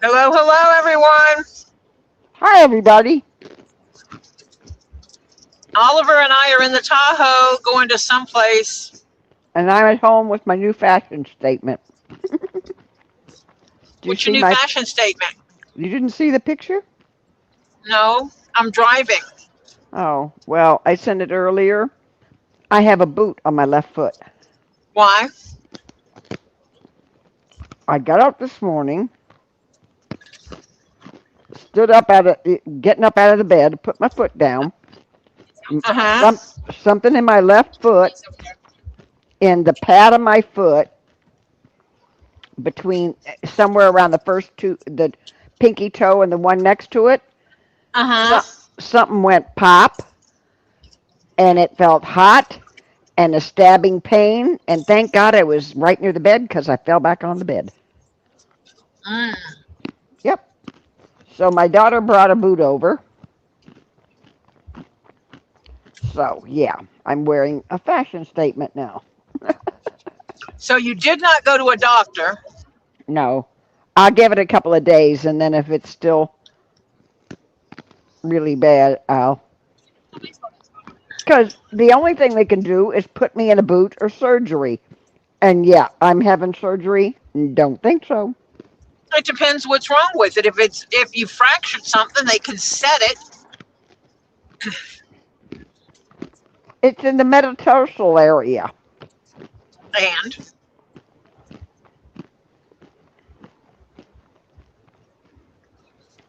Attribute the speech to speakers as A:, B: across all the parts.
A: Hello, hello, everyone.
B: Hi, everybody.
A: Oliver and I are in the Tahoe going to someplace.
B: And I'm at home with my new fashion statement. Do you
A: What's your
B: see
A: new
B: my?
A: fashion statement?
B: You didn't see the picture?
A: No, I'm driving.
B: Oh, well, I sent it earlier. I have a boot on my left foot.
A: Why?
B: I got up this morning, getting up out of the bed, put my foot down.
A: Uh huh.
B: Some, something in my left foot, in the pad of my foot, between somewhere around the first two, the pinky toe and the one next to it.
A: Uh
B: So,
A: huh.
B: something went pop, and it felt hot and a stabbing pain. And thank God I was right near the bed because I fell back on the bed.
A: Mm.
B: Yep. So my daughter brought a boot over. So yeah, I'm wearing a fashion statement now.
A: So you did not go to a doctor.
B: No, I'll give it a couple of days, and then if it's still really bad, I'll. Because the only thing they can do is put me in a boot or surgery. And yeah, I'm having surgery. Don't think so.
A: It depends what's wrong with it. If you fractured something, they can set it.
B: It's in the metatarsal area.
A: And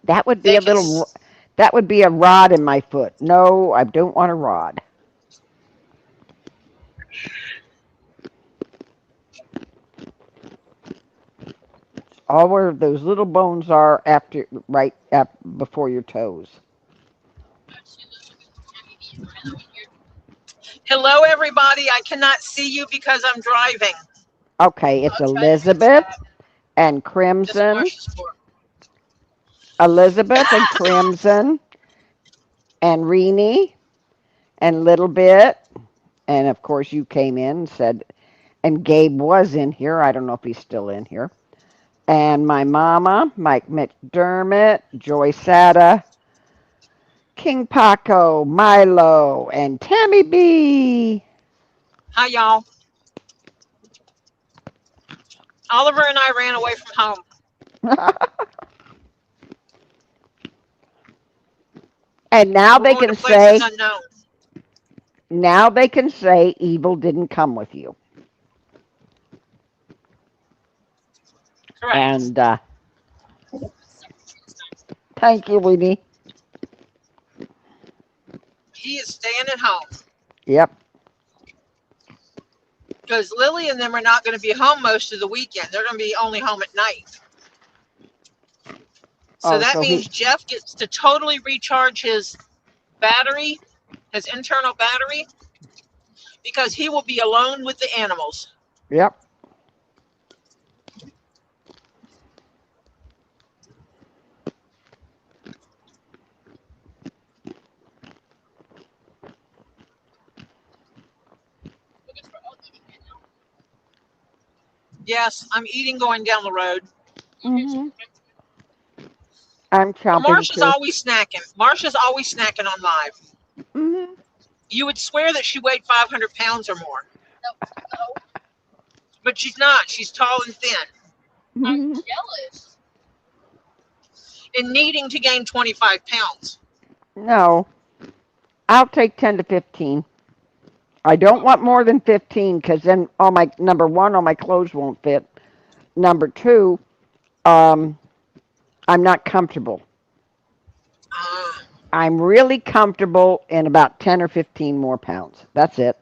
B: That would be
A: they
B: a
A: can.
B: little. That would be a rod in my foot. No, I don't want a rod. All where those little bones are before your toes.
A: Hello, everybody. I cannot see you because I'm driving.
B: Okay, it's Elizabeth and
A: This is
B: Crimson.
A: Marshall's for.
B: Elizabeth and Crimson and Renee and Little Bit. And of course, you came in and said, and Gabe was in here. I don't know if he's still in here. And my mama, Mike McDermott, Joy Sada, King Paco, Milo, and Tammy B.
A: Hi, y'all. Oliver and I ran away from home.
B: And now
A: We're
B: they
A: going to
B: can
A: places
B: say,
A: unknown.
B: evil didn't come with you.
A: Correct.
B: And thank you, Winnie.
A: He is staying at home
B: Yep.
A: because Lily and them are not going to be home most of the weekend. They're going to be only home at night. So
B: Oh,
A: that
B: so
A: means
B: he,
A: Jeff gets to totally recharge his battery, his internal battery, because he will be alone with the animals.
B: yep.
A: Yes, I'm eating going down the road.
B: Hmm. I'm
A: Well,
B: chomping too.
A: Marsha's always snacking on live.
B: Hmm.
A: You would swear that she weighed 500 pounds or more, but she's not. She's tall and thin
B: Hmm.
A: and needing to gain 25 pounds.
B: No, I'll take 10 to 15. I don't want more than 15 because then number one, all my clothes won't fit. Number two, um, I'm not comfortable.
A: Uh,
B: I'm really comfortable in about 10 or 15 more pounds. That's it.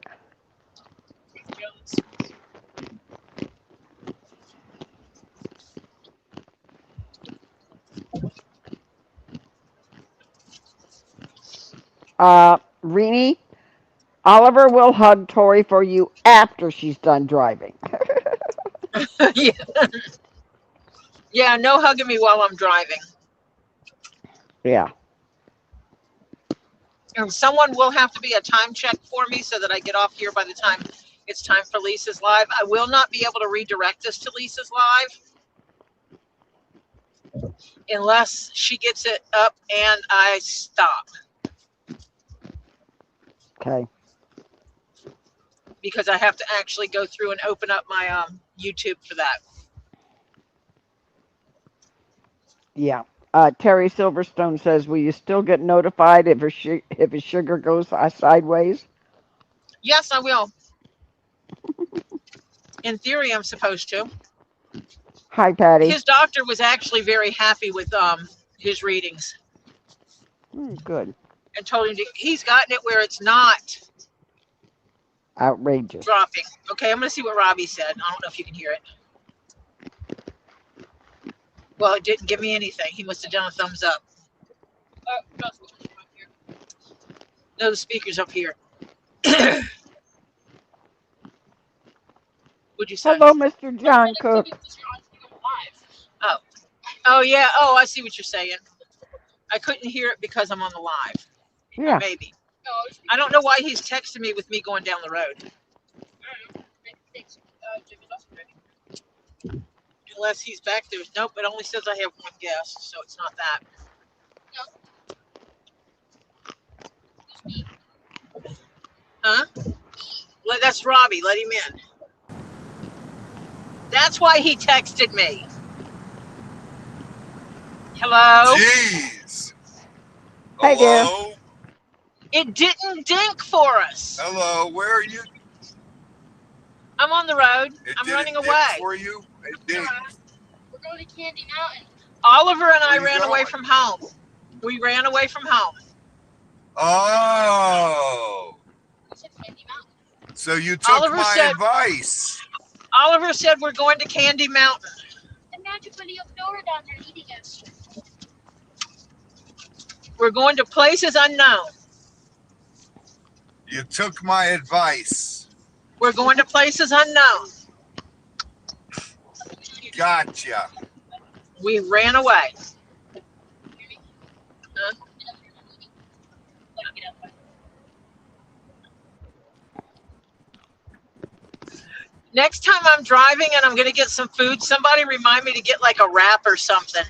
B: Rini, Oliver will hug Tori for you after she's done driving.
A: yeah, yeah, no hugging me while I'm driving.
B: Yeah.
A: And someone will have to be a time check for me so that I get off here by the time it's time for Lisa's live. I will not be able to redirect us to Lisa's live unless she gets it up and I stop,
B: Okay.
A: because I have to actually go through and open up my YouTube for that.
B: Yeah. Terry Silverstone says, "Will you still get notified if a sugar goes sideways?"
A: Yes, I will. In theory, I'm supposed to.
B: Hi, Patty.
A: His doctor was actually very happy with his readings
B: Good.
A: and told him he's gotten it where it's not
B: Outrageous.
A: dropping. Okay, I'm going to see what Robbie said. I don't know if you can hear it. Well, it didn't give me anything. He must have done a thumbs up. No, the speaker's up here. What'd you say?
B: Hello, Mr. John Cook.
A: Oh, yeah. Oh, I see what you're saying. I couldn't hear it because I'm on the live.
B: Yeah.
A: Maybe. I don't know why he's texting me with me going down the road. Unless he's back there. Nope, it only says I have one guest, so it's not that. Huh? That's Robbie. Let him in. That's why he texted me. Hello?
C: Jeez.
B: Hey, dear.
C: Hello?
A: It didn't dink for us.
C: Hello, where are you?
A: I'm on the road.
C: It
A: I'm
C: didn't
A: running
C: dip
A: away.
C: for you? It did.
D: We're going to Candy Mountain.
A: Oliver and I
C: Where you
A: ran away
C: going?
A: from home. We ran away from home.
C: Oh.
D: We said Candy Mountain.
C: So you took
A: Oliver
C: my
A: said-
C: advice.
A: Oliver said we're going to Candy Mountain.
D: Imagine when you have Nora down there eating us.
A: We're going to places unknown.
C: You took my advice.
A: We're going to places unknown.
C: Gotcha.
A: We ran away. Huh? Next time I'm driving and I'm going to get some food, somebody remind me to get like a wrap or something.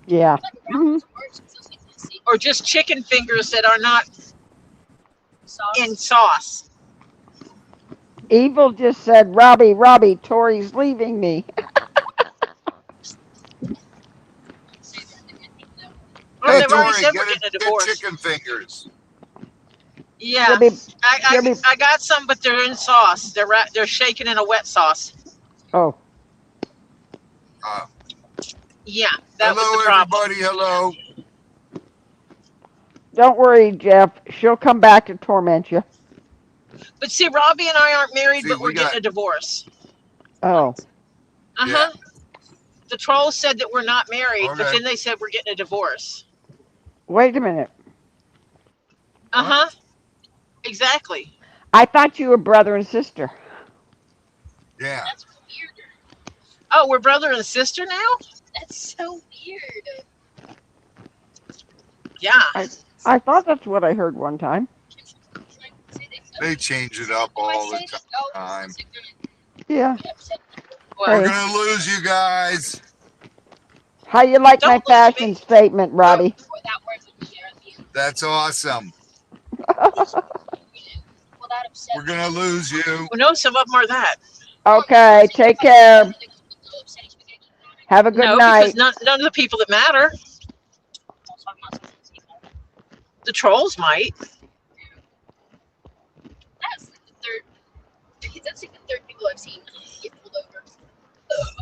B: Yeah. Mhm.
A: Or just chicken fingers that are not in sauce.
B: Evil just said, Robbie, Tori's leaving me.
A: Well,
C: Hey,
A: they've already
C: Tori,
A: said we're
C: get
A: getting a
C: get
A: divorce.
C: chicken fingers.
A: Yeah,
B: You'll be-
A: I got some, but they're in sauce. They're shaken in a wet sauce.
B: Oh,
A: Yeah, that was
C: Hello,
A: the problem.
C: everybody. Hello.
B: don't worry, Jeff. She'll come back to torment you.
A: But see, Robbie and I aren't married,
C: See,
A: but we're
C: we got-
A: getting a divorce.
B: Oh,
A: Uh-huh. The trolls said that we're not married, but
C: Okay.
A: then they said we're getting a divorce.
B: wait a minute.
A: Uh-huh. Exactly.
B: I thought you were brother and sister.
C: Yeah.
D: That's weird.
A: Oh, we're brother and sister now?
D: That's so weird.
A: Yeah.
B: I thought that's what I heard one time.
C: They change it up all the time.
B: Yeah.
A: Well,
C: We're
B: Hey.
C: going to lose you guys.
B: How you like my
A: Don't lose
B: fashion
A: me.
B: statement, Robbie?
D: That word would be there at the end.
C: That's awesome.
D: Well, that upset
C: We're going to lose you.
A: well, no, some of them are that.
B: Okay, take care. Have a good
A: No,
B: night.
A: because none of the people that matter. The trolls might.
D: That's like the third. That's like the third people I've seen get pulled over.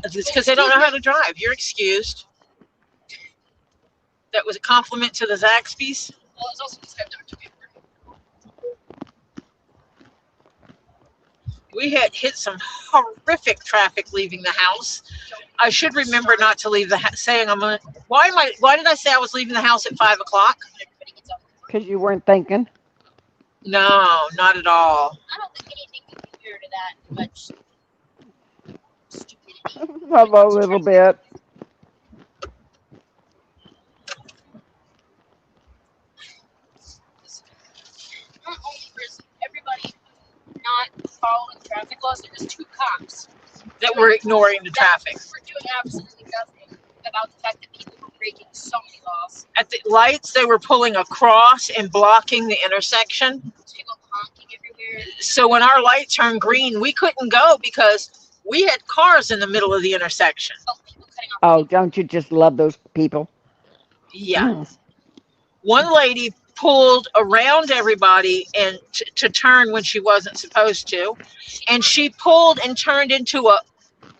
A: It's because they don't know how to drive. You're excused. That was a compliment to the Zaxby's.
D: Well, it's also because I have Dr. Pepper.
A: We had hit some horrific traffic leaving the house. I should remember not to leave the house. Saying I'm gonna. Why did I say I was leaving the house at 5 o'clock?
D: Everybody gets up.
B: Because you weren't thinking.
A: No, not at all.
D: I don't think anything can compare to that much stupidity.
B: Hello, little bit.
D: Not only is everybody not following traffic laws, there's two cops
A: That we're ignoring the traffic.
D: We're doing absolutely nothing about the fact that
A: at the lights, they were pulling across and blocking the intersection.
D: There's people honking everywhere.
A: So when our light turned green, we couldn't go because we had cars in the middle of the intersection.
D: Oh, people cutting off.
B: Oh, don't you just love those people?
A: Yeah. One lady pulled around everybody and to turn when she wasn't supposed to, and she pulled and turned into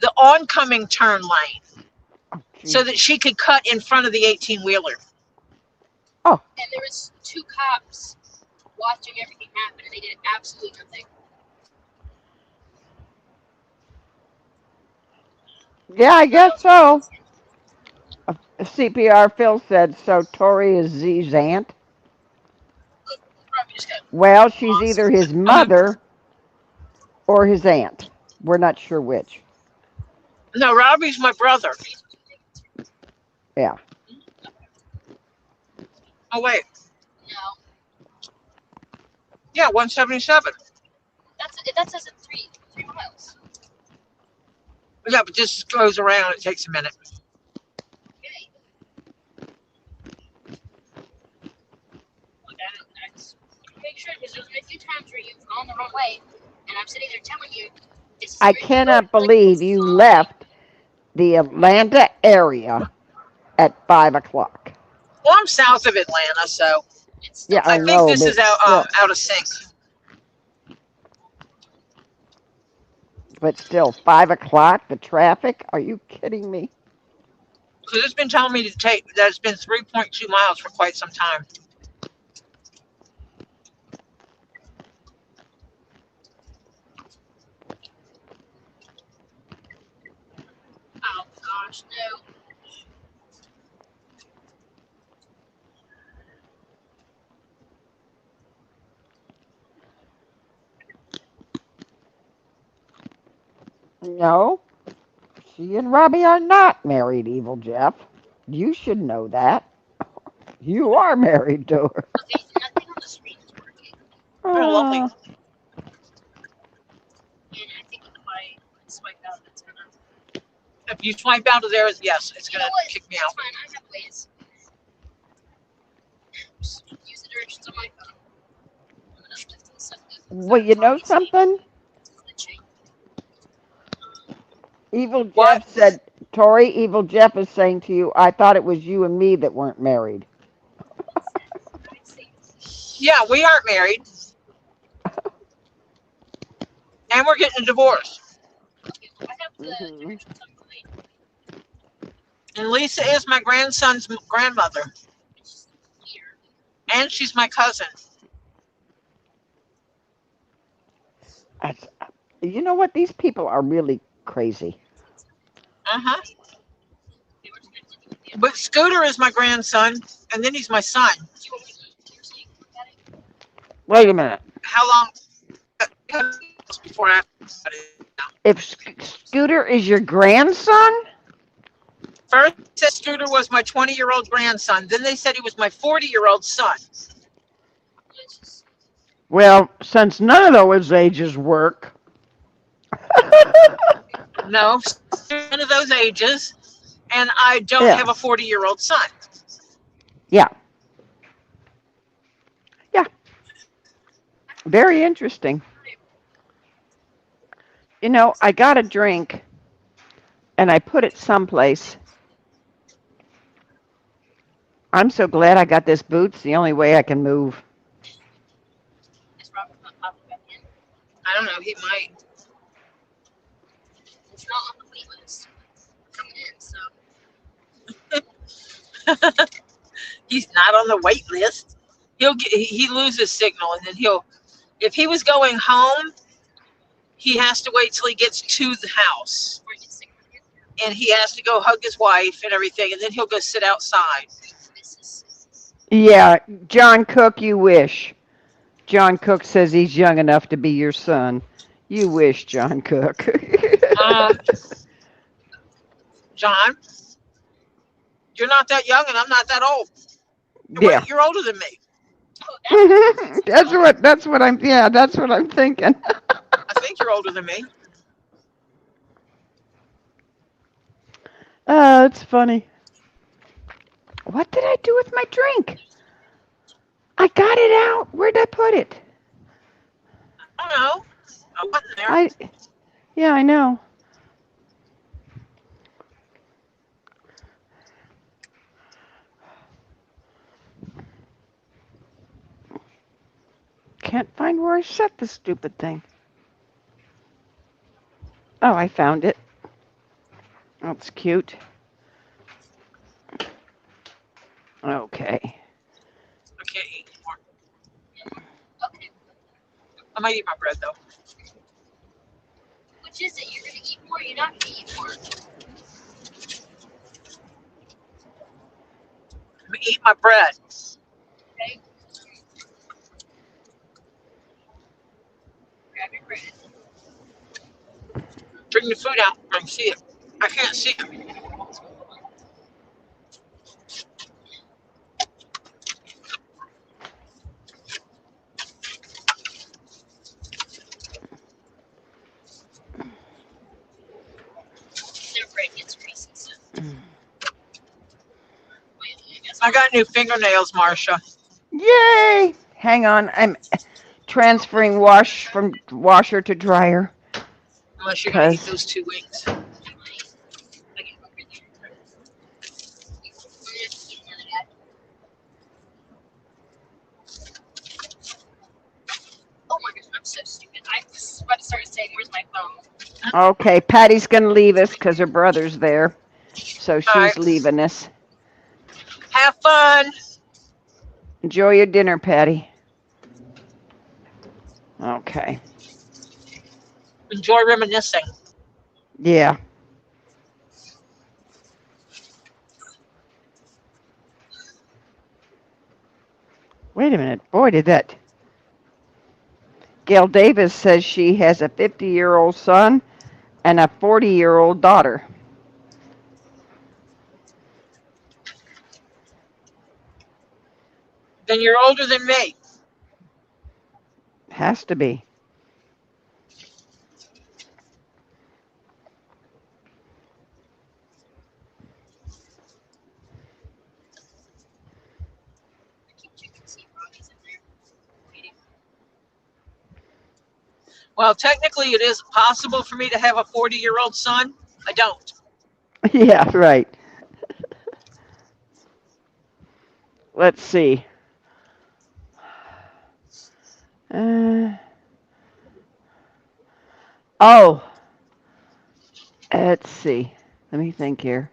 A: the oncoming turn lane
B: Oh,
A: so
B: geez.
A: that she could cut in front of the 18-wheeler.
D: And there was 2 cops watching everything happen, and they did absolutely nothing.
B: Yeah, I guess so. CPR Phil said, so Tori is Z's aunt?
D: Probably just got
B: Well, she's
D: lost.
B: either his mother or his aunt. We're not sure which.
A: No, Robbie's my brother.
B: Yeah.
A: Oh, wait.
D: No,
A: Yeah, 177.
D: that says it 3 miles.
A: Yeah, but this goes around. It takes a minute.
D: Okay. Look at it. I just make sure, because there's been a few times where you've gone the wrong way, and I'm sitting there telling you. This is
B: I
D: where you
B: cannot
D: go,
B: believe you
D: sorry.
B: left the Atlanta area at 5 o'clock.
A: Well, I'm south of Atlanta, so
D: It's still
B: Yeah, I
A: I
B: know,
A: think this
B: but
A: is out
B: still,
A: out of sync.
B: but still, 5 o'clock, the traffic? Are you kidding me?
A: Because it's been telling me to take that it's been 3.2 miles for quite some time.
D: Oh gosh, no.
B: No, she and Robbie are not married, Evil Jeff. You should know that. You are married to her.
D: Okay, nothing on the screen is working,
A: Oh, lovely.
B: Uh,
D: and I think if I swipe out, it's gonna.
A: If you swipe out of there, yes, it's
D: You
A: going
D: know what?
A: to kick me
D: That's
A: out.
D: fine. I have ways. Just use the directions on my phone. I'm gonna lift this up.
B: well, you know something?
D: The chain.
B: Evil
A: What?
B: Jeff said, Tori, Evil Jeff is saying to you, I thought it was you and me that weren't married.
D: I see.
A: Yeah, we aren't married. And we're getting a divorce.
D: Okay, I have the
B: Mhm.
D: directions on my.
A: And Lisa is my grandson's grandmother.
D: It's here.
A: And she's my cousin.
B: That's, you know what? These people are really crazy.
A: Uh-huh.
D: They were connected with the other.
A: But Scooter is my grandson, and then he's my son.
D: Do you want me to you're saying that it?
B: Wait a minute.
A: How long before I
B: If Scooter is your grandson?
A: first said Scooter was my 20-year-old grandson. Then they said he was my 40-year-old son.
D: Let's just.
B: Well, since none of those ages work.
A: No, none of those ages. And I don't
B: Yeah.
A: have a 40-year-old son.
B: Yeah. Yeah. Very interesting. You know, I got a drink and I put it someplace. I'm so glad I got this boot. It's the only way I can move.
D: Is Robert not popping back in?
A: I don't know. He might.
D: It's not on the wait list. Coming in, so.
A: He's not on the wait list. He loses signal, and then if he was going home, he has to wait till he gets to the house,
D: Before he gets sick with it.
A: and he has to go hug his wife and everything, and then he'll go sit outside.
D: This is.
B: Yeah, John Cook, you wish. John Cook says he's young enough to be your son. You wish, John Cook.
A: John, you're not that young, and I'm not that old.
B: Yeah.
A: You're older than me.
D: Oh,
B: That's what I'm thinking.
A: I think you're older than me.
B: Oh, it's funny. What did I do with my drink? I got it out. Where'd I put it?
A: I don't know. I wasn't there.
B: Yeah, I know. Can't find where I set the stupid thing. Oh, I found it. That's cute. Okay.
A: I can't eat anymore.
D: Okay.
A: I might eat my bread though.
D: Which is it? You're gonna eat more. You're not gonna eat more.
A: I'm gonna eat my bread.
D: Okay. Grab your bread.
A: Bring the food out. I can see it. I can't see it.
D: Their bread gets greasy, so.
A: I got new fingernails, Marcia.
B: Yay! Hang on. I'm transferring wash from washer to dryer.
A: Unless you're gonna eat
B: 'Cause
A: those 2 wings.
D: Oh my gosh, I'm so stupid. I was about to start saying, "Where's my phone?"
B: Okay, Patty's gonna leave us because her brother's there, so she's
A: right.
B: leaving us.
A: Have fun.
B: Enjoy your dinner, Patty. Okay.
A: Enjoy reminiscing.
B: Yeah. Wait a minute. Boy, did that. Gail Davis says she has a 50-year-old son and a 40-year-old daughter.
A: Then you're older than me.
B: Has to be.
A: Well, technically, it is possible for me to have a 40-year-old son. I don't.
B: Yeah, right. Let's see. Oh, let's see. Let me think here.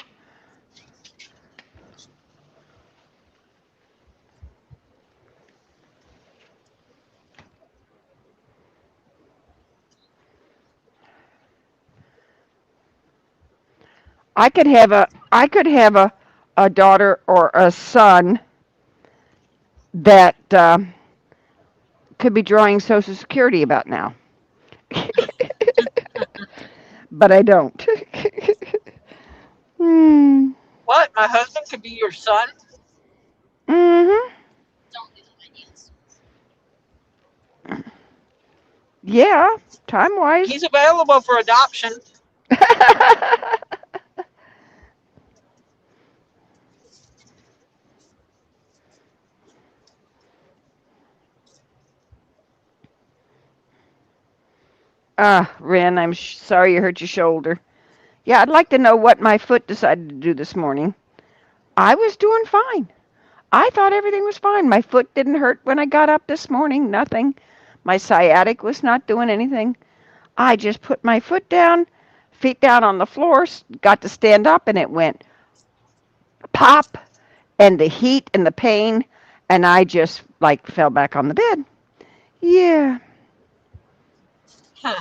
B: I could have a daughter or a son that could be drawing Social Security about now. But I don't. Hmm.
A: What? My husband could be your son?
B: Mhm.
D: Don't do ideas.
B: Yeah, time wise.
A: He's available for adoption.
B: Ren, I'm sorry you hurt your shoulder. Yeah, I'd like to know what my foot decided to do this morning. I was doing fine. I thought everything was fine. My foot didn't hurt when I got up this morning. Nothing. My sciatic was not doing anything. I just put my foot down, feet down on the floor, got to stand up, and it went pop, and the heat and the pain, and I just like fell back on the bed. Yeah.
A: Huh.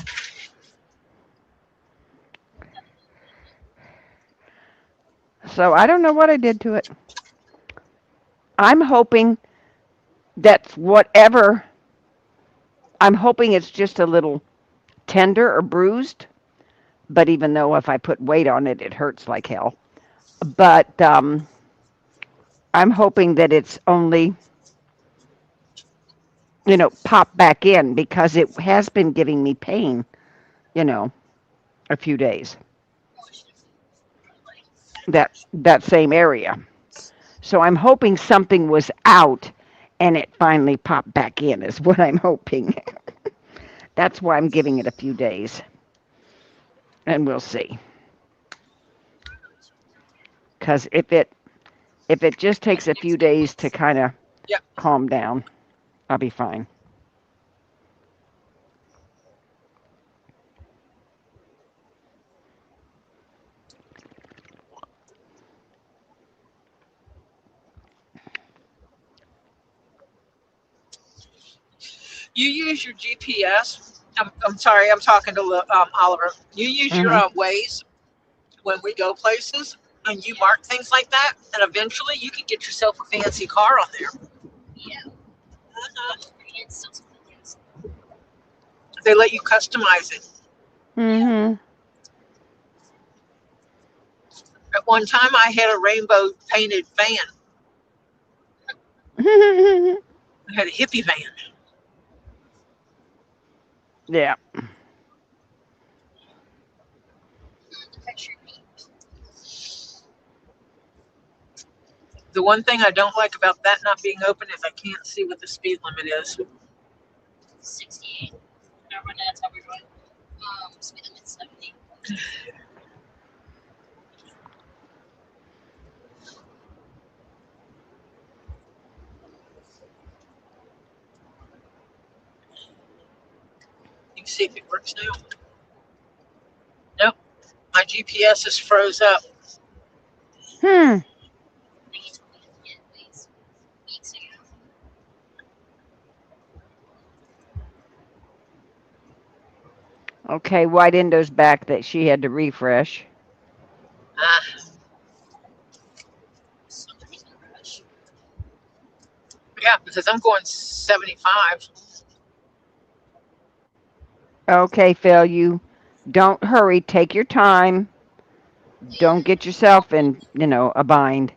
B: So I don't know what I did to it. I'm hoping that whatever, I'm hoping it's just a little tender or bruised. But even though if I put weight on it, it hurts like hell. But I'm hoping that it's only, pop back in because it has been giving me pain, a few days. That same area. So I'm hoping something was out and it finally popped back in, is what I'm hoping. That's why I'm giving it a few days. And we'll see. Because if it just takes a few days to kind of
A: Yep.
B: calm down, I'll be fine.
A: You use your GPS. I'm sorry, I'm talking to Oliver. You use your
B: Hmm.
A: Waze when we go places, and you mark things like that, and eventually you can get yourself a fancy car on there.
D: Yeah.
A: Uh-huh.
D: It's still something else.
A: They let you customize it.
B: Hmm.
A: At one time, I had a rainbow painted van. I had a hippie van.
B: Yeah.
D: The picture me.
A: The one thing I don't like about that not being open is I can't see what the speed limit is.
D: 68. Remember that's how we run. Speed limit 70.
A: You can see if it works now. Nope, my GPS is froze up.
B: Hmm.
D: I think he told me to get these weeks ago.
B: Okay, White Indo's back that she had to refresh.
A: Ah,
D: Somebody's in a rush.
A: yeah, because I'm going 75.
B: Okay, Phil, you don't hurry. Take your time.
D: Yeah.
B: Don't get yourself in, a bind.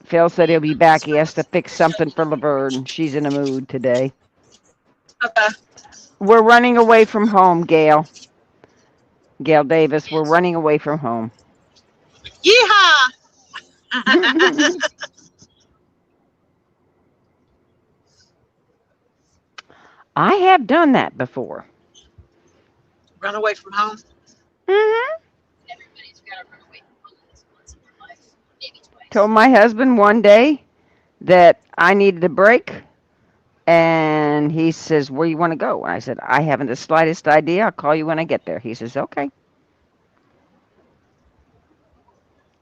B: Phil said he'll be back. He has to fix something for Laverne. She's in a mood today.
A: Okay.
B: We're running away from home, Gail. Gail Davis, we're
D: Yes.
B: running away from home.
A: Yeehaw!
B: I have done that before.
A: Run away from home.
B: Hmm.
D: Everybody's got to run away from home at least once in their life. Maybe
B: Told
D: twice.
B: my husband one day that I needed a break, and he says, "Where you want to go?" And I said, "I haven't the slightest idea. I'll call you when I get there." He says, "Okay."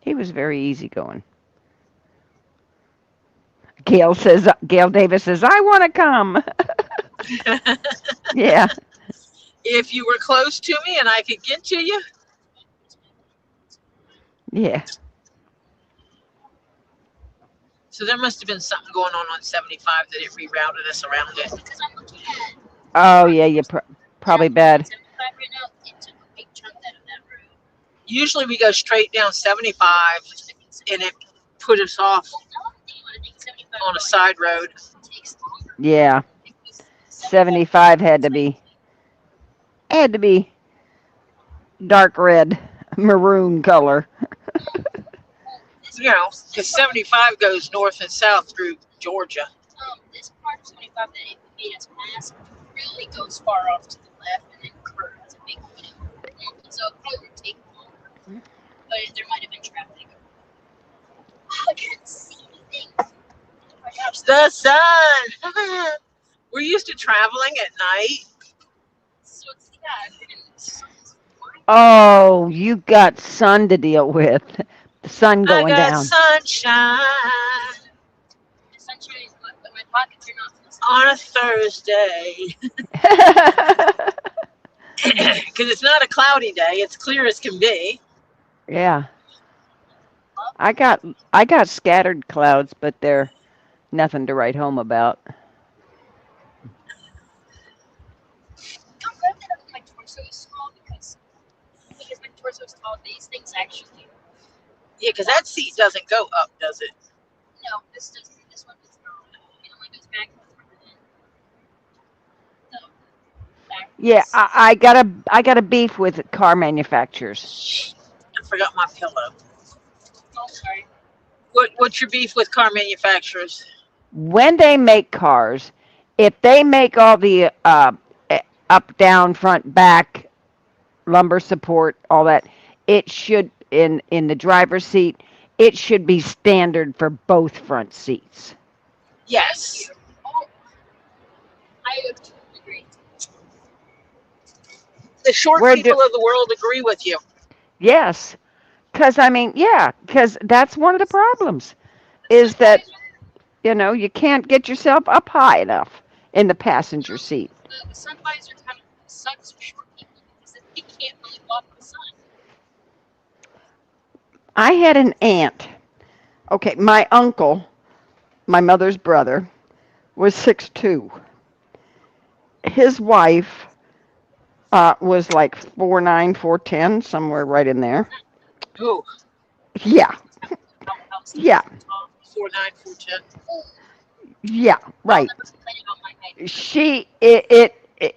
B: He was very easygoing. Gail Davis says, "I want to come." Yeah,
A: If you were close to me and I could get to you,
B: yeah.
A: so there must have been something going on 75 that it rerouted us around it.
D: Because I'm looking at
B: Oh, yeah. You probably bad.
D: 75 right now. It took a big chunk out of that road.
A: Usually we go straight down 75
D: Which I think
A: and it put us off
D: well, now I'm thinking about it, I think 75
A: on a side road.
D: takes longer.
B: Yeah,
D: Because
B: 75
D: is like
B: had to be dark red, maroon color.
D: this
A: You know,
D: this
A: because
D: part,
A: 75 goes north and south through Georgia.
D: this part of 25 that it made us pass really goes far off to the left and then curves a big so it probably would take longer. But there might have been traffic. I can't see anything. Oh my gosh,
A: The sun! We're used to traveling at night.
D: so it's yeah, and the sun's fine.
B: Oh, you got sun to deal with. The sun
A: I
B: going
A: got
B: down.
A: sunshine
D: The sunshine is good, but my pockets are not full.
A: on a Thursday. Because it's not a cloudy day, it's clear as can be.
B: Yeah, I got I got scattered clouds, but they're nothing to write home about.
D: I'm glad that my torso is small because my torso is tall. These things actually
A: Yeah, because that seat doesn't go up, does it?
D: no. This doesn't. This one does not. It only goes back and forth and then
B: Yeah,
D: backwards.
B: I got a beef with car manufacturers.
A: I forgot my pillow.
D: Oh, sorry.
A: What's your beef with car manufacturers?
B: When they make cars, if they make all the up, down, front, back, lumbar support, all that, it should in the driver's seat, it should be standard for both front seats.
A: Yes.
D: Oh, I totally agree.
A: The short
B: Where
A: people
B: do
A: of the world agree with you.
B: yes, because I mean, yeah, because that's one of the problems is that you can't get yourself up high enough in the passenger seat.
D: The sun visor kind of sucks for short people because they can't really block the sun.
B: I had an aunt. Okay, my uncle, my mother's brother, was 6'2". His wife was like 4'9", 4'10", somewhere right in there.
A: Ooh,
B: Yeah, yeah,
A: 4'9", 4'10".
B: yeah,
D: I'll
B: right.
D: never complain about my height.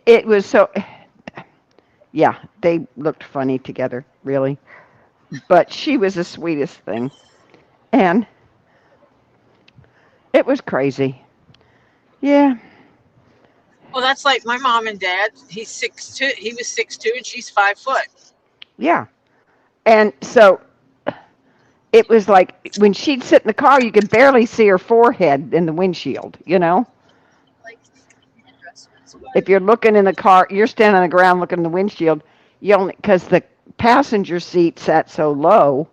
B: It was so, yeah, they looked funny together, really. But she was the sweetest thing. And it was crazy. Yeah,
A: Well, that's like my mom and dad. He's 6'2". He was 6'2", and she's 5 foot.
B: yeah. And so it was like when she'd sit in the car, you could barely see her forehead in the windshield.
D: Like headdresses.
B: If you're looking in the car, you're standing on the ground looking in the windshield, you only, because the passenger seat sat so low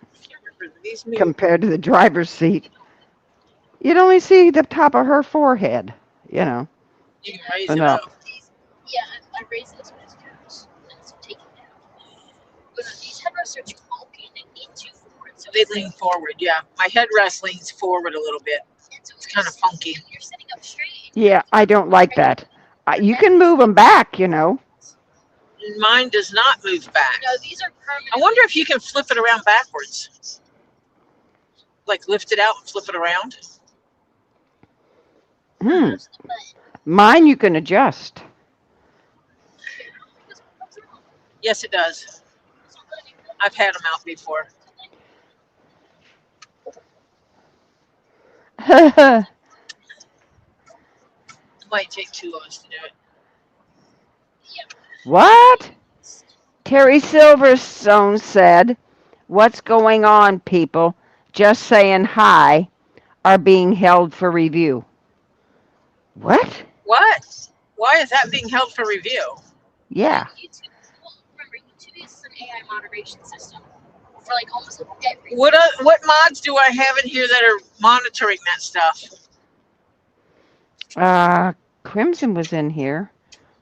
A: I can't remember these new.
B: compared to the driver's seat, you'd only see the top of her forehead, you know.
A: You can raise it
B: Enough.
A: up.
D: Yeah, I raised this when it's goes, and it's taken down. But these headrests are too bulky and they lean too forward. So
A: They
D: it's
A: lean
D: like,
A: forward. Yeah, my headrest leans forward a little bit.
D: and so
A: It's kind of funky.
D: you're sitting up straight.
B: Yeah, I don't like that. You can move them back.
A: Mine does not move back.
D: No, these are permanent.
A: I wonder if you can flip it around backwards. Like lift it out and flip it around.
B: Mine you can adjust.
A: Yes, it does. I've had them out before. It might take two of us to do it.
B: What? Terry Silverstone said, "What's going on, people? Just saying hi are being held for review." What?
A: What? Why is that being held for review?
B: Yeah.
D: YouTube, well, remember, YouTube uses an AI moderation system for like almost everything.
A: What mods do I have in here that are monitoring that stuff?
B: Crimson was in here.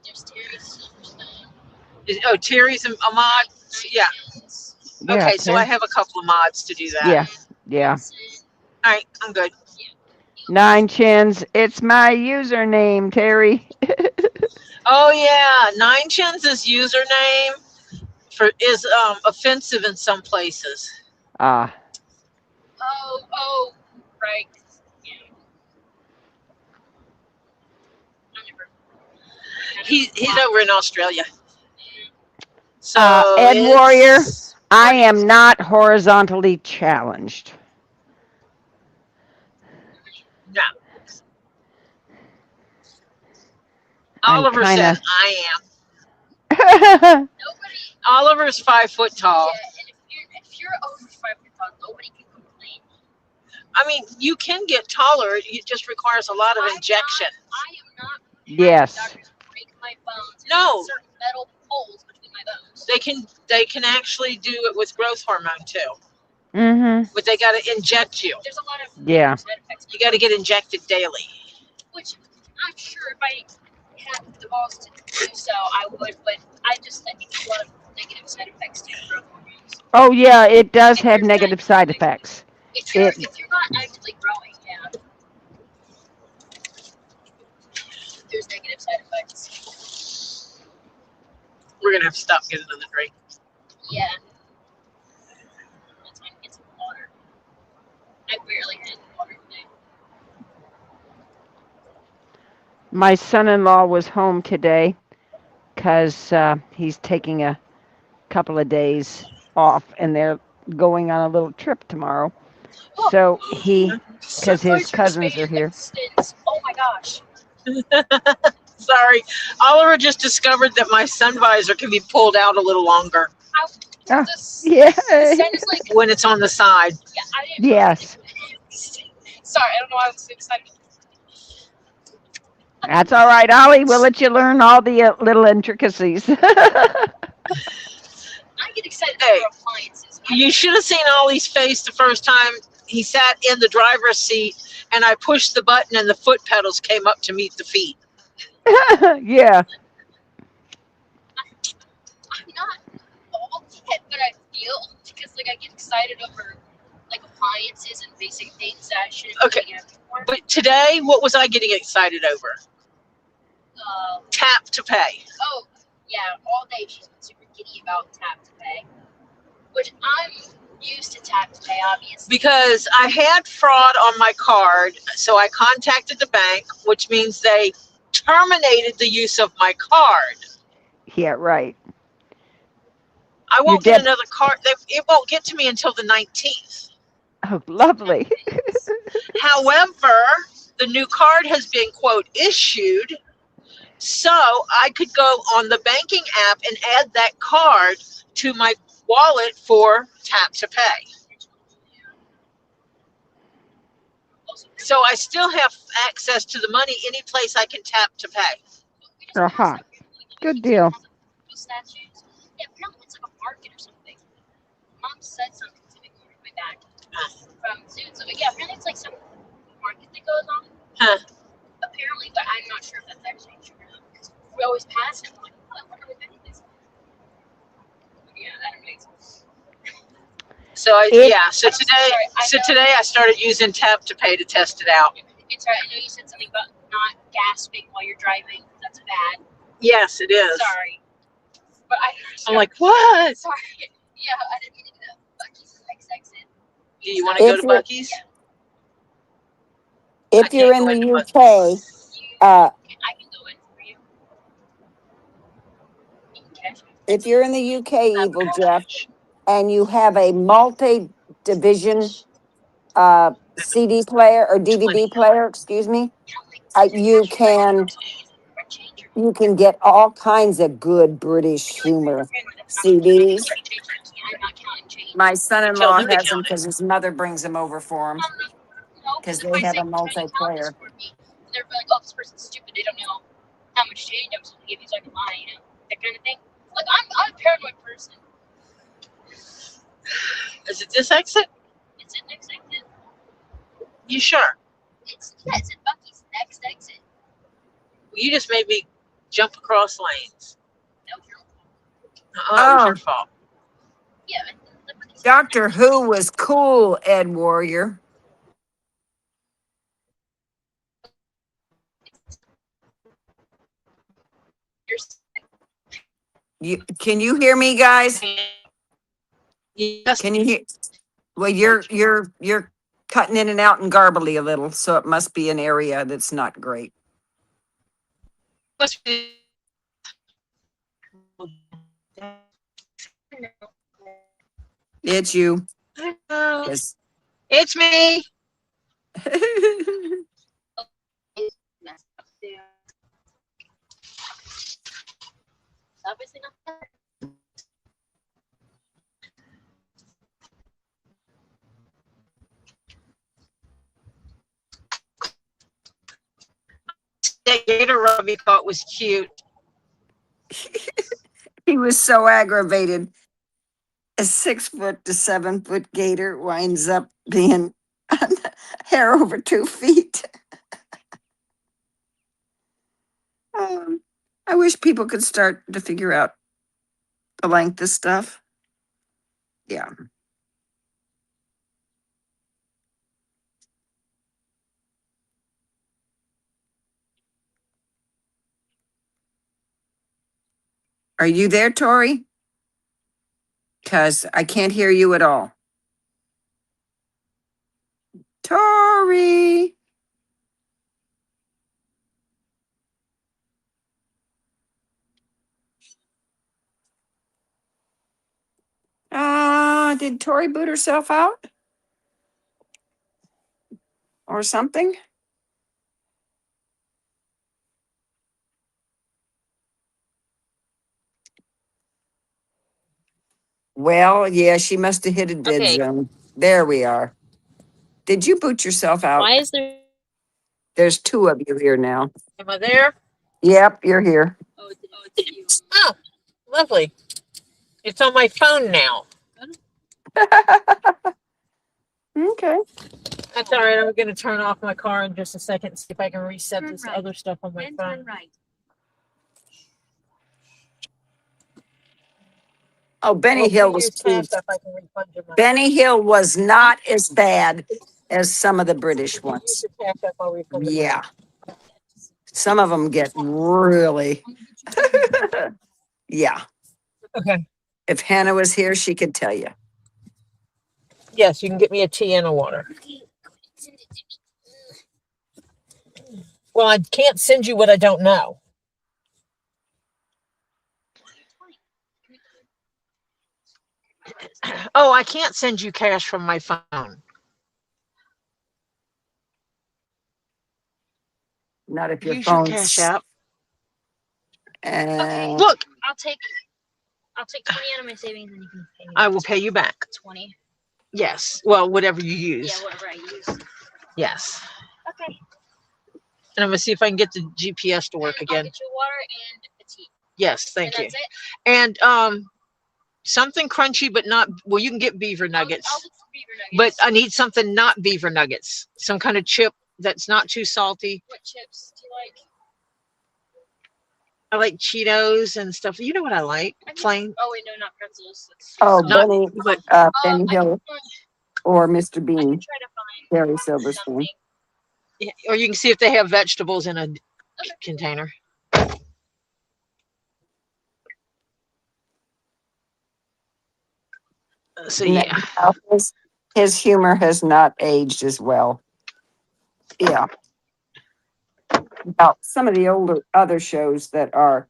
D: There's Terry Silverstone.
A: Oh, Terry's a mod. Yeah.
B: Yeah,
A: Okay, so I
B: Terry.
A: have a couple of mods to do that.
B: Yeah, yeah.
A: All right, I'm good.
B: 9 Chins, it's my username, Terry.
A: Oh yeah, Nine Chins' username is offensive in some places.
B: Ah,
D: Oh, right. Yeah. I never.
A: He's over in Australia. So
B: Ed Warrior,
A: it's-
B: I am not horizontally challenged.
A: No.
B: I'm
A: Oliver
B: kinda-
A: says I am.
D: Nobody.
A: Oliver's 5 foot tall.
D: Yeah, and if you're over 5 foot tall, nobody can complain.
A: I mean, you can get taller. It just requires a lot of injection.
D: I am not.
B: Yes.
D: Doctors break my bones.
A: No.
D: And certain metal holes between my bones.
A: They can actually do it with growth hormone too,
B: Mm-hmm.
A: but they got to inject you.
D: There's a lot of
B: Yeah.
D: side effects.
A: You got to get injected daily.
D: Which I'm sure if I had the balls to do so, I would. But I think there's a lot of negative side effects to growth hormones.
B: Oh, yeah, it does have negative side effects.
D: If you're
B: It-
D: not actively growing, yeah. There's negative side effects.
A: We're gonna have to stop getting another drink.
D: Yeah. That's why I get some water. I barely had any water today.
B: My son-in-law was home today because he's taking a couple of days off, and they're going on a little trip tomorrow. So he, because
A: So
B: his cousins are here.
D: Oh my gosh.
A: sorry. Oliver just discovered that my sun visor can be pulled out a little longer
B: Ah,
D: The
B: yay.
D: sun is like,
A: when it's on the side.
D: yeah, I didn't.
B: Yes,
D: Sorry, I don't know why I was so excited.
B: that's all right, Ollie. We'll let you learn all the little intricacies.
D: I get excited
A: Hey,
D: over appliances.
A: You should have seen Ollie's face the first time he sat in the driver's seat and I pushed the button and the foot pedals came up to meet the feet.
B: Yeah.
D: I'm not all yet, but I feel because like I get excited over like appliances and basic things that I shouldn't be
A: Okay.
D: getting out for.
A: But today, what was I getting excited over? Tap to pay.
D: Oh yeah, all day she's been super giddy about tap to pay, which I'm used to tap to pay, obviously.
A: Because I had fraud on my card, so I contacted the bank, which means they terminated the use of my card.
B: Yeah, right.
A: I
B: Your
A: won't get
B: deb.
A: another card. It won't get to me until the 19th.
B: Oh, lovely.
A: However, the new card has been, quote, issued, so I could go on the banking app and add that card to my wallet for tap to pay. So I still have access to the money any place I can tap to pay.
B: Aha. Good deal.
D: Statues. Yeah, apparently it's like a market or something. Mom said something to me way back from Zoom. So yeah, apparently it's like some market that goes on.
A: Huh.
D: Apparently, but I'm not sure if that's actually true or not because we always pass it. I'm like, oh, I wonder what that is. Yeah, I don't know.
A: So today I started using tap to pay to test it out.
D: It's right. I know you said something about not gasping while you're driving. That's bad.
A: Yes, it is.
D: Sorry. But
A: I'm like, what?
D: Sorry. Yeah, I didn't mean to do that. Bucky's next exit.
A: Do you want to go to Buc-ee's? I
E: If you're
A: can't
E: in
A: go
E: the
A: into Buc-ee's.
E: UK,
D: I can go in for you. You can catch me.
E: if you're in the UK, Evil
A: Oh,
E: Jeff,
A: gosh.
E: and you have a multi-division CD player or
A: 20.
E: DVD player, excuse me, you can
D: You
E: get all kinds of good British humor CDs.
D: I'm not counting change.
E: My
A: Tell
E: son-in-law
A: them to
E: has them
A: count it.
E: because his mother brings them over for him
D: No,
E: because
D: if
E: they
D: I
E: have
D: say,
E: a
D: "Can you count this
E: multiplayer.
D: for me?" They're like, "Oh, this person's stupid. They don't know how much change I'm supposed to give you, so I can lie." You know, that kind of thing. Like I'm a paranoid person.
A: Is it this exit?
D: It's at next exit.
A: You sure?
D: It's at Bucky's next exit.
A: You just made me jump across lanes.
D: No, you're
A: Oh, it was your fault.
D: yeah. The Buc-ee's
E: Doctor Who was cool, Ed Warrior. Can you hear me, guys?
A: Yes.
E: Can you hear? Well, you're cutting in and out and garbly a little, so it must be an area that's not great.
A: Must be-
E: It's you.
A: Oh,
E: Yes.
A: it's me.
D: obviously not there.
A: That gator rub he thought was cute.
E: He was so aggravated. A 6 foot to 7 foot gator winds up being hair over 2 feet. I wish people could start to figure out the length of stuff. Yeah. Are you there, Tori? Because I can't hear you at all. Tori. Did Tori boot herself out? or something? Well, yeah, she must have hit a dead
D: Okay.
E: zone. There we are. Did you boot yourself out?
D: Why is there?
E: There's two of you here now.
A: Am I there?
E: Yep, you're here.
D: Oh, it's you.
A: Oh, lovely. It's on my phone now.
E: Okay.
A: That's all right. I'm going to turn off my car in just a second and see if I can reset
D: Turn
A: this
D: right.
A: other stuff on my
D: Then
A: phone.
D: turn right.
E: Oh, Benny
A: Well, if
E: Hill
A: you
E: was
A: use
E: too.
A: Cash App, I can refund you money.
E: Benny Hill was not as bad as some of the British
A: If you use
E: ones.
A: your Cash App, I'll refund you money.
E: Yeah. Some of them get really, yeah.
A: Okay.
E: If Hannah was here, she could tell you.
A: Yes, you can get me a tea and a water. Well, I can't send you what I don't know. Oh, I can't send you cash from my phone.
E: Not if your
A: Use your
E: phone's.
A: Cash App.
E: Uh,
A: Look,
D: I'll take 20 out of my savings, and you can pay me.
A: I will pay you back.
D: 20.
A: Yes. Well, whatever you
D: Yeah,
A: use.
D: whatever I use.
A: Yes.
D: Okay.
A: And I'm going to see if I can get the GPS to work
D: I'll
A: again.
D: get you water and a tea.
A: Yes, thank
D: And
A: you.
D: that's it.
A: And something crunchy, but not, well, you can get beaver nuggets.
D: I'll get some beaver
A: But
D: nuggets.
A: I need something not beaver nuggets. Some kind of chip that's not too salty.
D: What chips do you like?
A: I like Cheetos and stuff. You know what I like? Plain.
D: Oh wait, no, not pretzels. That's
E: oh,
A: Not,
E: Benny,
A: but
E: Benny Hill or Mr.
D: I can
E: Bean,
D: try to find
E: Barry Silverstein.
D: something.
A: or you can see if they have vegetables in a container. So
E: No,
A: yeah.
E: his humor has not aged as well. Yeah. Now, some of the older other shows that are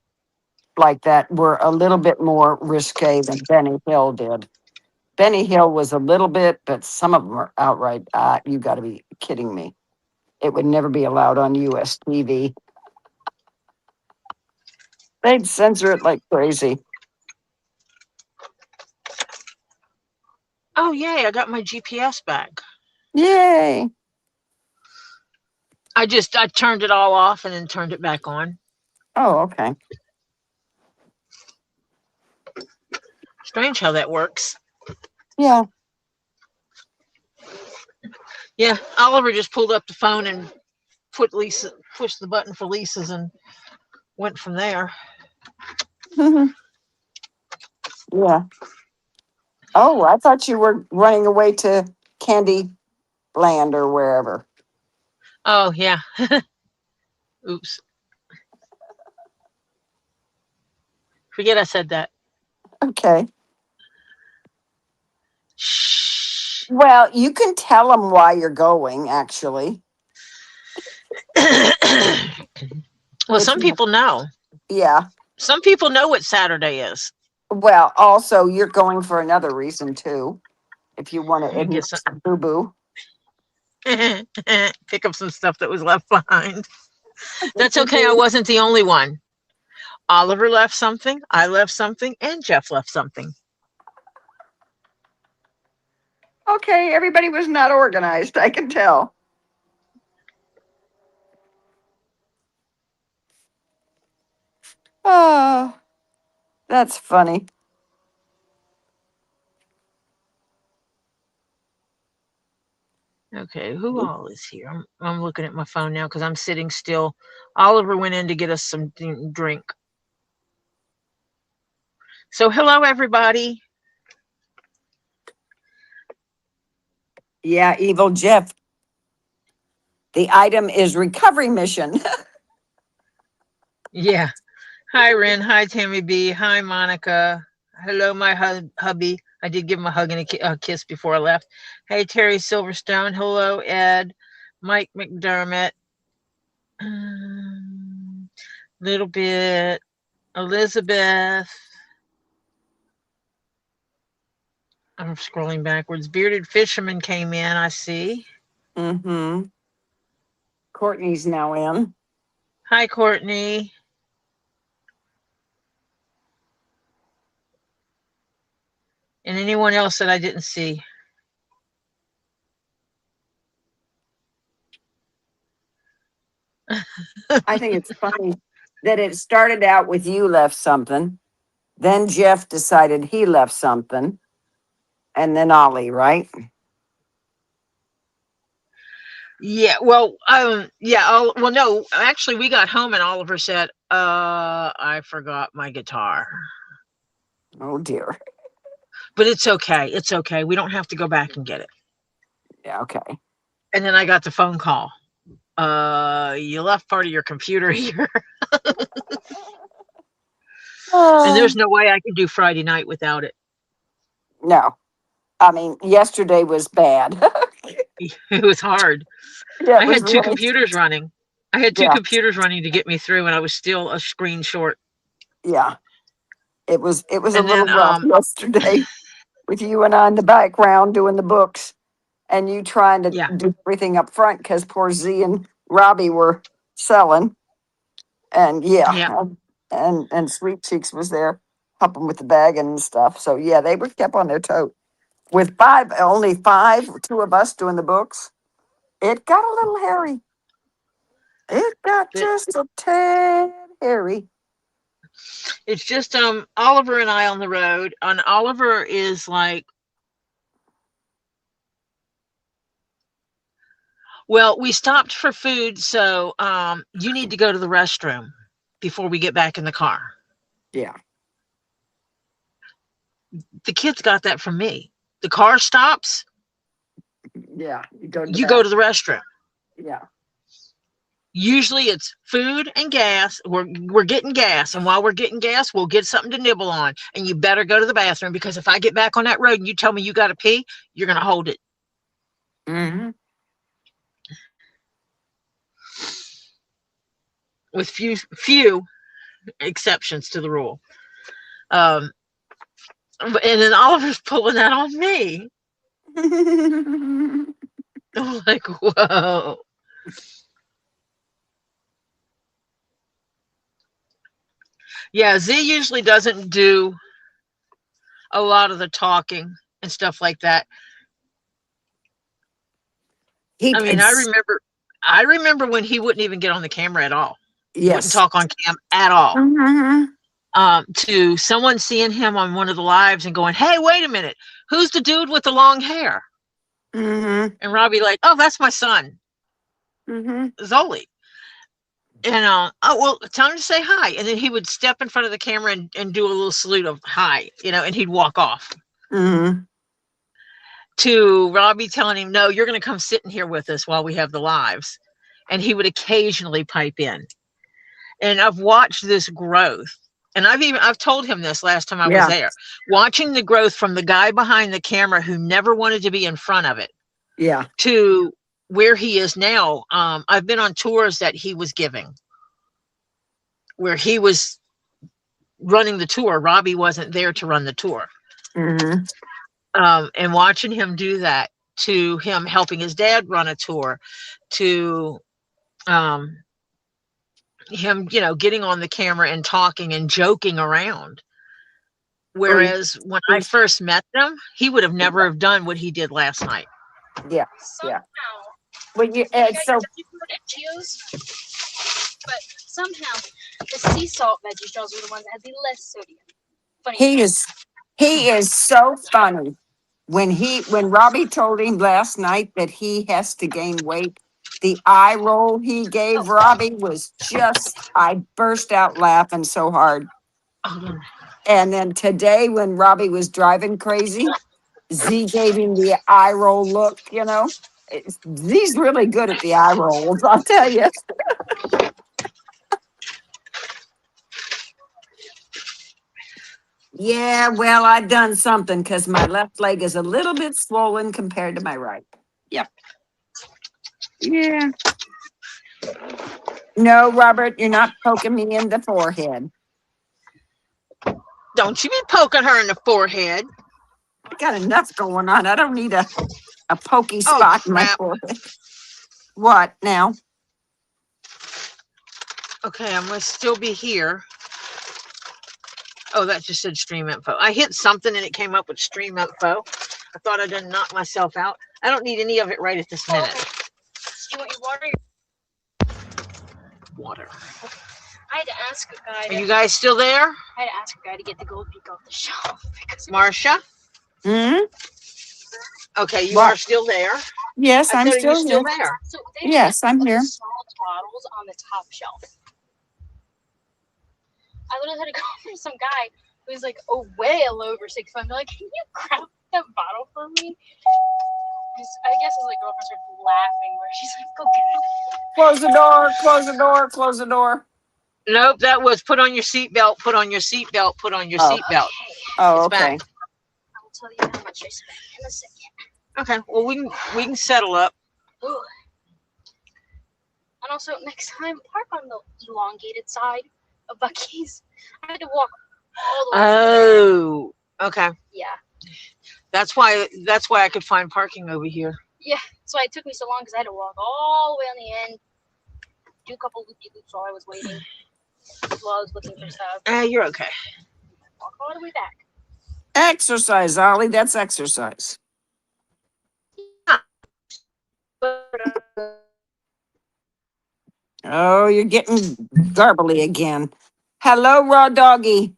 E: like that were a little bit more risque than Benny Hill did. Benny Hill was a little bit, but some of them are outright, you got to be kidding me. It would never be allowed on US TV. They'd censor it like crazy.
A: Oh yay! I got my GPS back.
E: Yay.
A: I turned it all off and then turned it back on.
E: Oh, okay.
A: Strange how that works.
E: Yeah.
A: Yeah, Oliver just pulled up the phone and pushed the button for Lisa's and went from there.
E: Yeah. Oh, I thought you were running away to Candy Land or wherever.
A: Oh yeah. Oops. Forget I said that.
E: Okay.
A: Shh.
E: Well, you can tell them why you're going, actually.
A: Well, some people know.
E: Yeah.
A: Some people know what Saturday is.
E: Well, also, you're going for another reason, too. If you want to
A: You
E: admit
A: get some,
E: some boo-boo.
A: pick up some stuff that was left behind. That's okay. I wasn't the only one. Oliver left something, I left something, and Jeff left something.
E: Okay, everybody was not organized, I can tell. Oh, that's funny.
A: Okay, who all is here? I'm looking at my phone now because I'm sitting still. Oliver went in to get us some drink. So hello, everybody.
E: Yeah, Evil Jeff. The item is recovery mission.
A: Yeah. Hi, Ren. Hi, Tammy B. Hi, Monica. Hello, my hubby. I did give him a hug and a kiss before I left. Hey, Terry Silverstone. Hello, Ed. Mike McDermott. Little bit. Elizabeth. I'm scrolling backwards. Bearded Fisherman came in, I see.
E: Mm-hmm. Courtney's now in.
A: Hi, Courtney. And anyone else that I didn't see?
E: I think it's funny that it started out with you left something, then Jeff decided he left something, and then Ollie, right?
A: Yeah, well, well, no, actually, we got home and Oliver said, I forgot my guitar.
E: Oh dear.
A: But it's okay. It's okay. We don't have to go back and get it.
E: Yeah, okay.
A: And then I got the phone call. You left part of your computer here. And there's no way I can do Friday night without it.
E: No. I mean, yesterday was bad.
A: It was hard.
E: Yeah,
A: I
E: it was
A: had two
E: really-
A: computers running. I had two
E: Yeah.
A: computers running to get me through, and I was still a screen short.
E: Yeah. It was a
A: And
E: little
A: then,
E: rough yesterday with you and I in the background doing the books and you trying to
A: Yeah.
E: do everything up front because poor Z and Robbie were selling. And
A: Yeah.
E: and Sweet Cheeks was there helping with the bag and stuff. So yeah, they were kept on their toe. With only two of us doing the books, it got a little hairy. It got
A: But-
E: just a tad hairy.
A: It's just Oliver and I on the road. And Oliver is like, well, we stopped for food, so you need to go to the restroom before we get back in the car.
E: Yeah.
A: The kids got that from me. The car stops,
E: Yeah.
A: you go to the restroom.
E: Yeah.
A: Usually it's food and gas. We're getting gas, and while we're getting gas, we'll get something to nibble on. And you better go to the bathroom, because if I get back on that road and you tell me you got to pee, you're gonna hold it.
E: Mm-hmm.
A: With few exceptions to the rule. And then Oliver's pulling that on me. I'm like, whoa. Yeah, Z usually doesn't do a lot of the talking and stuff like that. I mean, I remember when he wouldn't even get on the camera at all.
E: Yes.
A: Wouldn't talk on cam at all.
E: Mm-hmm.
A: To someone seeing him on one of the lives and going, "Hey, wait a minute, who's the dude with the long hair?"
E: Mm-hmm.
A: And Robbie like, "Oh, that's my son,
E: Mm-hmm.
A: Zoli." And oh, well, tell him to say hi. And then he would step in front of the camera and do a little salute of hi, and he'd walk off.
E: Mm-hmm.
A: To Robbie telling him, "No, you're going to come sit in here with us while we have the lives." And he would occasionally pipe in. And I've watched this growth. And I've told him this last time I was there. Watching the growth from the guy behind the camera who never wanted to be in front of it.
E: Yeah.
A: To where he is now. I've been on tours that he was giving, where he was running the tour. Robbie wasn't there to run the tour.
E: Mm-hmm.
A: And watching him do that, to him helping his dad run a tour, to him, getting on the camera and talking and joking around. Whereas when I first met them, he would have never have done what he did last night.
E: Yeah.
D: Somehow,
E: Well, so
D: but somehow the sea salt veggie straws are the ones that have the less sodium. Funny.
E: he is so funny. When Robbie told him last night that he has to gain weight, the eye roll he gave Robbie was I burst out laughing so hard. And then today when Robbie was driving crazy, Z gave him the eye roll look, Z's really good at the eye rolls, I'll tell you. Yeah, well, I've done something because my left leg is a little bit swollen compared to my right. Yep. Yeah. No, Robert, you're not poking me in the forehead.
A: Don't you be poking her in the forehead.
E: I got enough going on. I don't need a pokey spot in my
A: crap.
E: forehead. What now?
A: Okay, I'm gonna still be here. Oh, that just said stream info. I hit something and it came up with stream info. I thought I done knocked myself out. I don't need any of it right at this
D: Oh,
A: minute.
D: okay. You want your water?
A: Water.
D: I had to ask a guy.
A: Are you guys still there?
D: I had to ask a guy to get the gold peak off the shelf because
A: Marcia?
E: Hmm?
A: Okay, you
E: What?
A: are still there.
E: Yes,
A: I
E: I'm
A: said, are you
E: still
A: still
E: here.
A: there?
D: So they
E: Yes, I'm here.
D: small bottles on the top shelf. I literally had to go for some guy who's like way over 6'5". I'm like, can you grab that bottle for me? I guess his like girlfriend started laughing where she's like, go get it.
E: Close the door, close the door, close the door.
A: Nope, that was put on your seatbelt, put on your seatbelt, put on your
E: Oh.
A: seatbelt.
E: Oh,
A: It's back.
E: okay.
D: I'll tell you how much I spent in a second.
A: Okay, well we can settle up.
D: Ooh. And also, next time, park on the elongated side of Bucky's. I had to walk all the way.
A: Oh, okay.
D: Yeah.
A: That's why I could find parking over here.
D: Yeah. So it took me so long because I had to walk all the way on the end, do a couple loopy loops while I was waiting, while I was looking for stuff.
A: You're okay.
D: Walk all the way back.
E: Exercise, Ollie. That's exercise. Oh, you're getting garbly again. Hello, Raw Doggy.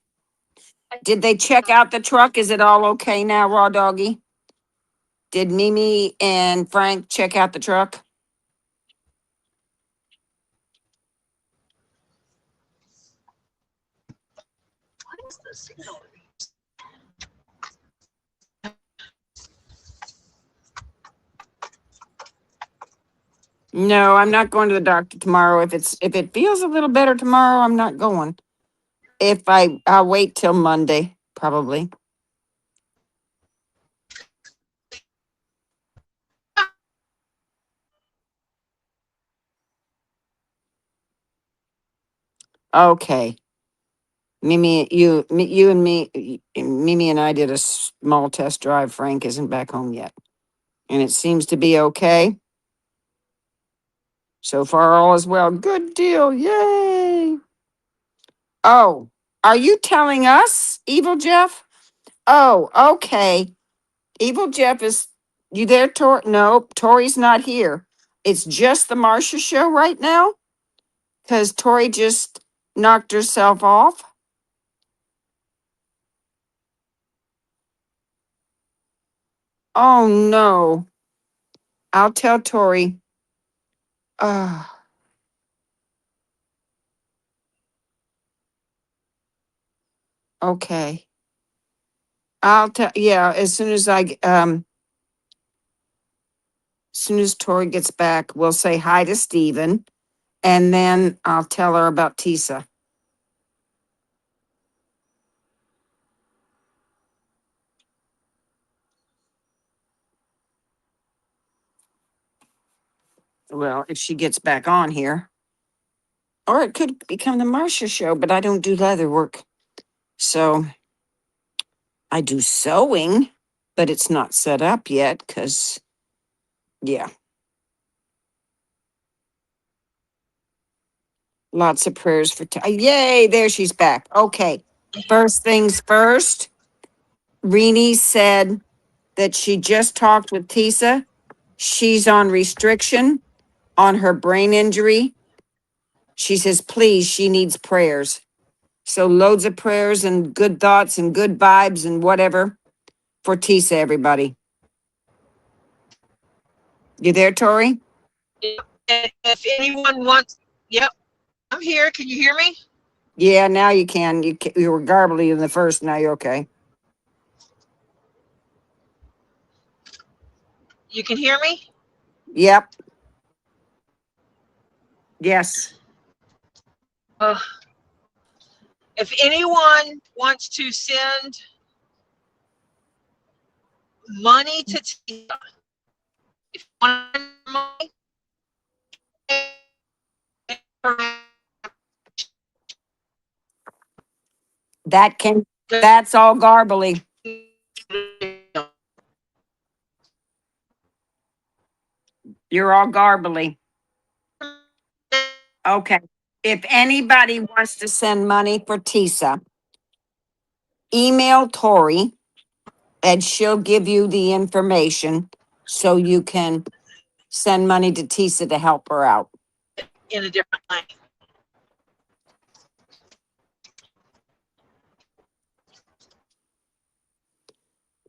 E: Did they check out the truck? Is it all okay now, Raw Doggy? Did Mimi and Frank check out the truck?
D: What is the signal?
E: No, I'm not going to the doctor tomorrow. If it feels a little better tomorrow, I'm not going. I'll wait till Monday, probably. Okay. Mimi, you and me, Mimi and I did a small test drive. Frank isn't back home yet. And it seems to be okay. So far, all is well. Good deal. Yay. Oh, are you telling us, Evil Jeff? Oh, okay. Evil Jeff is, you there, Tori? No, Tori's not here. It's just the Marcia show right now? Because Tori just knocked herself off? Oh, no. I'll tell Tori. Okay. I'll tell, yeah, as soon as Tori gets back, we'll say hi to Stephen, and then I'll tell her about Tisa. Well, if she gets back on here. Or it could become the Marcia show, but I don't do leather work. So I do sewing, but it's not set up yet because, yeah. Lots of prayers for, yay, there she's back. Okay. First things first, Renee said that she just talked with Tisa. She's on restriction on her brain injury. She says, please, she needs prayers. So loads of prayers and good thoughts and good vibes and whatever for Tisa, everybody. You there, Tori?
A: And if anyone wants, yep, I'm here. Can you hear me?
E: Yeah, now you can. You were garbly in the first. Now you're okay.
A: You can hear me?
E: Yep. Yes.
A: If anyone wants to send money to Tisa, if you want money,
E: That's all garbly. You're all garbly. Okay. If anybody wants to send money for TISA, email Tori and she'll give you the information so you can send money to TISA to help her out.
A: in a different lane.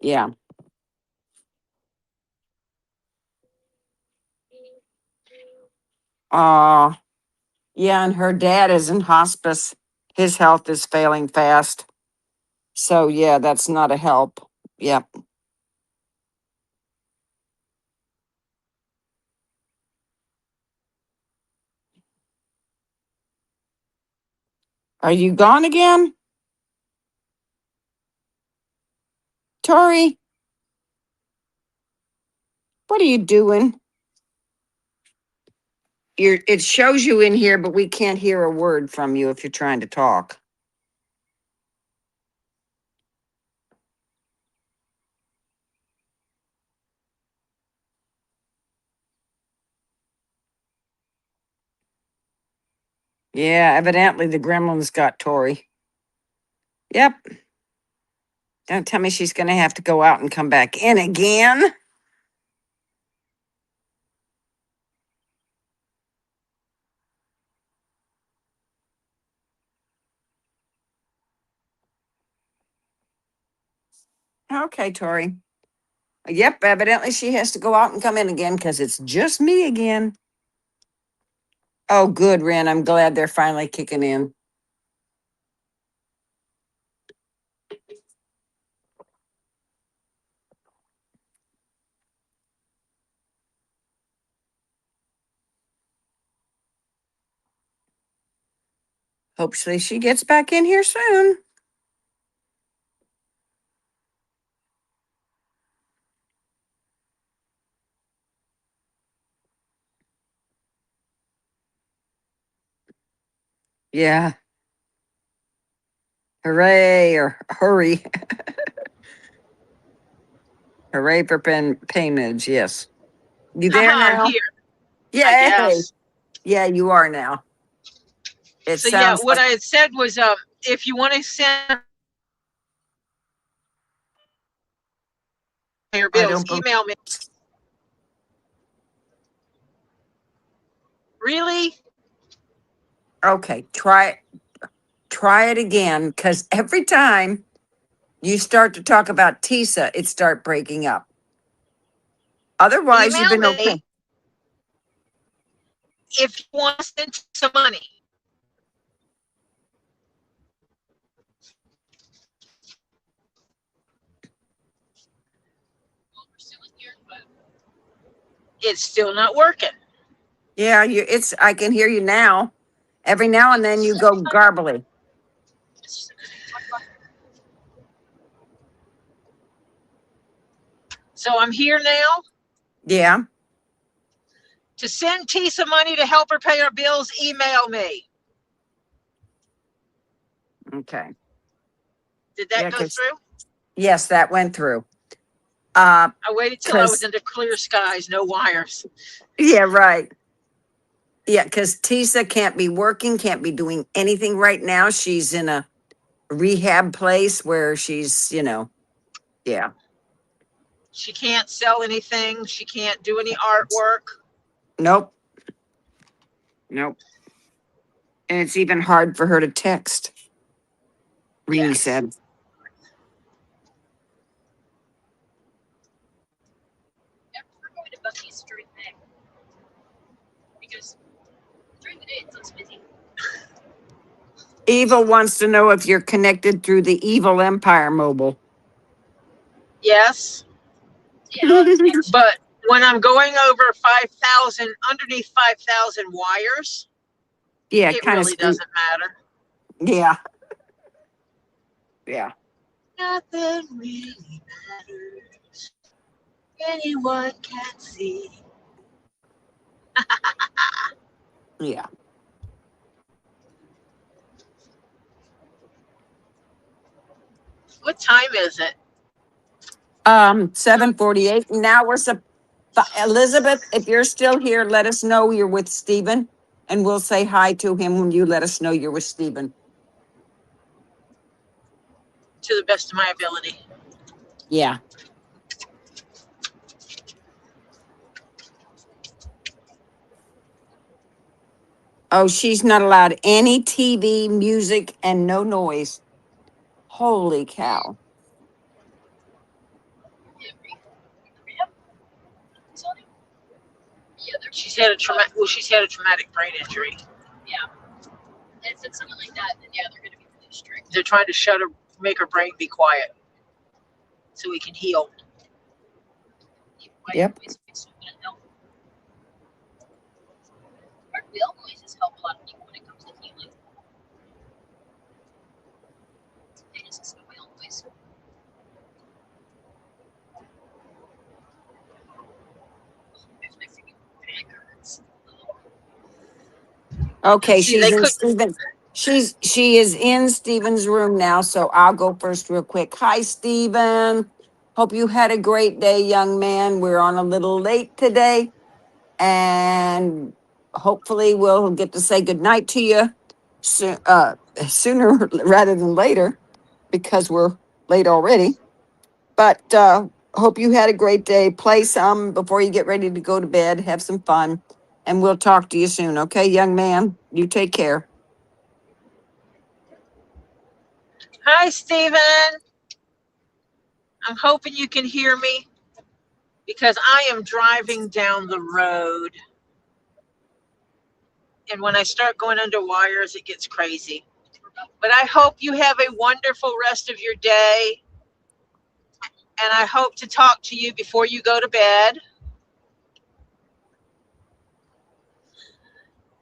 E: Yeah. Yeah, and her dad is in hospice. His health is failing fast. So yeah, that's not a help. Yep. Are you gone again? Tori? What are you doing? It shows you in here, but we can't hear a word from you if you're trying to talk. Yeah, evidently the gremlins got Tori. Yep. Don't tell me she's going to have to go out and come back in again. Okay, Tori. Yep, evidently she has to go out and come in again because it's just me again. Oh, good, Ren. I'm glad they're finally kicking in. Hopefully she gets back in here soon. Yeah. Hooray or hurry. Hooray for payments. Yes. You there
A: I'm
E: now?
A: here, I
E: Yay.
A: guess.
E: Yeah, you are now. It
A: So yeah,
E: sounds
A: what
E: like,
A: I had said was, if you want to send your
E: I
A: bills,
E: don't believe.
A: email me. Really?
E: Okay, try it again because every time you start to talk about TISA, it start breaking up. Otherwise, you've
A: Email
E: been okay.
A: me if you want to send some money. It's still not working.
E: Yeah, it's I can hear you now. Every now and then you go garbly.
A: So I'm here now.
E: Yeah.
A: To send Tisa money to help her pay her bills, email me.
E: Okay.
A: Did that
E: Yeah,
A: go
E: 'cause
A: through?
E: yes, that went through.
A: I waited till I was
E: 'Cause
A: under clear skies, no wires.
E: yeah, right. Yeah, because Tisa can't be working, can't be doing anything right now. She's in a rehab place where she's, yeah.
A: She can't sell anything. She can't do any artwork.
E: Nope. Nope. And it's even hard for her to text. Rini
A: Yes.
E: said.
D: We're going to Bucky's during the day. Because during the day it's less busy.
E: Eva wants to know if you're connected through the Evil Empire mobile.
A: Yes.
D: Yeah,
A: But when I'm going over 5,000, underneath 5,000 wires,
E: Yeah,
A: it
E: kind of
A: really
E: screw.
A: doesn't matter.
E: Yeah. Yeah.
A: Nothing really matters. Anyone can see.
E: Yeah.
A: What time is it?
E: 7:48. Now we're Elizabeth, if you're still here, let us know you're with Stephen. and we'll say hi to him when you let us know you're with Stephen.
A: To the best of my ability.
E: Yeah. Oh, she's not allowed any TV, music, and no noise. Holy cow.
D: Rehab facility? Yeah,
A: She's had a traumatic brain injury.
D: if it's something like that, then yeah, they're going to be really strict.
A: They're trying to make her brain be quiet so we can heal.
E: Yep.
D: Our whale noises help a lot of people when it comes to healing. They just listen to whale noise. There's my freaking back hurts.
E: Okay,
A: See, they
E: she is in Stephen's room now, so I'll go first real quick. Hi, Stephen. Hope you had a great day, young man. We're on a little late today, and hopefully we'll get to say goodnight to you sooner rather than later, because we're late already. But hope you had a great day. Play some before you get ready to go to bed. Have some fun, and we'll talk to you soon. Okay, young man? You take care.
A: Hi, Stephen. I'm hoping you can hear me because I am driving down the road. And when I start going under wires, it gets crazy. But I hope you have a wonderful rest of your day. And I hope to talk to you before you go to bed.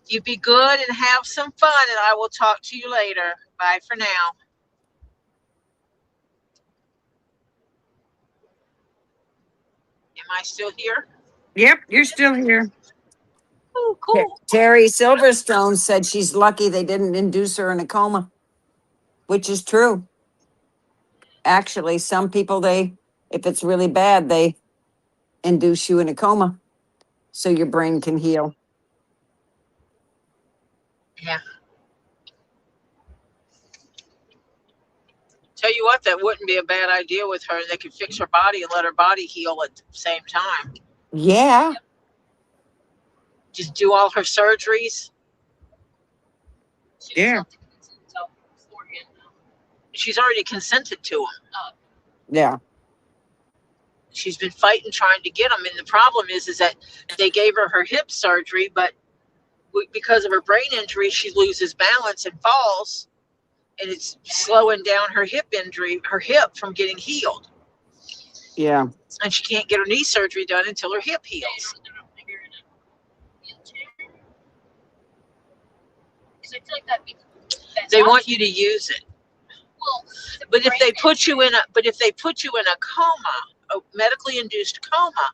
A: You be good and have some fun, and I will talk to you later. Bye for now. Am I still here?
E: Yep, you're still here.
A: Oh, cool.
E: Terry Silverstone said she's lucky they didn't induce her in a coma, which is true. Actually, some people, if it's really bad, they induce you in a coma so your brain can heal.
A: Yeah. Tell you what, that wouldn't be a bad idea with her. They could fix her body and let her body heal at the same time.
E: Yeah.
A: Just do all her surgeries.
E: Yeah.
A: She's already consented to them.
E: Yeah.
A: She's been fighting trying to get them. And the problem is that they gave her hip surgery, but because of her brain injury, she loses balance and falls. And it's slowing down her hip from getting healed.
E: Yeah.
A: And she can't get her knee surgery done until her hip heals. They want you to use it. But if they put you in a coma, a medically induced coma,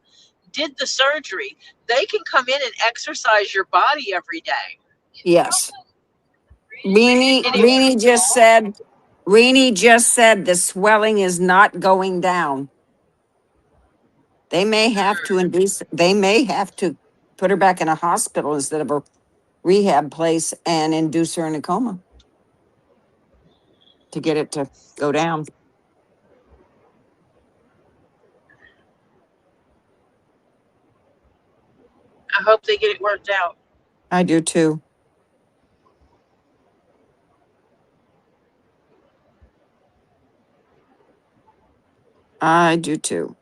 A: did the surgery, they can come in and exercise your body every day.
E: Yes. Rini just said the swelling is not going down. They may have to put her back in a hospital instead of a rehab place and induce her in a coma to get it to go down.
A: I hope they get it worked out.
E: I do too. I do too.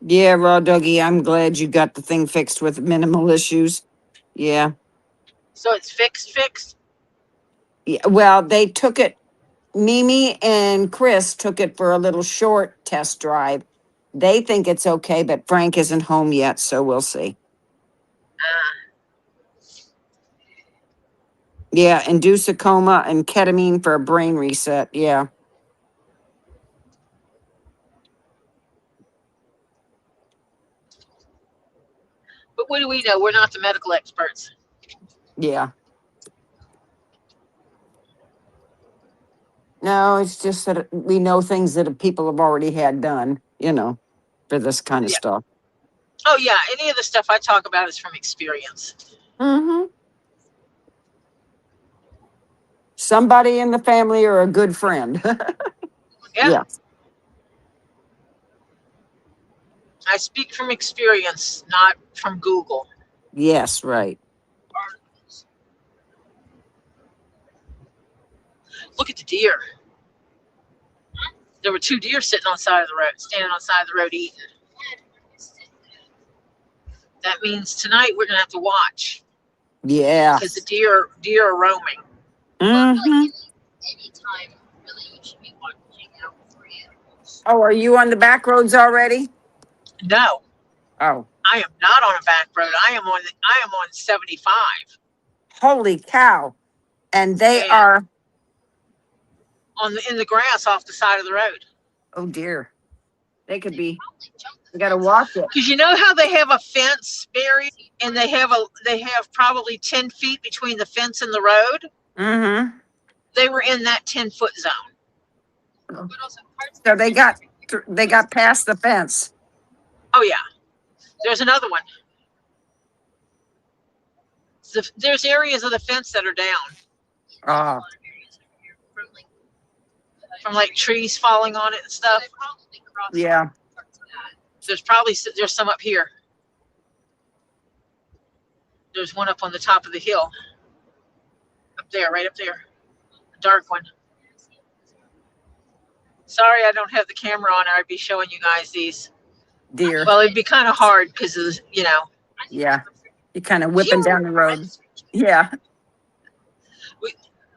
E: Yeah, Raw Doggy, I'm glad you got the thing fixed with minimal issues. Yeah.
A: So it's fixed?
E: Yeah. Well, they took it, Mimi and Chris took it for a little short test drive. They think it's okay, but Frank isn't home yet, so we'll see. Yeah, induce a coma and ketamine for a brain reset. Yeah.
A: But what do we know? We're not the medical experts.
E: Yeah. No, it's just that we know things that people have already had done, for this kind of stuff.
A: Oh yeah, any of the stuff I talk about is from experience.
E: Mm-hmm. Somebody in the family or a good friend.
A: Yeah,
E: Yeah.
A: I speak from experience, not from Google.
E: Yes, right.
A: Look at the deer. There were 2 deer sitting on the side of the road, standing on the side of the road eating. That means tonight we're gonna have to watch
E: Yeah.
A: because the deer are roaming.
D: Well, I feel
E: Mm-hmm.
D: like any time, really, you should be watching out for animals.
E: Oh, are you on the back roads already?
A: No,
E: Oh,
A: I am not on a back road. I am on 75,
E: holy cow. And they
A: and
E: are,
A: in the grass off the side of the road.
E: oh dear. They could be,
D: Probably jump the
E: you got to
D: fence.
E: watch it.
A: Because you know how they have a fence, Barry, and they have probably 10 feet between the fence and the road.
E: Mm-hmm.
A: They were in that 10-foot zone.
D: But also parts of
E: So
D: the
E: they got past the fence.
A: Oh yeah, there's another one. There's areas of the fence that are down
D: there's a lot
E: Oh,
D: of areas over here
A: from like trees falling on it and
D: So
A: stuff.
D: they probably crossed
E: yeah.
D: parts of that.
A: There's some up here. There's one up on the top of the hill. Up there, right up there. A dark one. Sorry, I don't have the camera on. I'd be showing you guys these.
E: Deer.
A: Well, it'd be kind of hard because
D: I think
E: Yeah.
D: that's perfect.
E: You're kind of whipping down the road. Yeah.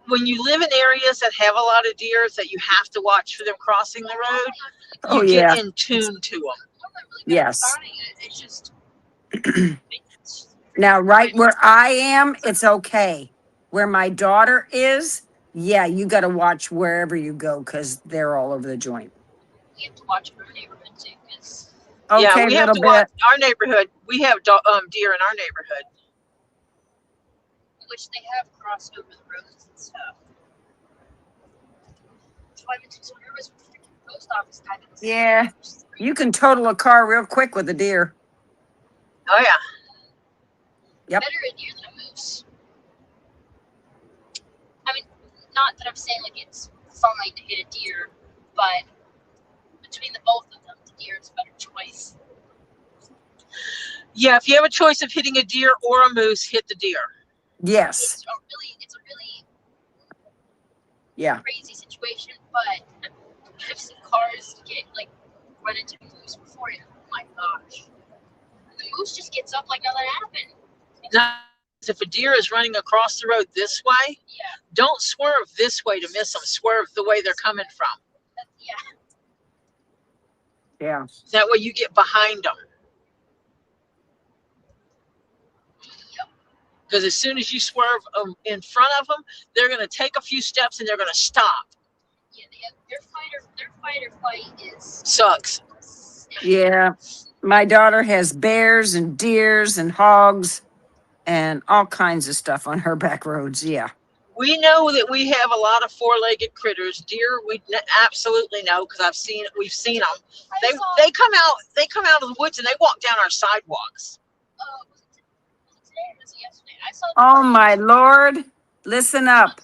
A: when you live in areas that have a lot of deers that you have to watch for them crossing the road,
E: Oh,
A: you
E: yeah.
A: get in tune to them.
D: I'm not really bad at
E: Yes.
D: spotting it. It's just
E: Now, right where I am, it's okay. Where my daughter is, yeah, you got to watch wherever you go because they're all over the joint.
D: we have to watch our neighborhood too, because
A: Yeah,
E: Okay,
A: we
E: a
A: have
E: little
A: to watch
E: bit.
A: our neighborhood. We have deer in our neighborhood.
D: which they have crossed over the roads and stuff. So I went to some nervous with the freaking post office guy. That was
E: Yeah. You can total a car real quick with a deer.
A: Oh yeah.
E: Yep.
D: better a deer than a moose. I mean, not that I'm saying like it's fine to hit a deer, but between the both of them, the deer is a better choice.
A: Yeah, if you have a choice of hitting a deer or a moose, hit the deer.
E: Yes.
D: It's a really
E: Yeah.
D: crazy situation, but I've seen cars get like run into moose before, and oh my gosh, the moose just gets up like nothing happened.
A: Now, if a deer is running across the road this way,
D: Yeah,
A: don't swerve this way to miss them. Swerve the way they're coming from.
D: yeah.
E: Yeah.
A: That way you get behind them. Because as soon as you swerve in front of them, they're going to take a few steps and they're going to stop.
D: Yeah, their fight or flight is
A: Sucks.
E: Yeah. My daughter has bears and deers and hogs and all kinds of stuff on her back roads. Yeah.
A: We know that we have a lot of four-legged critters. Deer, we absolutely know because we've seen them. They come out of the woods and they walk down our sidewalks.
D: Was it today or was it yesterday? I saw.
E: Oh, my Lord. Listen up.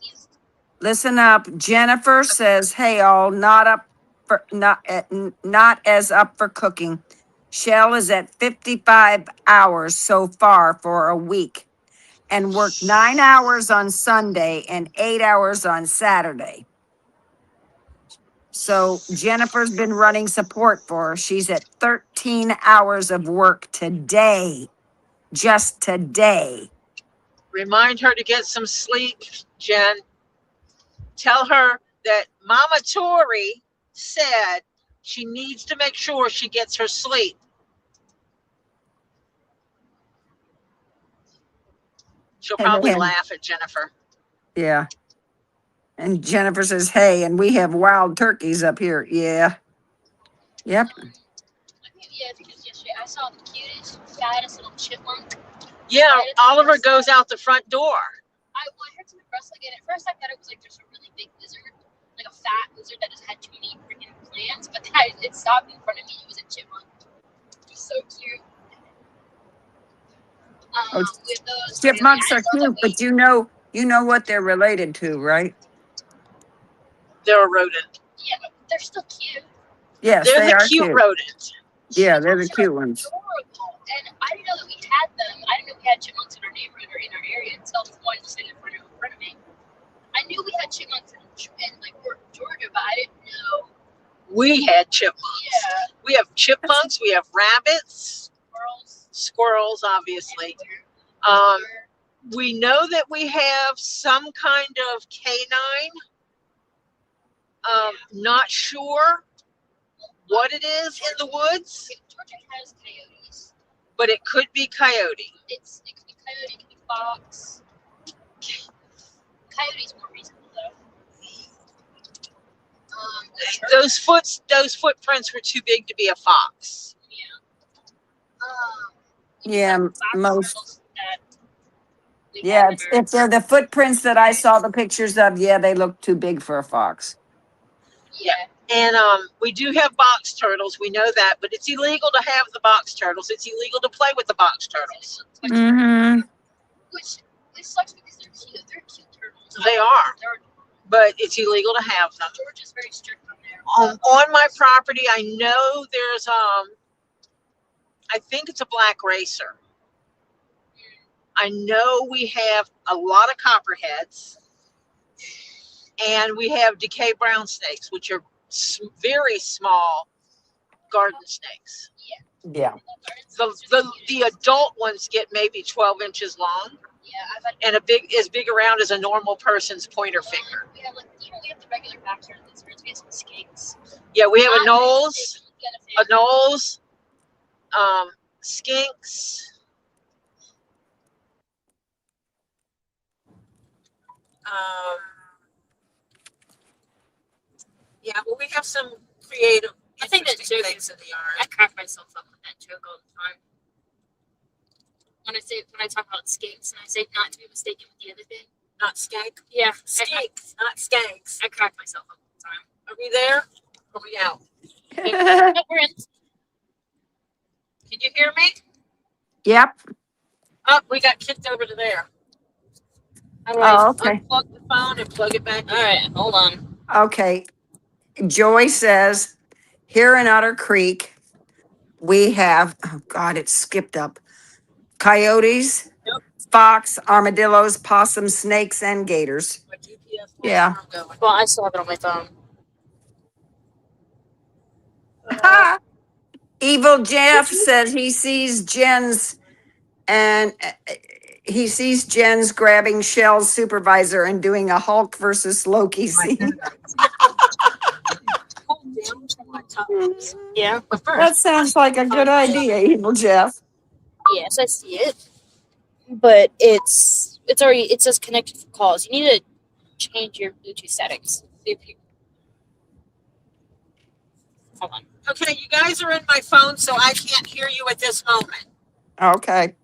E: Listen up. Jennifer says, "Hey, all not as up for cooking. Shell is at 55 hours so far for a week, and worked 9 hours on Sunday and 8 hours on Saturday. So Jennifer's been running support for her. She's at 13 hours of work today, just today.
A: Remind her to get some sleep, Jen. Tell her that Mama Tori said she needs to make sure she gets her sleep. She'll probably
E: And
A: laugh at Jennifer.
E: yeah. And Jennifer says, "Hey, and we have wild turkeys up here." Yeah. Yep.
D: Yeah, because yesterday I saw the cutest, fattest little chipmunk.
A: Yeah, Oliver goes out the front door.
D: I heard something rustling, and at first I thought it was like just a really big lizard, like a fat lizard that just had too many freaking plants. But it stopped in front of me. It was a chipmunk. It was so cute.
E: Oh,
D: With those
E: chipmunks
D: I
E: are
D: know that
E: cute, but you know what they're related to, right?
A: They're a rodent.
D: yeah, but they're still cute.
E: Yes,
A: They're
E: they
A: the
E: are
A: cute
E: cute.
A: rodent.
E: Yeah, they're the
D: Chipmunks are
E: cute ones.
D: adorable. And I didn't know that we had them. I didn't know we had chipmunks in our neighborhood or in our area until one was sitting in front of me. I knew we had chipmunks in like Georgia, but I didn't know.
A: We had chipmunks.
D: Yeah,
A: We have chipmunks. We have rabbits,
D: squirrels.
A: squirrels, obviously.
D: everywhere.
A: We know that we have some kind of canine. Not sure what it is in the woods,
D: Georgia has coyotes.
A: but it could be coyote.
D: It could be coyote, it could be fox. Coyote's more reasonable though.
A: Those footprints were too big to be a fox.
E: Yeah,
D: fox
E: most.
D: turtles that we
E: Yeah,
D: have in
E: if they're the footprints that I saw the pictures of, yeah, they look too big for a fox.
D: yeah.
A: And we do have box turtles. We know that, but it's illegal to have the box turtles. It's illegal to play with the box turtles.
E: Mm-hmm.
D: Which sucks because they're cute. They're cute turtles.
A: They are,
D: They're,
A: but it's illegal to have them.
D: Georgia's very strict on there.
A: On my property, I know there's I think it's a black racer. I know we have a lot of copperheads, and we have decay brown snakes, which are very small garden snakes.
E: Yeah.
A: The adult ones get maybe 12 inches long
D: Yeah, I've had.
A: and as big around as a normal person's pointer finger.
D: We have we have the regular backyard lizards. We have some skinks.
A: Yeah, we have a
D: Not
A: Knowles,
D: big,
A: a Knowles, skinks. Yeah, well, we have some creative,
D: I think that
A: interesting
D: joke
A: things in the
D: I
A: yard.
D: crack myself up with that joke all the time. When I talk about skinks and I say not to be mistaken with the other thing.
A: Not skank,
D: Yeah,
A: skinks, not skanks.
D: I crack myself up all the time.
A: Are we there? Are we out?
D: No, we're in.
A: Can you hear me?
E: Yep.
A: Oh, we got kicked over to there. How do
E: Oh,
A: I
E: okay.
A: unplug the phone and plug it back in?
D: All right, hold on.
E: Okay. Joy says, here in Otter Creek, we have, oh God, it skipped up. Coyotes,
A: Yep.
E: fox, armadillos, possums, snakes, and gators.
A: My GPS
E: Yeah.
A: wants where I'm going.
D: Well, I still have it on my phone.
E: Evil Jeff says he sees Jen's grabbing Shell's supervisor and doing a Hulk versus Loki scene.
A: Pull down to my toes.
D: Yeah.
A: But first,
E: That sounds like a good idea, Evil Jeff.
D: Yes, I see it. But it's already, it says connected for calls. You need to change your Bluetooth settings. See if you. Hold on.
A: okay, you guys are in my phone, so I can't hear you at this moment.
E: Okay.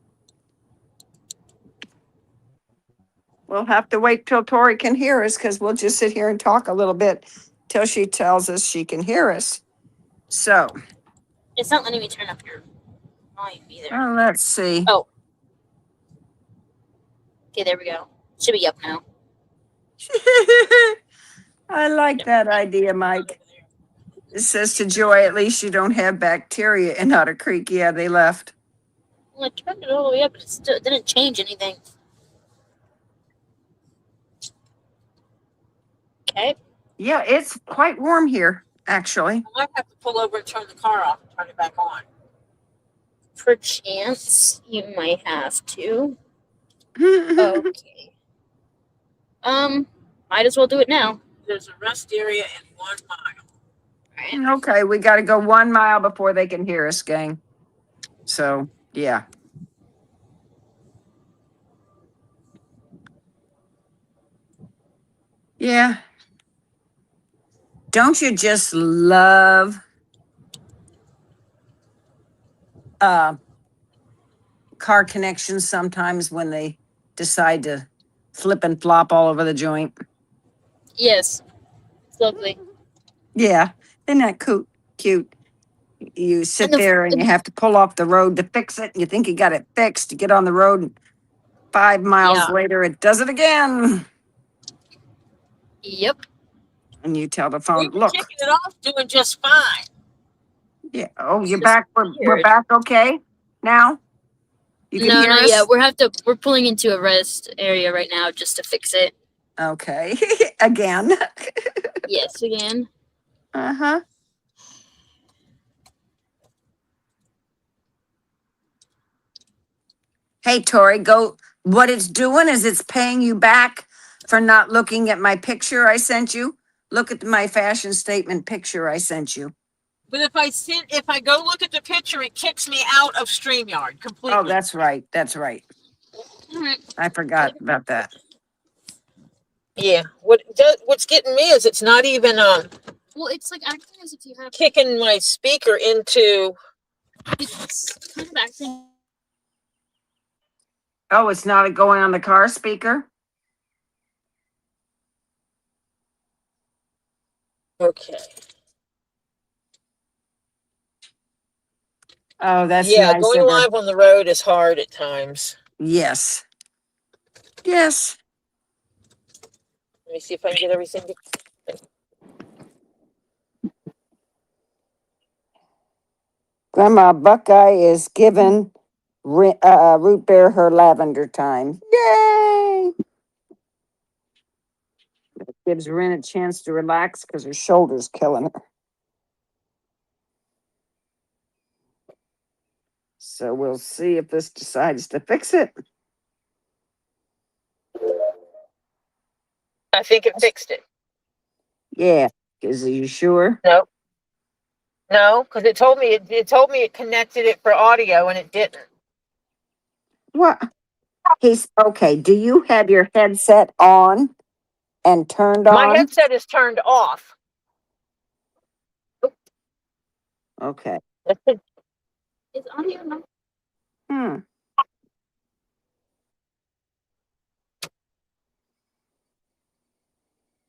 E: We'll have to wait till Tori can hear us because we'll just sit here and talk a little bit till she tells us she can hear us. So,
D: It's not letting me turn up your volume either.
E: let's see.
D: Oh. Okay, there we go. Should be up now.
E: I like that idea, Mike. It says to Joy, at least you don't have bacteria in Otter Creek. Yeah, they left.
D: Well, I turned it all the way up, but it still didn't change anything. Okay.
E: Yeah, it's quite warm here, actually.
A: I might have to pull over and turn the car off and turn it back on.
D: Perchance you might have to. Okay. Might as well do it now.
A: There's a rest area in 1 mile.
E: Okay, we got to go 1 mile before they can hear us, gang. So, yeah. Yeah. Don't you just love car connections sometimes when they decide to flip and flop all over the joint?
D: Yes. It's lovely.
E: Yeah, isn't that cute? You sit
D: And the-
E: there and you have to pull off the road to fix it. You think you got it fixed. You get on the road, and 5 miles
D: Yeah.
E: later, it does it again.
D: Yep.
E: And you tell the
A: We
E: phone,
A: were
E: look,
A: kicking it off, doing just fine.
E: yeah, oh, you're
D: It's
E: back. We're
D: weird.
E: back okay now? You can
D: No,
E: hear
D: not
E: us?
D: yet. We're pulling into a rest area right now just to fix it.
E: Okay. Again.
D: Yes, again.
E: Uh-huh. Hey, Tori, go. What it's doing is it's paying you back for not looking at my picture I sent you. Look at my fashion statement picture I sent you.
A: But if I go look at the picture, it kicks me out of StreamYard completely.
E: Oh, that's right. That's right.
D: Alright.
E: I forgot about that.
A: Yeah. What's getting me is it's not even
D: Well, it's like acting as if you have.
A: kicking my speaker into.
D: It's kind of acting.
E: Oh, it's not going on the car speaker?
A: Okay.
E: Oh, that's
A: Yeah,
E: nice
A: going
E: of her.
A: live on the road is hard at times.
E: Yes. Yes.
A: Let me see if I can get everything.
E: Grandma Buckeye is giving Root Bear her lavender time. Yay! It gives Rin a chance to relax because her shoulder's killing her. So we'll see if this decides to fix it.
A: I think it fixed it.
E: Yeah. Is you sure?
A: Nope. No, because it told me it connected it for audio and it didn't.
E: What? He's okay. Do you have your headset on and turned
A: My
E: on?
A: headset is turned off.
E: Okay.
D: Is audio not?
E: Hmm.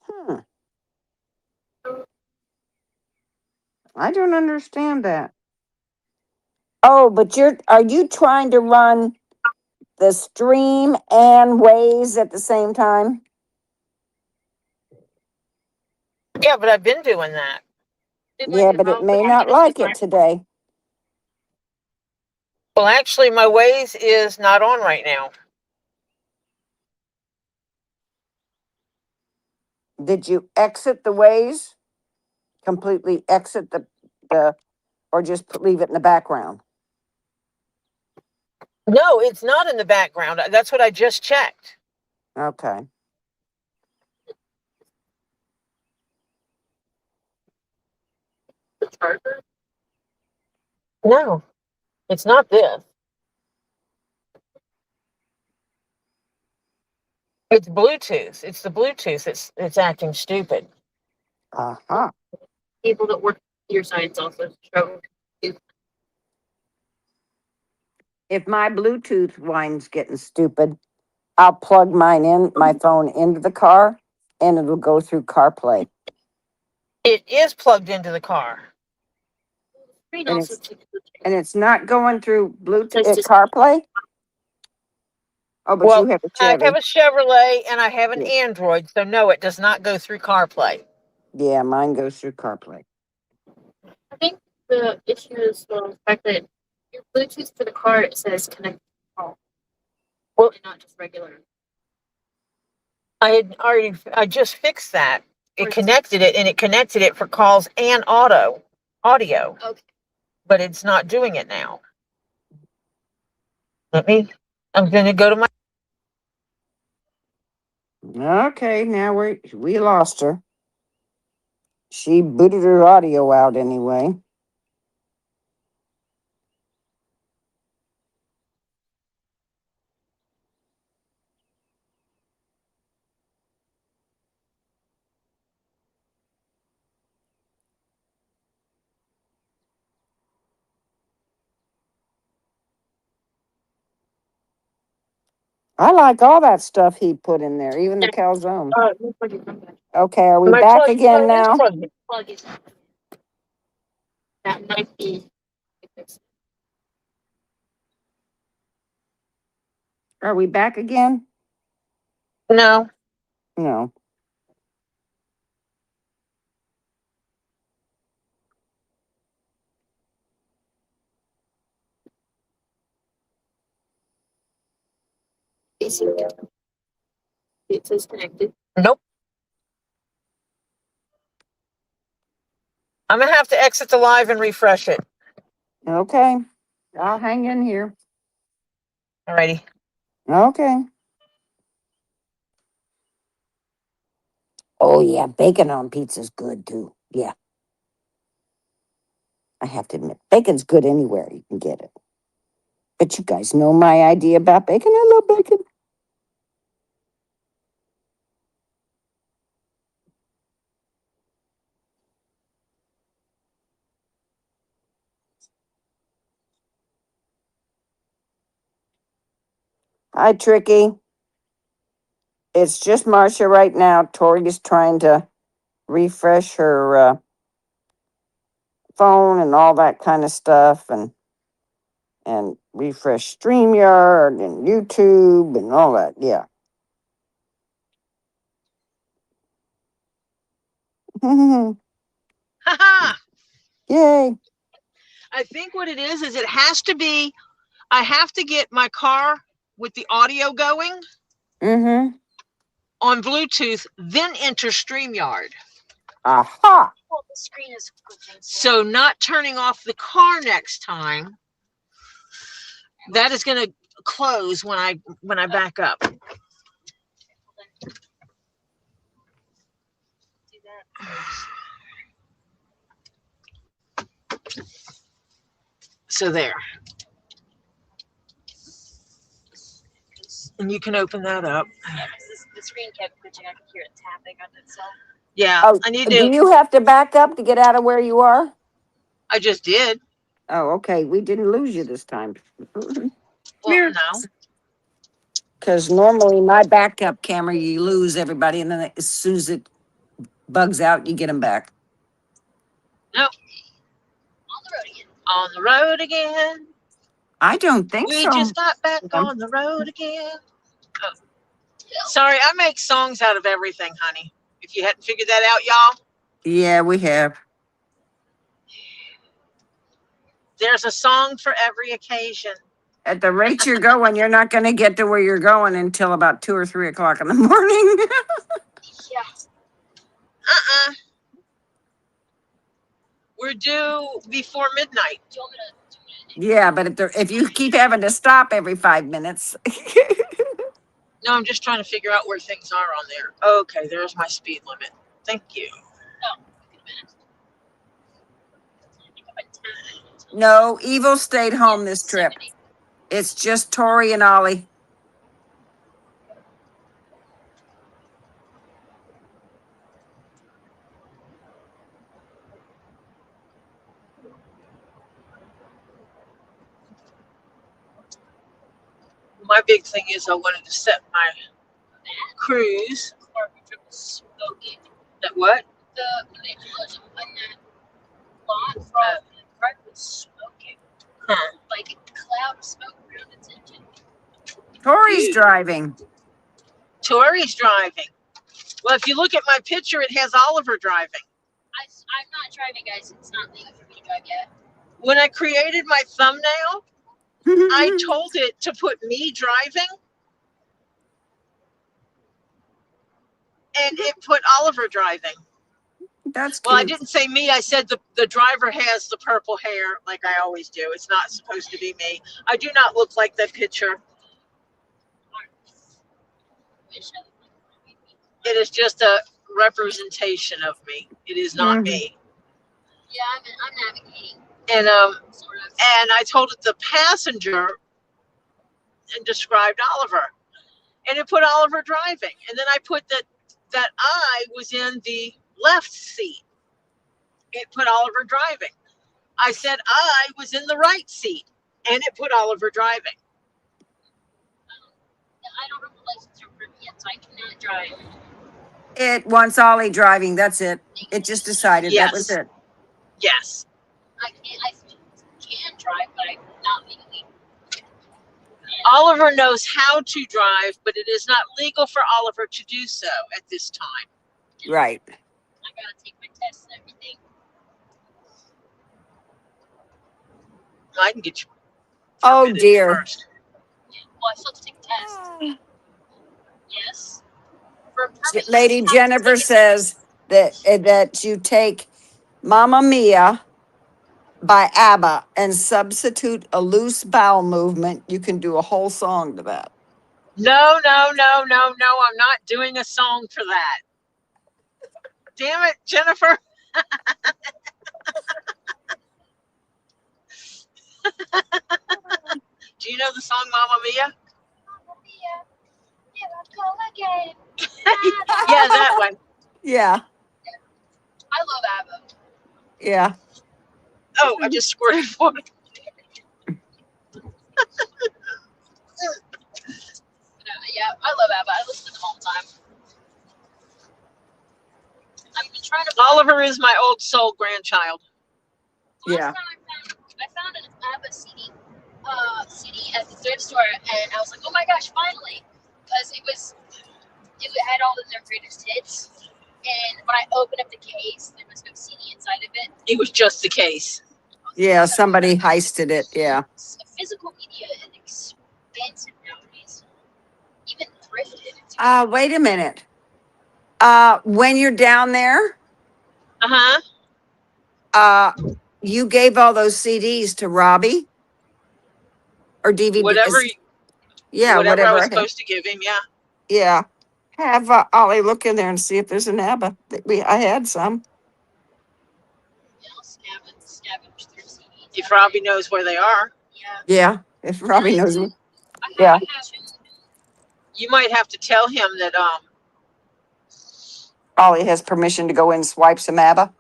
E: Hmm. I don't understand that. Oh, but are you trying to run the stream and Waze at the same time?
A: Yeah, but I've been doing that.
E: Yeah, but it may not like it today.
A: Well, actually, my Waze is not on right now.
E: Did you exit the Waze? Completely exit the or just leave it in the background?
A: No, it's not in the background. That's what I just checked.
E: Okay.
A: No, it's not this. It's Bluetooth. It's the Bluetooth. It's acting stupid.
E: Uh-huh.
D: People that work your sites also struggle.
E: If my Bluetooth line's getting stupid, I'll plug my phone into the car and it'll go through CarPlay.
A: It is plugged into the car.
D: Screen
E: And
D: also
E: And it's not going through Bluetooth
D: That's just-
E: CarPlay? Oh, but
A: Well,
E: you have a
A: I
E: Chevy.
A: have a Chevrolet and I have an
E: Yeah.
A: Android, so no, it does not go through CarPlay.
E: Yeah, mine goes through CarPlay.
D: I think the issue is the fact that your Bluetooth for the car it says connect to call.
A: Well-
D: and not just regular.
A: I just fixed that. It connected it and it connected it for calls and audio.
D: Okay.
A: But it's not doing it now. I'm gonna go to my.
E: Okay, now we lost her. She booted her audio out anyway. I like all that stuff he put in there, even the calzone.
D: Looks like it's not bad.
E: Okay, are we
A: My
E: back
A: plug-
E: again
A: my
E: now?
A: plug-
D: Plug is That might be.
E: Are we back again?
A: No.
E: No.
D: It says connected.
A: Nope. I'm gonna have to exit the live and refresh it.
E: Okay. I'll hang in here.
A: Alrighty.
E: Okay. Oh yeah, bacon on pizza's good too. Yeah. I have to admit, bacon's good anywhere you can get it. But you guys know my idea about bacon. I love bacon. Hi, Tricky. It's just Marcia right now. Tori is trying to refresh her phone and all that kind of stuff, and refresh StreamYard and YouTube and all that. Yeah.
A: Haha.
E: Yay.
A: I think what it is it has to be, I have to get my car with the audio going
E: Mm-hmm.
A: on Bluetooth, then enter StreamYard.
E: Aha.
D: Well, the screen is glitching.
A: So not turning off the car next time. That is going to close when I back up.
D: Do that.
A: So there. And you can open that up.
D: Yeah, 'cause the screen kept glitching. I could hear it tapping on itself.
A: Yeah,
E: Oh,
A: I need
E: do
A: to.
E: you have to back up to get out of where you are?
A: I just did.
E: Oh, okay. We didn't lose you this time.
A: Well,
E: Here.
A: no.
E: Because normally my backup camera, you lose everybody, and then as soon as it bugs out, you get them back.
A: Nope.
D: On the road again.
A: On the road again.
E: I don't think
A: We
E: so.
A: just got back
E: Yeah.
A: on the road again. Oh. Sorry, I make songs out of everything, honey. If you hadn't figured that out, y'all,
E: Yeah, we have.
A: there's a song for every occasion.
E: At the rate you're going, you're not going to get to where you're going until about 2 or 3 o'clock in the morning.
D: Yeah.
A: We're due before midnight.
D: Do you want me to do it?
E: Yeah, but if you keep having to stop every 5 minutes.
A: No, I'm just trying to figure out where things are on there. Okay, there's my speed limit. Thank you.
D: Oh, wait a minute. I think I went 10.
E: No, Evil stayed home this trip.
D: 70.
E: It's just Tori and Ollie.
A: My big thing is I wanted to set my cruise.
D: Barbecue trip was smoking.
A: That what?
D: The explosion on that lot from the car was smoking.
A: Huh.
D: Like a cloud of smoke around its engine.
E: Tori's
A: Dude.
E: driving.
A: Tori's driving. Well, if you look at my picture, it has Oliver driving.
D: I'm not driving, guys. It's not legal for me to drive yet.
A: When I created my thumbnail, I told it to put me driving, and it put Oliver driving.
E: That's
A: Well, I
E: cute.
A: didn't say me. I said the driver has the purple hair, like I always do. It's not supposed to be me. I do not look like that picture.
D: Wish I looked like me.
A: It is just a representation of me. It is not me.
D: Yeah, I'm navigating,
A: And
D: sort of.
A: and I told it the passenger and described Oliver, and it put Oliver driving. And then I put that I was in the left seat. It put Oliver driving. I said I was in the right seat, and it put Oliver driving.
D: I don't have a license or permit yet, so I cannot drive.
E: It wants Ollie driving. That's it. It just decided that was
A: Yes.
E: it.
A: Yes.
D: I can drive, but I'm not legally.
A: Oliver knows how to drive, but it is not legal for Oliver to do so at this time.
E: Right.
D: I gotta take my tests and everything.
A: I can get you.
E: Oh,
A: permitted
E: dear.
A: First.
D: Yeah. Well, I still have to take a test. Yes. For a permit, you
E: Lady
D: have to
E: Jennifer
D: take it.
E: says that you take Mamma Mia by ABBA and substitute a loose bowel movement. You can do a whole song to that.
A: No. I'm not doing a song for that. Damn it, Jennifer. Do you know the song Mamma Mia?
D: Mamma mia, here I go again.
A: Yeah, that one.
E: Yeah.
D: I love ABBA.
E: Yeah.
A: Oh, I just squirted water.
D: Yeah, I love ABBA. I listen to them all the time. I've been trying to.
A: Oliver is my old soul grandchild.
E: Yeah.
D: Last time I found an ABBA CD at the thrift store, and I was like, oh my gosh, finally, because it had all of their greatest hits. And when I opened up the case, there was no CD inside of it.
A: It was just the case.
E: Yeah. Somebody heisted it. Yeah.
D: Physical media is expensive nowadays. Even thrifted.
E: Wait a minute. When you're down there, you gave all those CDs to Robbie or DVDs?
A: Whatever
E: Yeah,
A: I
E: whatever.
A: was
E: I had.
A: supposed to give him, yeah.
E: Yeah. Have Ollie look in there and see if there's an ABBA. I had some.
D: Scavenge their CDs.
A: If Robbie knows where they are.
D: Yeah.
E: Yeah. If Robbie knows.
D: I
E: Yeah.
D: have
A: You might have to tell him that
E: Ollie has permission to go in and swipe some ABBA.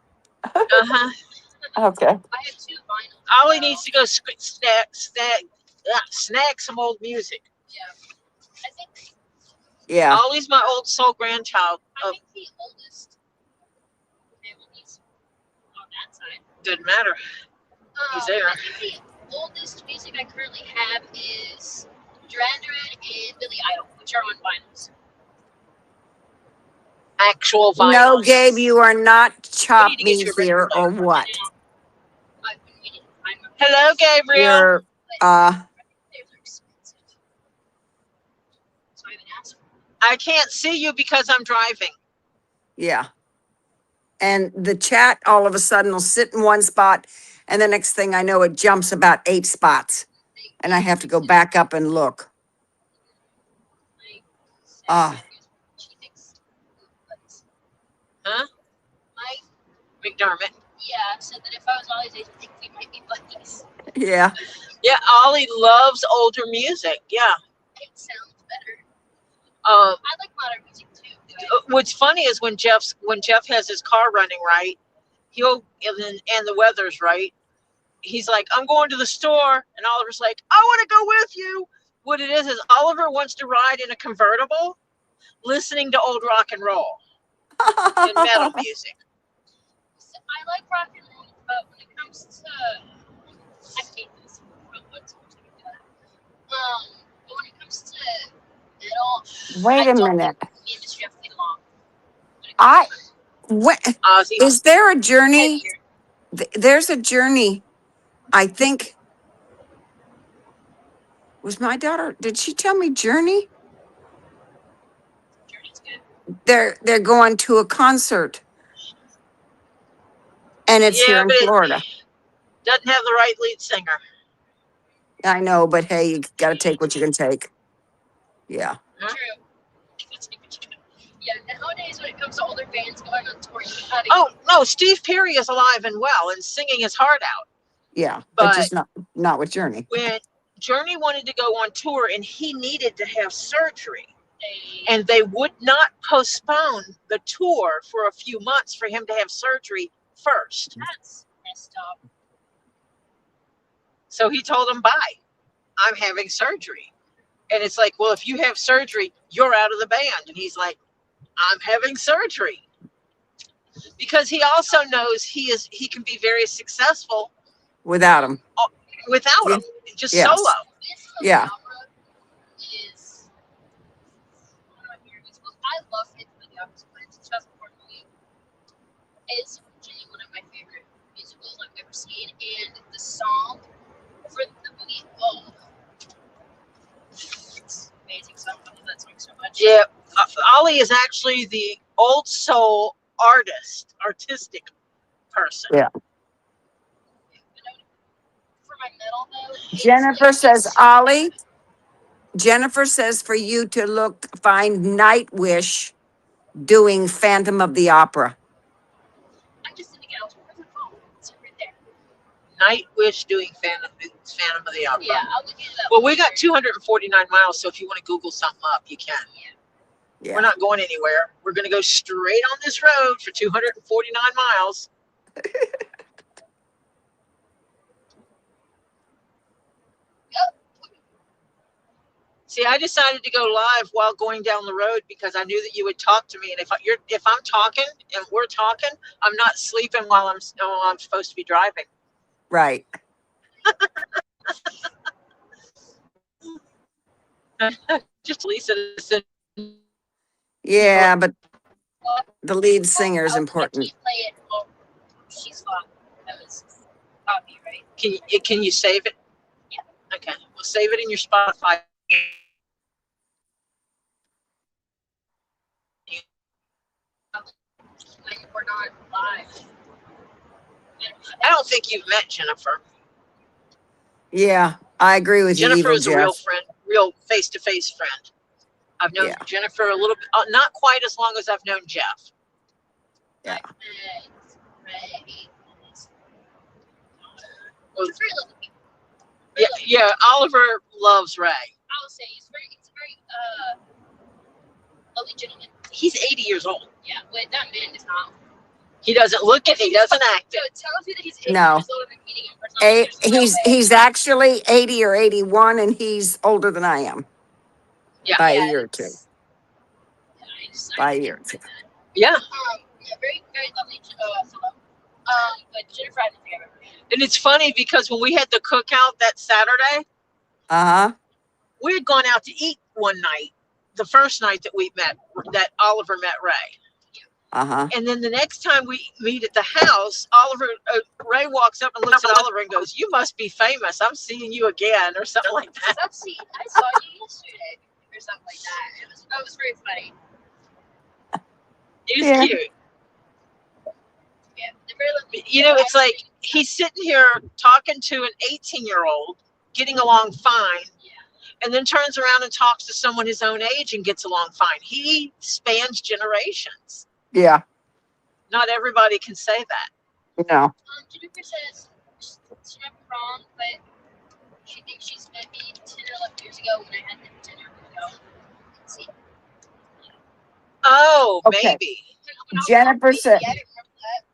E: Okay.
D: I have 2 vinyls.
A: Ollie needs to go snag some old music.
D: Yeah. I think
E: Yeah.
A: Ollie's my old soul grandchild.
D: I think the oldest families on that side.
A: Doesn't matter. He's there.
D: I think the oldest music I currently have is Duran Duran and Billy Idol, which are on vinyls.
A: Actual vinyl.
E: No, Gabe, you are not chop
A: We need to get
E: me
A: you a
E: here
A: record
E: or
A: player.
E: what?
D: I wouldn't get it.
A: Hello, Gabriel.
E: You're
D: They're expensive. So I haven't asked for them.
A: I can't see you because I'm driving.
E: yeah. And the chat all of a sudden will sit in one spot, and the next thing I know, it jumps about 8 spots, and I have to go back up and look.
D: My
E: Ah.
D: she thinks,
A: Huh?
D: Mike,
A: McDermott.
D: yeah, said that if I was Ollie's age, I think we might be buddies.
E: Yeah.
A: Yeah, Ollie loves older music. Yeah.
D: It sounds better.
A: Uh,
D: I like modern music too. But
A: what's funny is when Jeff has his car running right, and the weather's right, he's like, I'm going to the store, and Oliver's like, I want to go with you. What it is Oliver wants to ride in a convertible, listening to old rock and roll and metal music.
D: so I like rock and roll, but when it comes to I hate this. But when it comes to metal,
E: Wait
D: I
E: a
D: don't
E: minute.
D: think the industry have to get along.
A: Ozzy.
E: Is there a journey?
D: Heavier.
E: There's a journey. I think. Was my daughter? Did she tell me Journey?
D: Journey's good.
E: They're going to a concert, and it's here in
A: but
E: Florida.
A: it doesn't have the right lead singer.
E: I know, but hey, you got to take what you can take. Yeah.
A: Huh?
D: True. Yeah, nowadays when it comes to older bands going on tour, you gotta
A: Oh no, Steve Perry is alive and well and singing his heart out.
E: Yeah, but
A: But-
E: just not with Journey.
A: When Journey wanted to go on tour and he needed to have surgery,
D: they
A: and they would not postpone the tour for a few months for him to have surgery first.
D: that's messed up.
A: So he told them, bye, I'm having surgery. And it's like, well, if you have surgery, you're out of the band. And he's like, I'm having surgery. Because he also knows he can be very successful
E: without him.
A: without
E: Yeah.
A: him, just
E: Yes.
A: solo.
D: Phantom of
E: Yeah.
D: the Opera is one of my favorite musicals. I love Phantom of the Opera, but it's a 2004 movie. It's genuinely one of my favorite musicals I've ever seen, and the song for the movie, oh, it's amazing. So I love that song so much.
A: Yeah, Ollie is actually the old soul artistic person.
E: Yeah.
D: For my metal though, it's
E: Jennifer
D: like,
E: says,
D: it's-
E: Ollie, Jennifer says for you to find Nightwish doing Phantom of the Opera.
D: I just didn't get out of the phone. It's right there.
A: Nightwish doing Phantom of the Opera.
D: Yeah, I'll look it up.
A: Well, we got 249 miles, so if you want to Google something up, you can.
E: Yeah.
A: We're not going anywhere. We're going to go straight on this road for 249 miles. See, I decided to go live while going down the road because I knew that you would talk to me, and if I'm talking and we're talking, I'm not sleeping while I'm supposed to be driving.
E: Right.
A: Just Lisa said,
E: Yeah, but the lead singer is
D: I
E: important.
D: can't play it. Well, she's fine. That was copyright.
A: can you save it?
D: Yeah.
A: Okay, well, save it in your Spotify.
D: Like, we're not live.
A: I don't think you've met Jennifer.
E: Yeah, I agree with you,
A: Jennifer
E: Evil
A: is a real
E: Jeff.
A: friend, real face-to-face friend. I've known
E: Yeah.
A: Jennifer a little bit, not quite as long as I've known Jeff.
E: Yeah.
D: Ray.
A: Well,
D: He's very lovely people.
A: yeah, Oliver loves Ray.
D: I would say he's very lovely gentleman.
A: He's 80 years old.
D: Yeah, wait, that man is not.
A: He doesn't look it. He doesn't act
D: So
A: it.
D: it tells me that he's 80
E: No.
D: years old and meeting him personally. There's no way.
E: He's actually 80 or 81, and he's older than I am.
A: Yeah.
E: By
D: Yeah,
E: a year or two.
D: it's- yeah,
E: By a year or two.
A: Yeah,
D: Yeah, very, very lovely fellow. But Jennifer, I don't think I've ever met.
A: and it's funny because when we had the cookout that Saturday,
E: Uh-huh.
A: we had gone out to eat one night, the first night that Oliver met Ray.
E: Uh-huh.
A: And then the next time we meet at the house, Ray walks up and looks at Oliver and goes, "You must be famous. I'm seeing you again," or something like that.
D: I saw you yesterday or something like that. That was very funny.
A: He's
E: Yeah.
A: cute.
D: Yeah, they're very lovely.
A: You know, it's like he's sitting here talking to an 18-year-old, getting along fine,
D: Yeah.
A: and then turns around and talks to someone his own age and gets along fine. He spans generations.
E: Yeah.
A: Not everybody can say that.
E: No.
D: Jennifer says she might be wrong, but she thinks she's met me 10 or 11 years ago when I had them dinner ago. Let's see.
A: Oh,
E: Okay.
A: maybe.
E: Jennifer said,
D: Yeah, I didn't remember that.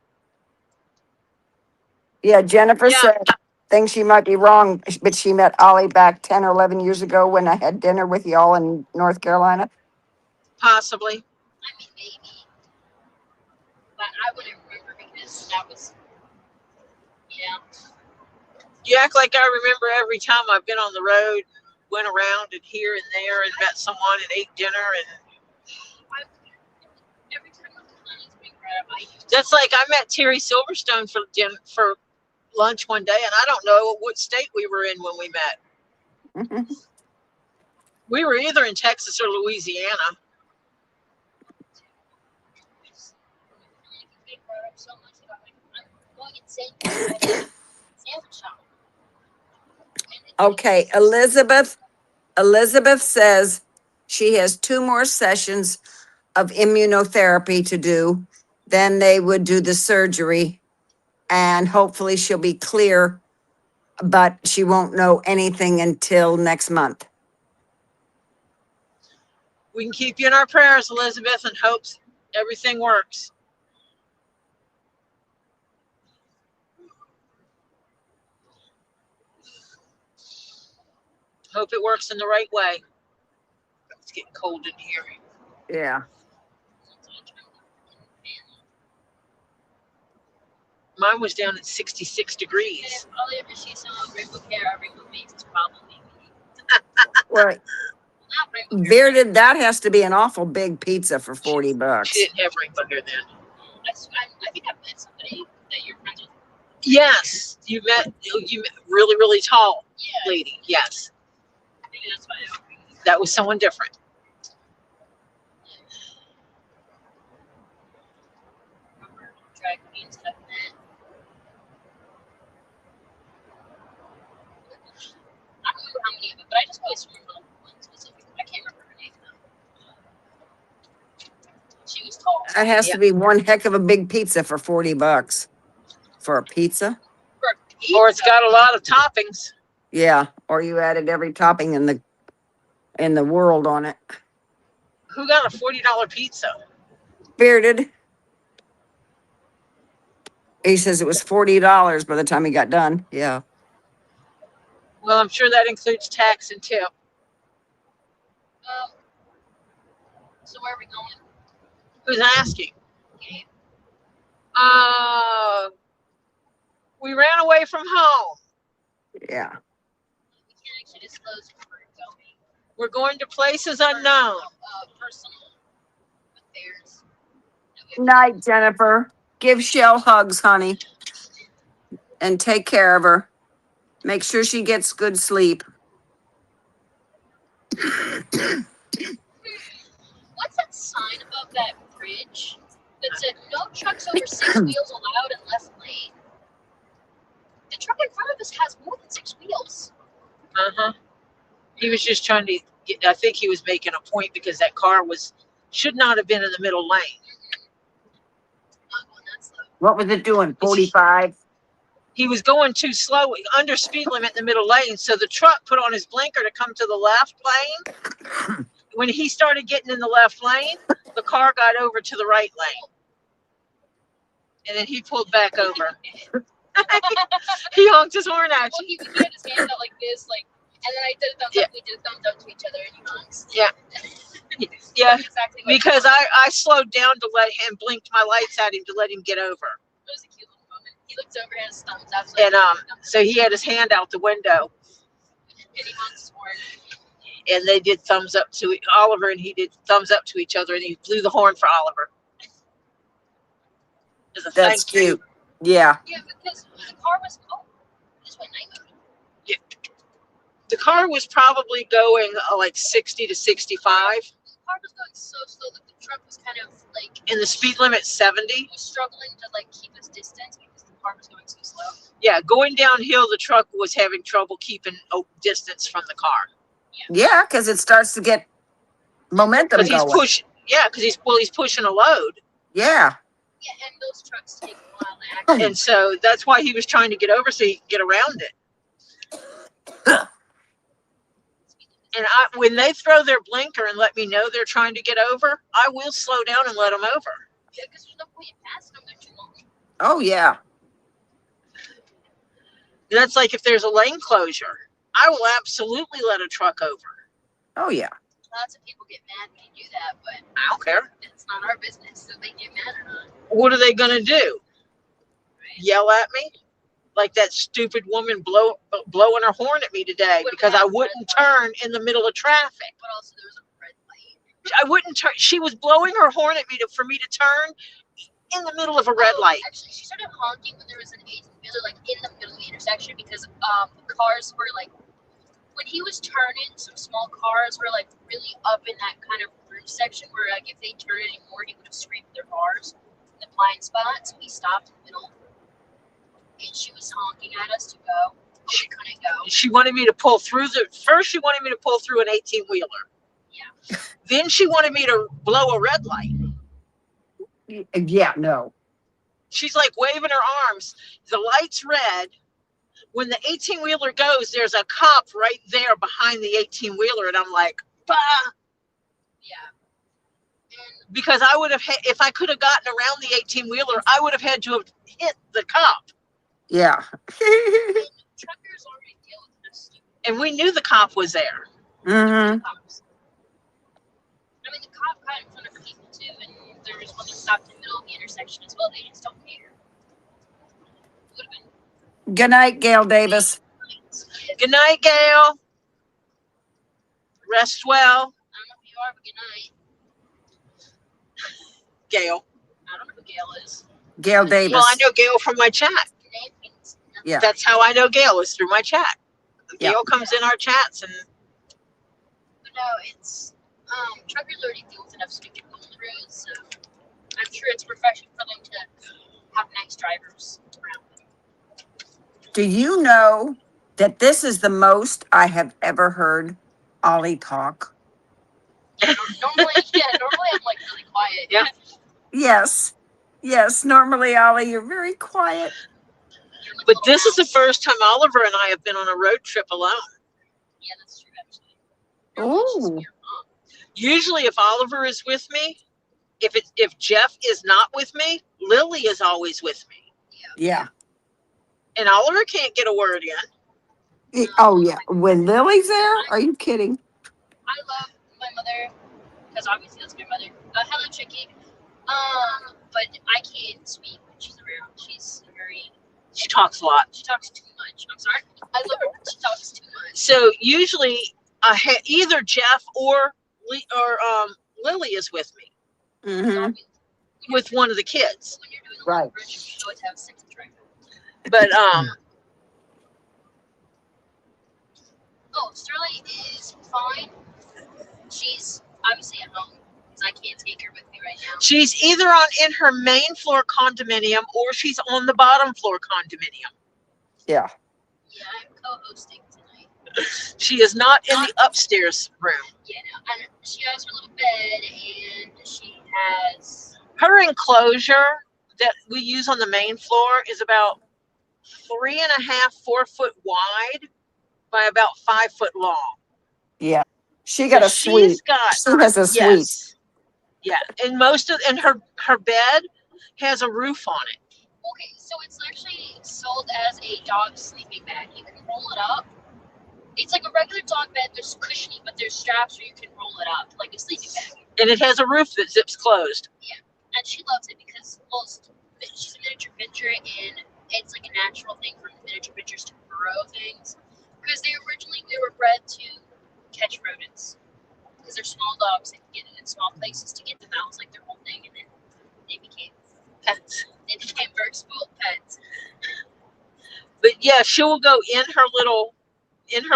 E: yeah, Jennifer
A: Yeah.
E: said, thinks she might be wrong, but she met Ollie back 10 or 11 years ago when I had dinner with y'all in North Carolina.
A: Possibly.
D: I mean, maybe. But I wouldn't remember because that was, yeah.
A: You act like I remember every time I've been on the road, went around and here and there and met someone and ate dinner. And
D: Every time I'm planning to bring right up, I use
A: that's like I met Terry Silverstone for lunch one day, and I don't know what state we were in when we met.
E: Mhm.
A: We were either in Texas or Louisiana.
D: They brought up so much about like I'm going insane for sandwich shop.
E: Okay, Elizabeth says she has 2 more sessions of immunotherapy to do. Then they would do the surgery, and hopefully she'll be clear, but she won't know anything until next month.
A: We can keep you in our prayers, Elizabeth, and hopes everything works. Hope it works in the right way. It's getting cold in here.
E: Yeah.
A: Mine was down at 66
D: And
A: degrees.
D: if all you ever see some rainbow care or rainbow beans, it's probably me.
E: Well,
D: Not rainbow care.
E: bearded, that has to be an awful big pizza for $40.
A: She didn't have rainbow hair then.
D: I think I've met somebody that you're friends with.
A: Yes, you met really, really tall
D: Yeah,
A: lady. Yes,
D: maybe that's why I don't remember.
A: that was someone different.
D: Drag queens that I've met. I don't remember how many of them, but I just always remember one specific. I can't remember her name though. She was tall.
E: That has
A: Yeah.
E: to be one heck of a big pizza for $40 for a pizza.
D: For a pizza,
A: Or it's got a lot of toppings.
E: Yeah, or you added every topping in the world on it.
A: Who got a $40 pizza?
E: Bearded. He says it was $40 by the time he got done. Yeah.
A: Well, I'm sure that includes tax and tip.
D: so where are we going?
A: Who's asking?
D: Gabe?
A: We ran away from home.
E: Yeah.
D: We can't actually disclose where we're going.
A: We're going to places unknown.
D: Personal affairs.
E: Night, Jennifer. Give Shell hugs, honey. And take care of her. Make sure she gets good sleep.
D: What's that sign above that bridge that said no trucks over 6 wheels allowed in left lane? The truck in front of us has more than 6 wheels.
A: Uh-huh. He was just trying to get, I think he was making a point because that car should not have been in the middle lane.
D: Not going that slow.
E: What was it doing? 45?
A: He was going too slow, under speed limit in the middle lane. So the truck put on his blinker to come to the left lane. When he started getting in the left lane, the car got over to the right lane. And then he pulled back over. He honked his horn at
D: Well,
A: you.
D: he had his hand out like this, like, and then I did a thumbs
A: Yeah.
D: up. We did a thumbs up to each other, and he honks.
A: Yeah. Yeah,
D: Exactly. What
A: because I slowed down to let him, blinked my lights at him to let him get over.
D: It was a cute little moment. He looks over and his thumbs up. Like,
A: And so he had his hand out the window,
D: and he honks his horn.
A: and they did thumbs up to Oliver, and he did thumbs up to each other, and he blew the horn for Oliver. As a
E: That's
A: thank you.
E: cute. Yeah.
D: Yeah, because the car was. Oh, this went night mode.
A: The car was probably going like 60 to 65,
D: The car was going so slow that the truck was kind of like.
A: and the speed limit 70.
D: Was struggling to like keep his distance because the car was going so slow.
A: Yeah, going downhill, the truck was having trouble keeping distance from the car
E: Yeah, because it starts to get momentum
A: because he's
E: going.
A: pushing. Yeah, because he's pushing a load,
E: Yeah.
D: Yeah, and those trucks take a while to act.
A: and so that's why he was trying to get over so he could get around it. And when they throw their blinker and let me know they're trying to get over, I will slow down and let them over.
D: Yeah, because there's no point in passing them. They're too long.
E: Oh, yeah.
A: That's like if there's a lane closure, I will absolutely let a truck over.
E: Oh, yeah.
D: Lots of people get mad when you do that, but
A: I don't care.
D: it's not our business, so they get mad or not.
A: What are they gonna do? Yell at me? Like that stupid woman blowing her horn at me today because I wouldn't turn in the middle of traffic.
D: But also, there was a red light.
A: I wouldn't turn. She was blowing her horn at me for me to turn in the middle of a red light.
D: Actually, she started honking when there was an 18-wheeler like in the middle of the intersection because the cars were like when he was turning, some small cars were like really up in that kind of roof section where like if they turned anymore, he would have scraped their cars in the blind spot. So we stopped in the middle, and she was honking at us to go. But we couldn't go.
A: She wanted me to pull through first she wanted me to pull through an 18-wheeler.
D: Yeah.
A: Then she wanted me to blow a red light.
E: Yeah, no.
A: She's like waving her arms. The light's red. When the 18-wheeler goes, there's a cop right there behind the 18-wheeler, and I'm like, bah!
D: Yeah. And
A: Because I would have, if I could have gotten around the 18-wheeler, I would have had to have hit the cop.
E: Yeah.
D: truckers already deal with this stupid
A: And we knew the cop was there.
E: Mm-hmm.
D: cops. I mean, the cop got in front of people too, and there was one that stopped in the middle of the intersection as well. They just don't care.
E: Good night, Gail Davis.
A: Good night, Gail. Rest well,
D: I don't know who you are, but good night.
A: Gail.
D: I don't know who Gail is.
E: Gail Davis.
A: Well, I know Gail from my chat.
D: Your name means nothing.
E: Yeah.
A: That's how I know Gail, is through my chat.
E: Yeah.
A: Gail comes in our chats, and
D: But no, it's truckers already deal with enough stupid people on the road, so I'm sure it's refreshing for them to have nice drivers around them.
E: Do you know that this is the most I have ever heard Ollie talk?
D: Normally, I'm like really quiet.
A: Yeah.
E: Yes. Yes. Normally, Ollie, you're very quiet.
D: You're like a
A: but
D: little
A: this is the
D: mouse.
A: first time Oliver and I have been on a road trip alone.
D: Yeah, that's true actually. You're malicious
E: Ooh.
D: with your mom.
A: Usually, if Oliver is with me, if Jeff is not with me, Lily is always with me,
E: Yeah.
A: and Oliver can't get a word in.
E: Oh, yeah. When Lily's there? Are you kidding?
D: I love my mother because obviously that's my mother. Hello, Chicky. But I can't speak when she's around. She's very.
A: She talks a lot.
D: She talks too much. I'm sorry. I love her. She talks too much.
A: So usually, either Jeff or Lily is with me
E: Mm-hmm.
A: with one of the kids.
D: When you're doing a
E: Right.
D: long road trip, you should always have sex and drive.
A: But
D: Oh, Sterling is fine. She's obviously at home because I can't take her with me right now.
A: she's either in her main floor condominium or she's on the bottom floor condominium.
E: Yeah.
D: Yeah, I'm co-hosting tonight.
A: She is not in the upstairs room.
D: Yeah, no, and she has her little bed and she has.
A: Her enclosure that we use on the main floor is about 3.5, 4 foot wide by about 5 foot long.
E: Yeah. She got
A: So
E: a suite.
A: she's got,
E: She has a suite.
A: yes, yeah, and her bed has a roof on it.
D: Okay, so it's actually sold as a dog sleeping bag. You can roll it up. It's like a regular dog bed. There's cushiony, but there's straps where you can roll it up like a sleeping bag.
A: And it has a roof that zips closed.
D: And she loves it because she's a miniature pincher, and it's like a natural thing for miniature pinchers to burrow things. Because we were bred to catch rodents. Because they're small dogs, they can get in small places to get them out. It's like their whole thing, and then they became
A: Pets.
D: very spoiled pets.
A: But yeah, she will go in her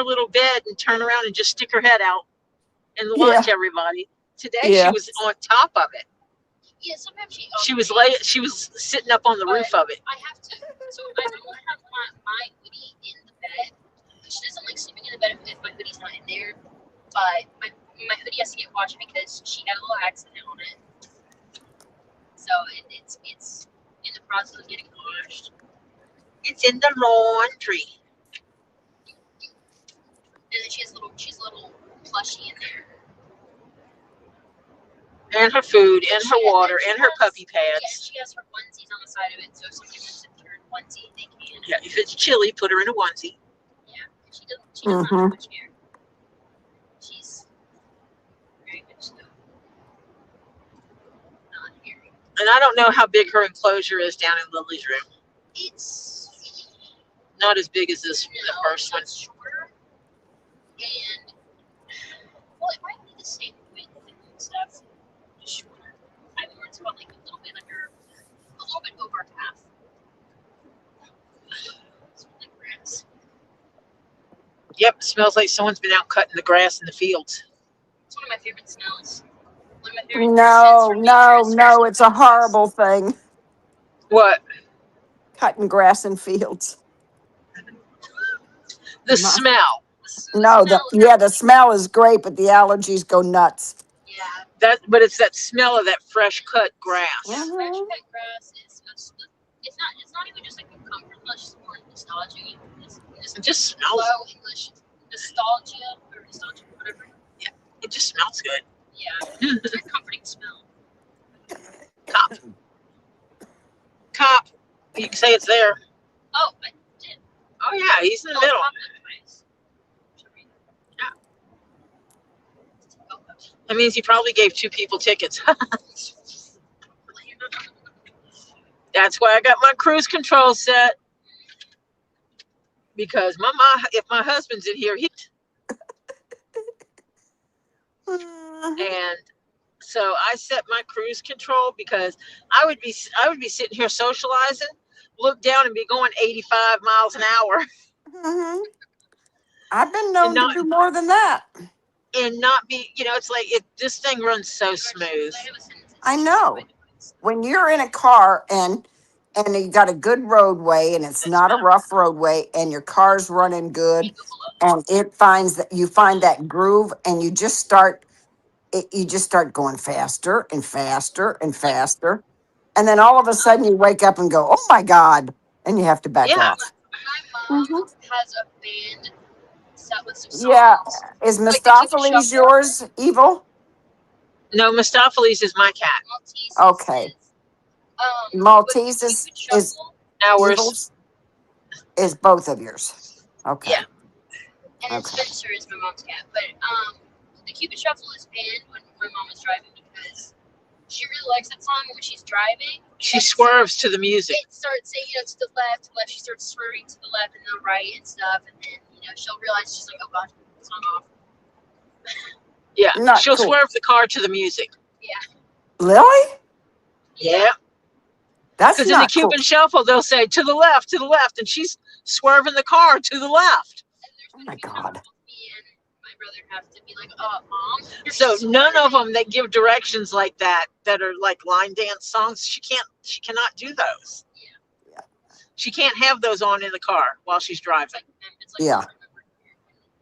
A: little bed and turn around and just stick her head out and watch everybody. Today
E: Yeah.
A: she was on top of it.
D: Yeah, sometimes
A: She was sitting up on the roof of it.
D: I have to. So I don't have my hoodie in the bed. She doesn't like sleeping in the bed if my hoodie's not in there. But my hoodie has to get washed because she had a little accident on it. So it's in the process of getting washed.
A: It's in the laundry.
D: And then she's a little plushie in there.
A: And her food, and her water, and her puppy
D: Yeah,
A: pads.
D: she has her onesies on the side of it, so if somebody wants to put her in a onesie, they can.
A: Yeah, if it's chilly, put her in a onesie.
D: Yeah, she doesn't have much hair. She's very good stuff. Not hairy.
A: And I don't know how big her enclosure is down in Lily's room.
D: It's
A: Not as big as the first one.
D: It's shorter, and well, it might be the same width and stuff, just shorter. I mean, it's about like a little bit over half. It's like grass.
A: Yep, smells like someone's been out cutting the grass in the fields.
D: It's one of my favorite smells. One of my favorite
E: No,
D: scents from
E: no,
D: nature is
E: no.
D: fresh
E: It's a horrible thing.
A: What?
E: Cutting grass in fields.
A: The smell.
E: No, the smell is great, but the allergies go nuts.
D: Yeah.
A: But it's that smell of that fresh cut grass.
D: Fresh
E: Mhm.
D: cut grass is it's not even just like a comfort smell, it's just more like nostalgia.
A: It just smells.
D: Low English nostalgia, whatever.
A: It just smells good.
D: Yeah, it's a very comforting smell.
A: Cop. You can say it's there.
D: Oh, I did.
A: Oh yeah, he's in the middle. That means he probably gave 2 people tickets. That's why I got my cruise control set. because if my husband's in here, and so I set my cruise control because I would be sitting here socializing, look down and be going 85 miles an hour
E: Mhm. I've been
A: and
E: known to
A: not
E: do more than that.
A: be, it's like this thing runs so smooth.
E: I know. When you're in a car and you got a good roadway and it's not a rough roadway and your car's running good and it finds that you find that groove and you just start going faster and faster and faster. And then all of a sudden you wake up and go, oh my God. And you have to back
A: Yeah.
E: off.
D: My mom has a band set with some
E: Yeah.
D: songs.
E: Is
D: Like the Cupid
E: Mistopheles
D: Shuffle.
E: yours, Evil?
A: No, Mistopheles is my cat.
D: Maltese
E: Okay.
D: is,
E: Maltese
D: but the Cupid Shuffle,
A: Ours.
E: Evil's is both of yours. Okay.
A: Yeah.
D: and then
E: Okay.
D: Spencer is my mom's cat. But the Cupid Shuffle is banned when my mom is driving because she really likes that song. And when she's driving,
A: She swerves to the music.
D: it starts saying, to the left, She starts swerving to the left and the right and stuff, and then she'll realize she's like, oh god, song off.
A: Yeah.
E: Not
A: She'll
E: cool.
A: swerve the car to the music.
E: Really?
A: Yeah.
E: That's
A: Because in the
E: not cool.
A: Cuban Shuffle, they'll say to the left, and she's swerving the car to the left.
D: And there's
E: Oh my God.
D: me and my brother have to be like, mom. You're
A: So none of
D: swerving."
A: them that give directions like that are like line dance songs. She cannot do those.
E: Yeah.
A: She can't have those on in the car while she's driving.
D: It's
E: Yeah.
D: when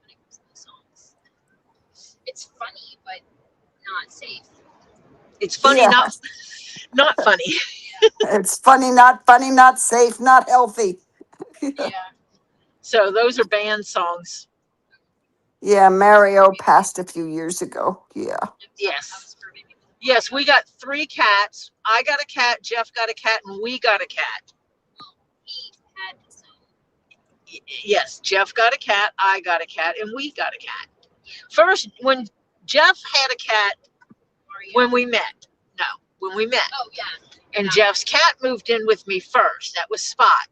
D: it comes to the songs. It's funny, but not safe.
A: It's funny,
E: Yeah.
A: not funny.
E: It's funny, not safe, not healthy.
D: Yeah.
A: So those are band songs.
E: Yeah, Mario passed a few years ago. Yeah.
A: Yes. Yes, we got 3 cats. I got a cat, Jeff got a cat, and we got a cat.
D: He had his own.
A: Yes, Jeff got a cat, I got a cat, and we got a cat. First, when Jeff had a cat, when we met.
D: Oh yeah.
A: And Jeff's cat moved in with me first. That was Spot.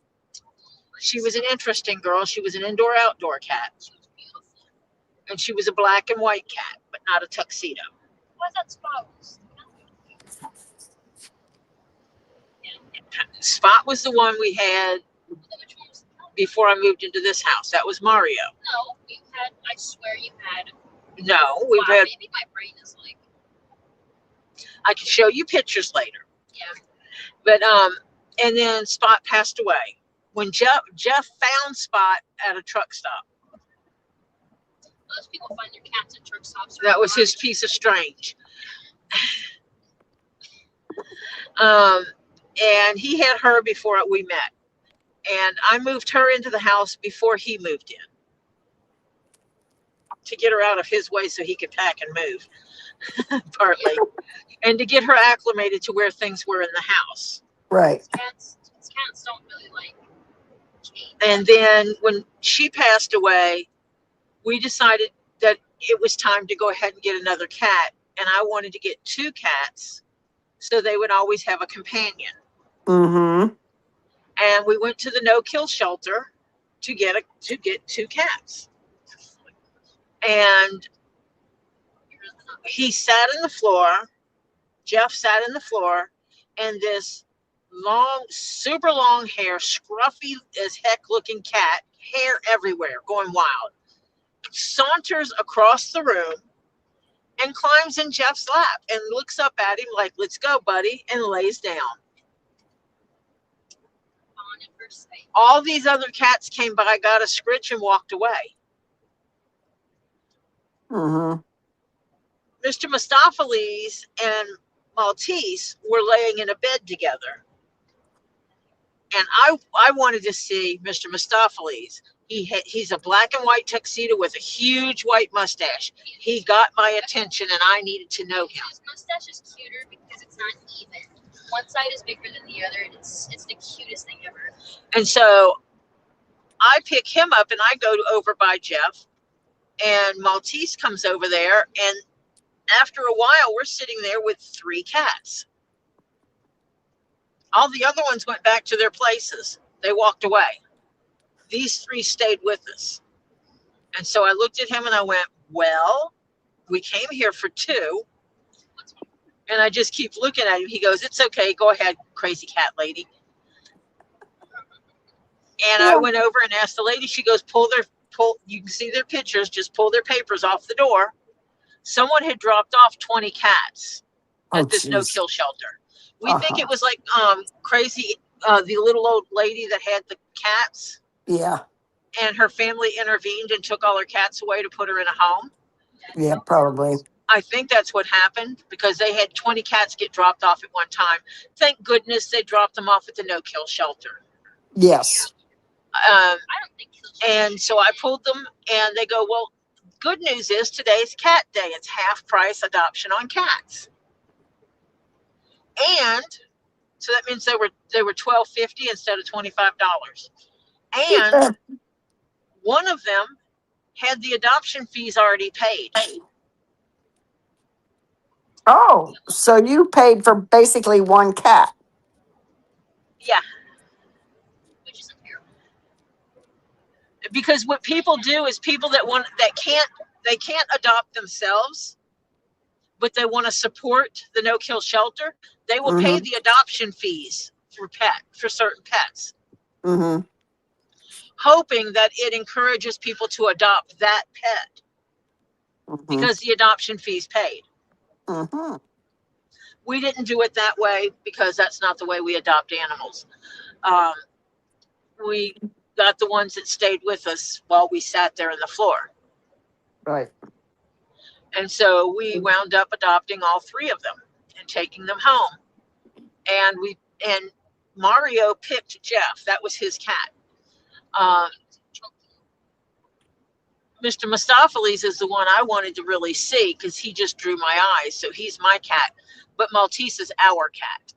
A: She was an interesting girl. She was an indoor-outdoor cat.
D: She was beautiful.
A: And she was a black and white cat, but not a tuxedo.
D: What's that spot?
A: Spot was the one we had
D: Which one was that?
A: before I moved into this house. That was Mario.
D: No, you had. I swear you had.
A: No, we've
D: Wow,
A: had.
D: maybe my brain is like.
A: I can show you pictures later.
D: Yeah.
A: But and then Spot passed away. When Jeff found Spot at a truck stop.
D: Most people find their cats at truck stops.
A: That was his piece of strange. And he had her before we met. And I moved her into the house before he moved in. To get her out of his way so he could pack and move. Partly. And to get her acclimated to where things were in the house.
E: Right.
D: Cats don't really like change.
A: And then when she passed away, we decided that it was time to go ahead and get another cat. And I wanted to get 2 cats so they would always have a companion.
E: Mm-hmm.
A: And we went to the no-kill shelter to get 2 cats. And he sat in the floor, Jeff sat in the floor, and this long, super long hair, scruffy as heck looking cat, hair everywhere, going wild, saunters across the room and climbs in Jeff's lap and looks up at him like, let's go, buddy, and lays down. All these other cats came by, got a scritch, and walked away.
E: Mm-hmm.
A: Mr. Mistopheles and Maltese were laying in a bed together. And I wanted to see Mr. Mistopheles. He's a black and white tuxedo with a huge white mustache. He got my attention, and I needed to know him.
D: His mustache is cuter because it's not even. One side is bigger than the other, and it's the cutest thing ever.
A: And so I pick him up, and I go over by Jeff, and Maltese comes over there, and after a while, we're sitting there with 3 cats. All the other ones went back to their places. They walked away. These 3 stayed with us. And so I looked at him and I went, well, we came here for 2. And I just keep looking at him. He goes, it's okay. Go ahead, crazy cat lady. And I
E: Yeah.
A: went over and asked the lady, she goes, you can see their pictures, just pull their papers off the door. Someone had dropped off 20 cats at this
E: jeez.
A: no-kill shelter. We think
E: Uh-huh.
A: it was like crazy, the little old lady that had the cats,
E: Yeah.
A: and her family intervened and took all her cats away to put her in a home.
E: Yeah, probably.
A: I think that's what happened, because they had 20 cats get dropped off at one time. Thank goodness they dropped them off at the no-kill shelter.
E: Yes.
D: I don't think he'll
A: And so I pulled them, and they go, well, good news is today's cat day. It's half price adoption on cats. And so that means they were $12.50 instead of $25. And one of them had the adoption fees already paid.
E: Oh, so you paid for basically one cat.
A: Yeah,
D: which isn't fair.
A: because what people do is people that can't adopt themselves, but they want to support the no-kill shelter, they will pay
E: Mhm.
A: the adoption fees for certain pets,
E: Mm-hmm.
A: hoping that it encourages people to adopt that pet
E: Mm-hmm.
A: because the adoption fees paid.
E: Mm-hmm.
A: We didn't do it that way because that's not the way we adopt animals. We got the ones that stayed with us while we sat there on the floor.
E: Right.
A: And so we wound up adopting all 3 of them and taking them home. And Mario picked Jeff. That was his cat. Mr. Mustopheles is the one I wanted to really see because he just drew my eyes. So he's my cat. But Maltese is our cat.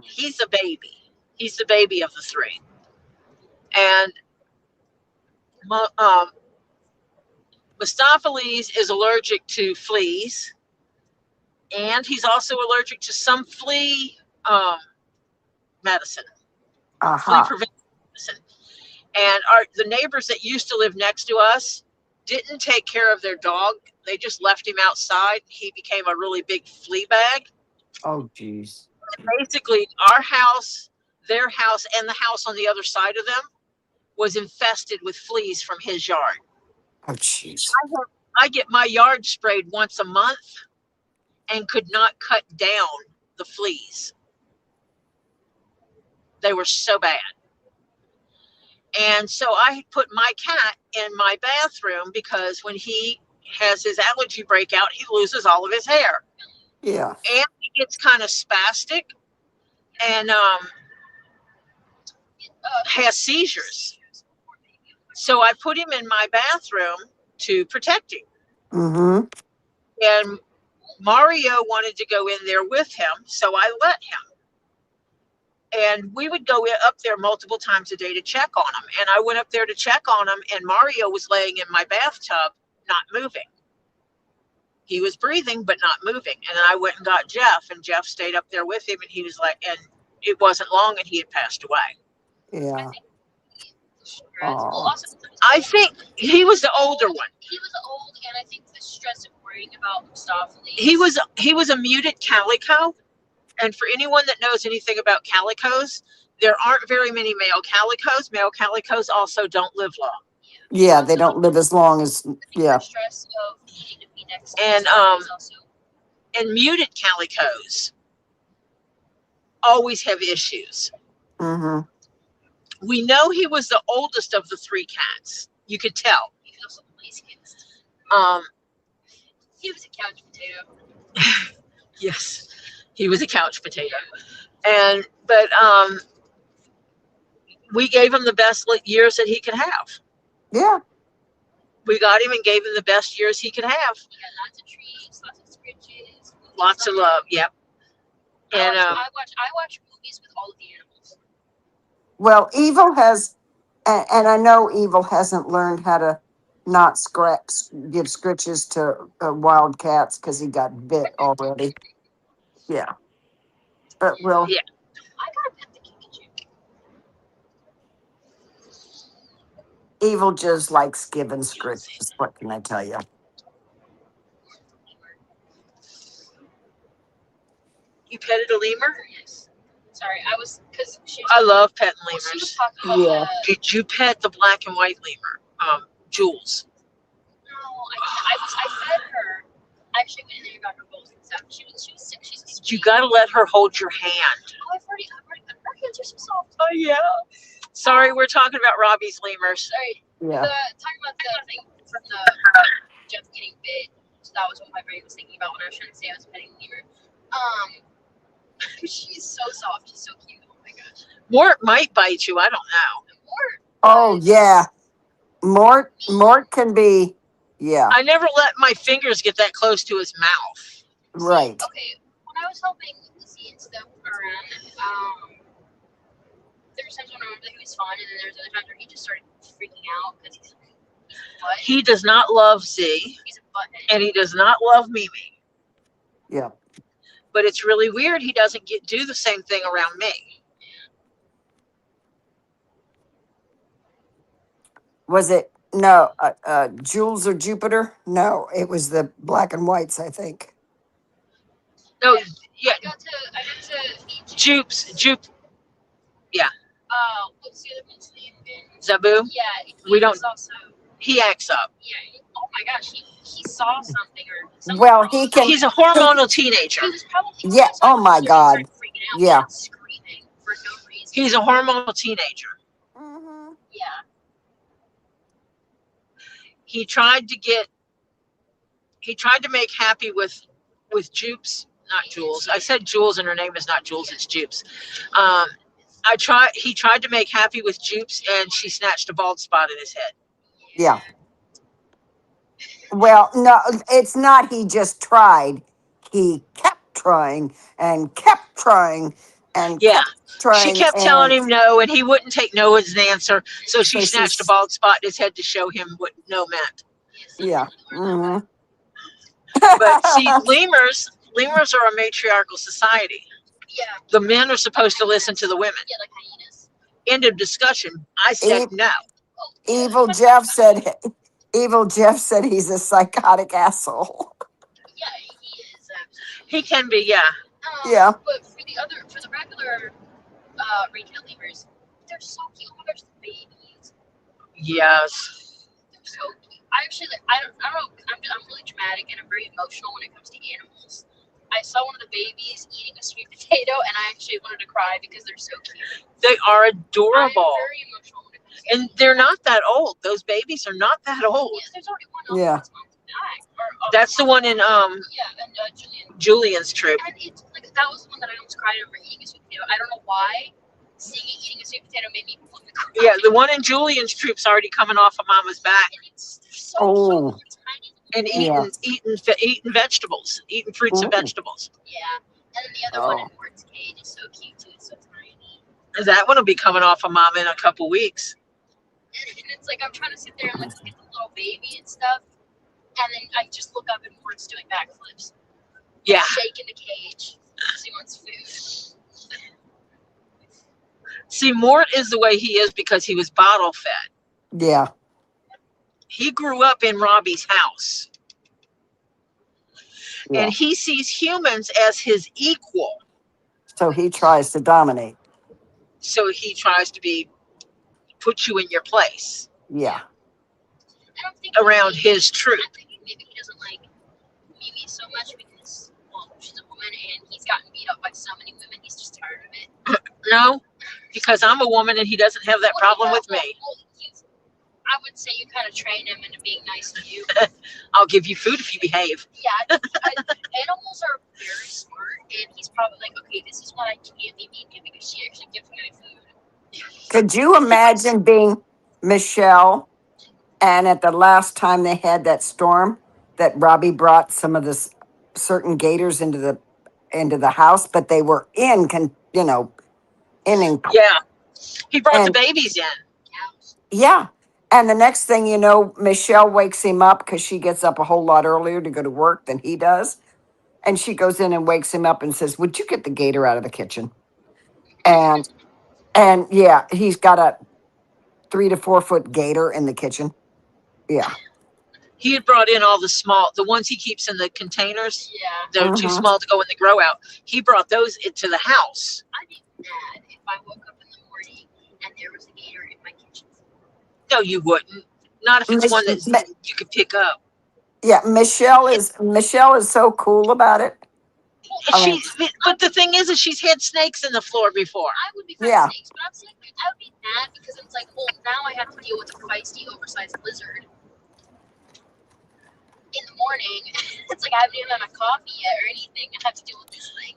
A: He's a baby. He's the baby of the 3. And Mustopheles is allergic to fleas. And he's also allergic to some flea medicine. Flea
E: Uh-huh.
A: prevention medicine. And the neighbors that used to live next to us didn't take care of their dog. They just left him outside. He became a really big flea bag.
E: Oh, geez.
A: Basically, our house, their house, and the house on the other side of them was infested with fleas from his yard.
E: Oh, jeez.
A: I get my yard sprayed once a month and could not cut down the fleas. They were so bad. And so I put my cat in my bathroom because when he has his allergy breakout, he loses all of his hair.
E: Yeah.
A: And he gets kind of spastic and has seizures. So I put him in my bathroom to protect him.
E: Mm-hmm.
A: And Mario wanted to go in there with him, so I let him. And we would go up there multiple times a day to check on him. And I went up there to check on him, and Mario was laying in my bathtub, not moving. He was breathing, but not moving. And then I went and got Jeff, and Jeff stayed up there with him, and he was like, and it wasn't long, and he had passed away.
E: Yeah.
D: Well, also,
A: I think he was the older one.
D: he was old, and I think the stress of worrying about Mustopheles.
A: He was a muted calico. And for anyone that knows anything about calicos, there aren't very many male calicos. Male calicos also don't live long.
E: Yeah, they don't live as long as, yeah.
D: The stress of needing to be next to
A: And
D: Mustopheles also.
A: and muted calicos always have issues.
E: Mm-hmm.
A: We know he was the oldest of the 3 cats. You could tell.
D: He was also the laziest.
A: He
D: was a couch potato.
A: Yes, he was a couch potato. But we gave him the best years that he could have.
E: Yeah.
A: We got him and gave him the best years he could have.
D: He had lots of treats, lots of scritches.
A: Lots of love. Yep. And
D: I watch movies with all of the animals.
E: Well, Evil has, and I know Evil hasn't learned how to not give scritches to wild cats because he got bit already. Yeah. But
A: Yeah.
D: I gotta pet the Pikachu.
E: Evil just likes giving scriptures. What can I tell you?
A: You petted a lemur?
D: Yes. Sorry, I was because she.
A: I love petting
D: Well, she was
A: lemurs.
D: talking about
E: Yeah.
A: Did you pet the black and white lemur, Jules?
D: No, I fed her. I actually went in there and got her bowls and stuff. She was sick. She's a
A: You got to let her hold your hand.
D: Oh, I've already her hands are so soft.
A: Oh yeah. Sorry, we're talking about Robbie's lemurs.
D: Sorry.
E: Yeah.
D: Talking about the thing from the Jeff getting bit. So that was what my brain was thinking about when I was trying to say I was petting lemur. She's so soft. She's so cute. Oh my gosh.
A: Mort might bite you. I don't know.
D: Mort.
E: Oh yeah. Mort can be. Yeah.
A: I never let my fingers get that close to his mouth.
E: Right.
D: Okay. When I was helping Lizzie and stuff around, there were times when I remember that he was fine, and then there was other times where he just started freaking out because he's a butt.
A: He does not love Z,
D: He's a butthead.
A: and he does not love Mimi.
E: Yeah.
A: But it's really weird he doesn't do the same thing around me.
E: Was it no Jules or Jupiter? No, it was the black and whites, I think.
A: No, yeah,
D: I got to meet
A: Jupes,
D: what's the other one's name again?
A: Zabu,
D: Yeah,
A: We don't-
D: was also
A: he acts up.
D: yeah. Oh my gosh, he saw something or something.
E: Well, he can.
A: He's a hormonal teenager.
D: He was probably
E: Yeah, oh my
D: he
E: God.
D: started freaking out
E: Yeah.
D: and screaming for no reason.
A: He's a hormonal teenager.
E: Mhm.
D: Yeah.
A: He tried to make happy with Jupes, not Jules. I said Jules and her name is not Jules, it's Jupes. He tried to make happy with Jupes and she snatched a bald spot in his head.
E: Yeah. Well, no, it's not. He just tried. He kept trying and kept trying and
A: Yeah.
E: kept trying.
A: She kept telling him no, and he wouldn't take no as an answer. So she
E: So
A: snatched a
E: she's-
A: bald spot in his head to show him what no meant.
E: Yeah. Hmm.
A: But see, lemurs are a matriarchal society.
D: Yeah.
A: The men are supposed to listen to the women.
D: Yeah, like hyenas.
A: End of discussion. I said no.
D: Oh, yeah.
E: Evil Jeff said. Evil Jeff said he's a psychotic asshole.
D: Yeah, he is.
A: He can be, yeah.
E: Yeah.
D: But for the regular retail lemurs, they're so cute. Oh my gosh, the babies.
A: Yes.
D: They're so cute. I actually, I don't know. I'm really dramatic and I'm very emotional when it comes to animals. I saw one of the babies eating a sweet potato, and I actually wanted to cry because they're so cute.
A: They are
D: I'm
A: adorable.
D: very emotional when it comes to
A: And they're not that old. Those babies are not that old.
D: Yeah, there's already one
E: Yeah.
D: that's on the back.
A: That's the one in
D: Yeah, and Julian.
A: Julian's troop.
D: And it's like that was the one that I almost cried over eating a sweet potato. I don't know why. Seeing it eating a sweet potato made me want to cry.
A: Yeah, the one in Julian's troop's already coming off of Mama's back
D: And it's so
E: Oh.
D: tiny.
A: and
E: Yeah.
A: eating vegetables, eating fruits and
E: Ooh.
A: vegetables.
D: Yeah. And then the other one
E: Oh.
D: in Mort's cage is so cute too. It's so tiny.
A: That one will be coming off of Mama in a couple weeks.
D: And it's like I'm trying to sit there and like look at the little baby and stuff. And then I just look up and Mort's doing backflips.
A: Yeah.
D: Shaking the cage. Because he wants food.
A: See, Mort is the way he is because he was bottle fed.
E: Yeah.
A: He grew up in Robbie's house.
E: Yeah.
A: And he sees humans as his equal.
E: So he tries to dominate.
A: So he tries to put you in your place
E: Yeah.
D: And I'm thinking
A: around
D: maybe-
A: his troop.
D: I'm thinking maybe he doesn't like Mimi so much because, well, she's a woman and he's gotten beat up by so many women. He's just tired of it.
A: No, because I'm a woman and he doesn't have that problem
D: Well,
A: with
D: yeah,
A: me.
D: well, I would say you kind of train him into being nice to you.
A: I'll give you food if you behave.
D: Yeah, animals are very smart, and he's probably like, okay, this is what I can't be mean to because she actually gives me my food.
E: Could you imagine being Michelle and at the last time they had that storm that Robbie brought some of the certain gators into the house, but they were in
A: Yeah. He brought the
E: And-
A: babies in.
D: Cows.
E: yeah. And the next thing you know, Michelle wakes him up because she gets up a whole lot earlier to go to work than he does. And she goes in and wakes him up and says, "Would you get the gator out of the kitchen?" And yeah, he's got 3 to 4 foot gator in the kitchen. Yeah.
A: He had brought in all the ones he keeps in the containers.
D: Yeah.
A: They're too
E: Mhm.
A: small to go in the grow out. He brought those into the house.
D: I'd be mad if I woke up in the morning and there was a gator in my kitchen.
A: No, you wouldn't. Not if it's one that
E: Mi-
A: you could pick up.
E: Yeah, Michelle is so cool about it. I mean,
A: But the thing is she's had snakes in the floor before.
D: I would be fine
E: Yeah.
D: with snakes, but I'm saying like, I would be mad because it's like, well, now I have to deal with a feisty, oversized lizard in the morning. It's like I haven't even had my coffee yet or anything. I have to deal with this thing.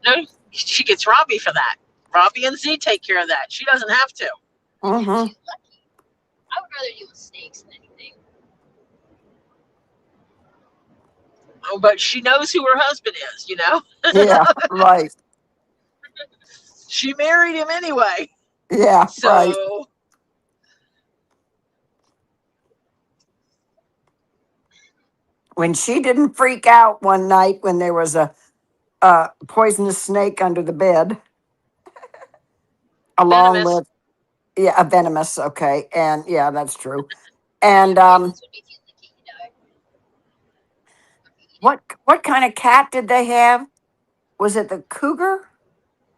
A: No, she gets Robbie for that. Robbie and Z take care of that. She doesn't have to.
E: mhm.
D: She's lucky. I would rather deal with snakes than anything.
A: Oh, but she knows who her husband is, you know?
E: Yeah, right.
A: She married him anyway.
E: Yeah,
A: So
E: right. When she didn't freak out one night when there was a poisonous snake under the bed, along
A: Venomous.
E: with a venomous. Okay, and yeah, that's true. And
D: This would be if you think you die.
E: what kind of cat did they have? Was it the cougar?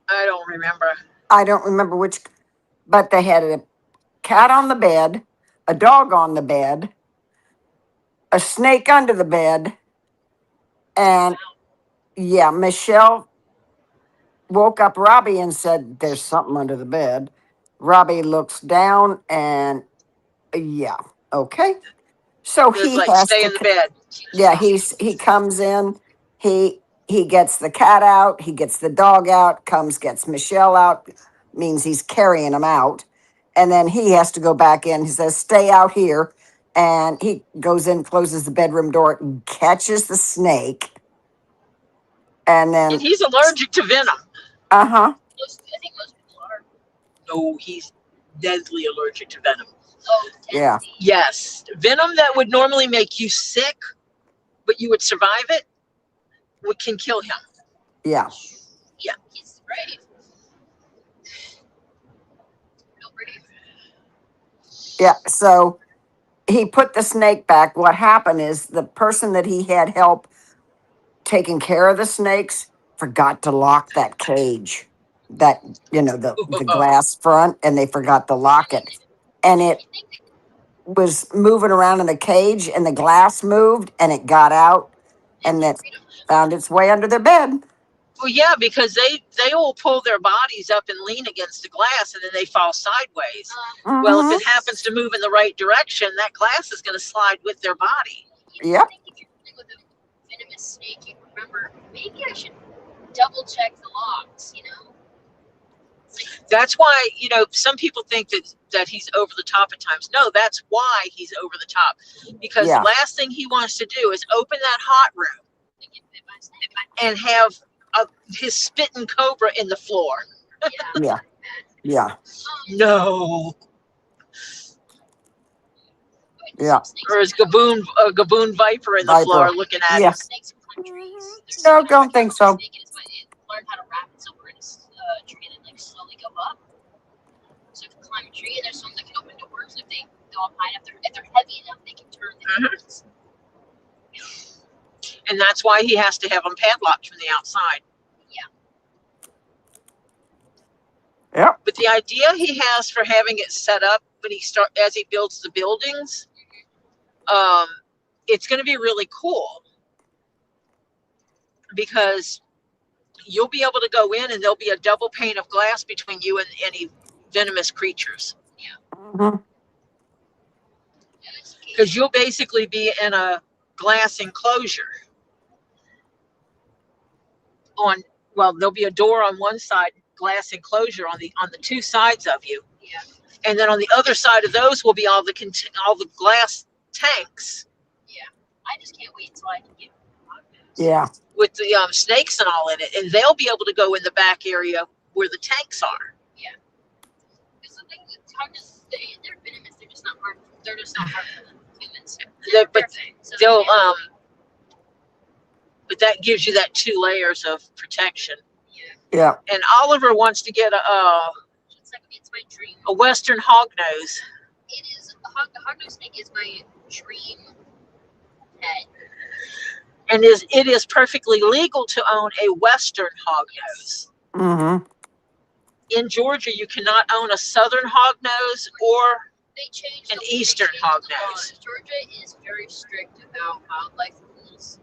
A: I don't remember.
E: I don't remember which, but they had a cat on the bed, a dog on the bed, a snake under the bed, and yeah, Michelle woke up Robbie and said, "There's something under the bed." Robbie looks down and yeah, okay. So
A: It was
E: he
A: like,
E: has
A: stay
E: to.
A: in the bed.
E: Yeah, he comes in. He gets the cat out. He gets the dog out. Gets Michelle out. Means he's carrying them out, and then he has to go back in. He says, "Stay out here," and he goes in, closes the bedroom door, catches the snake, and
A: And
E: then
A: he's allergic to venom.
E: uh huh.
D: I think most people are.
A: No, he's deadly allergic to venom.
D: Oh,
E: Yeah.
D: deadly.
A: Yes. Venom that would normally make you sick, but you would survive it, can kill him.
E: Yeah.
A: Yeah.
D: He's brave. Real brave.
E: Yeah. So he put the snake back. What happened is the person that he had help taking care of the snakes forgot to lock that cage, that the glass front, and they forgot to lock it, and it
D: You think
E: was moving around in the cage, and the glass moved, and it got out, and it found its way under their bed.
A: Well, yeah, because they will pull their bodies up and lean against the glass, and then they fall sideways. Well,
E: Mhm.
A: if it happens to move in the right direction, that glass is going to slide with their body.
E: Yep.
D: I think if you're dealing with a venomous snake, you remember maybe I should double check the locks.
A: That's why, some people think that he's over the top at times. No, that's why he's over the top. Because
E: Yeah.
A: the last thing he wants to do is open that hot room
D: To get bit by a snake.
A: and have his spitting cobra in the floor.
D: Yeah.
E: Yeah.
A: No.
E: Yeah.
A: Or his gaboon viper in the
E: Viper.
A: floor looking at
E: Yeah.
A: him.
D: Snakes climb trees.
E: No, don't think so.
D: Snake and it learned how to wrap itself around a tree and then slowly go up. So if you climb a tree and there's some that can open doors, if they go up high enough, if they're heavy enough, they can turn the doors.
A: And that's why he has to have them padlocked from the outside.
E: Yep.
A: But the idea he has for having it set up when as he builds the buildings, it's going to be really cool because you'll be able to go in and there'll be a double pane of glass between you and any venomous creatures.
E: Mhm.
A: Because you'll basically be in a glass enclosure. There'll be a door on one side, glass enclosure on the two sides of you.
D: Yeah.
A: And then on the other side of those will be all the glass tanks
D: I just can't wait until I can get one of those.
E: Yeah.
A: with the snakes and all in it, and they'll be able to go in the back area where the tanks are.
D: Because the thing with targets, they're venomous. They're just not hard. They're just not hard for the humans.
A: But
D: Perfect. So
A: they'll but that gives you that 2 layers of protection.
E: Yeah.
A: And Oliver wants to get
D: like it's my dream.
A: A Western hognose.
D: It is a hognose snake is my dream pet.
A: And it is perfectly legal to own a Western hognose.
E: Mm-hmm.
A: In Georgia, you cannot own a Southern hognose or
D: They changed
A: an
D: they
A: Eastern
D: changed the
A: hognose.
D: laws. Georgia is very strict about wildlife rules.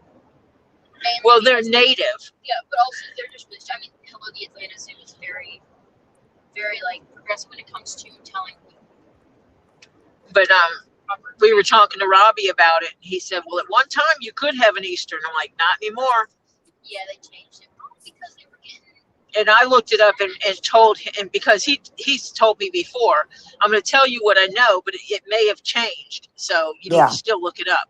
D: Mainly
A: Well, they're
D: because-
A: native.
D: Yeah, but also they're just really. I mean, hello, the Atlanta Zoo is very, very like progressive when it comes to telling
A: But
D: proper.
A: we were talking to Robbie about it. He said, well, at one time you could have an Eastern. I'm like, not anymore.
D: Yeah, they changed it probably because they were getting.
A: And I looked it up and told him, and because he's told me before, I'm going to tell you what I know, but it may have changed. So you need
E: Yeah.
A: to still look it up.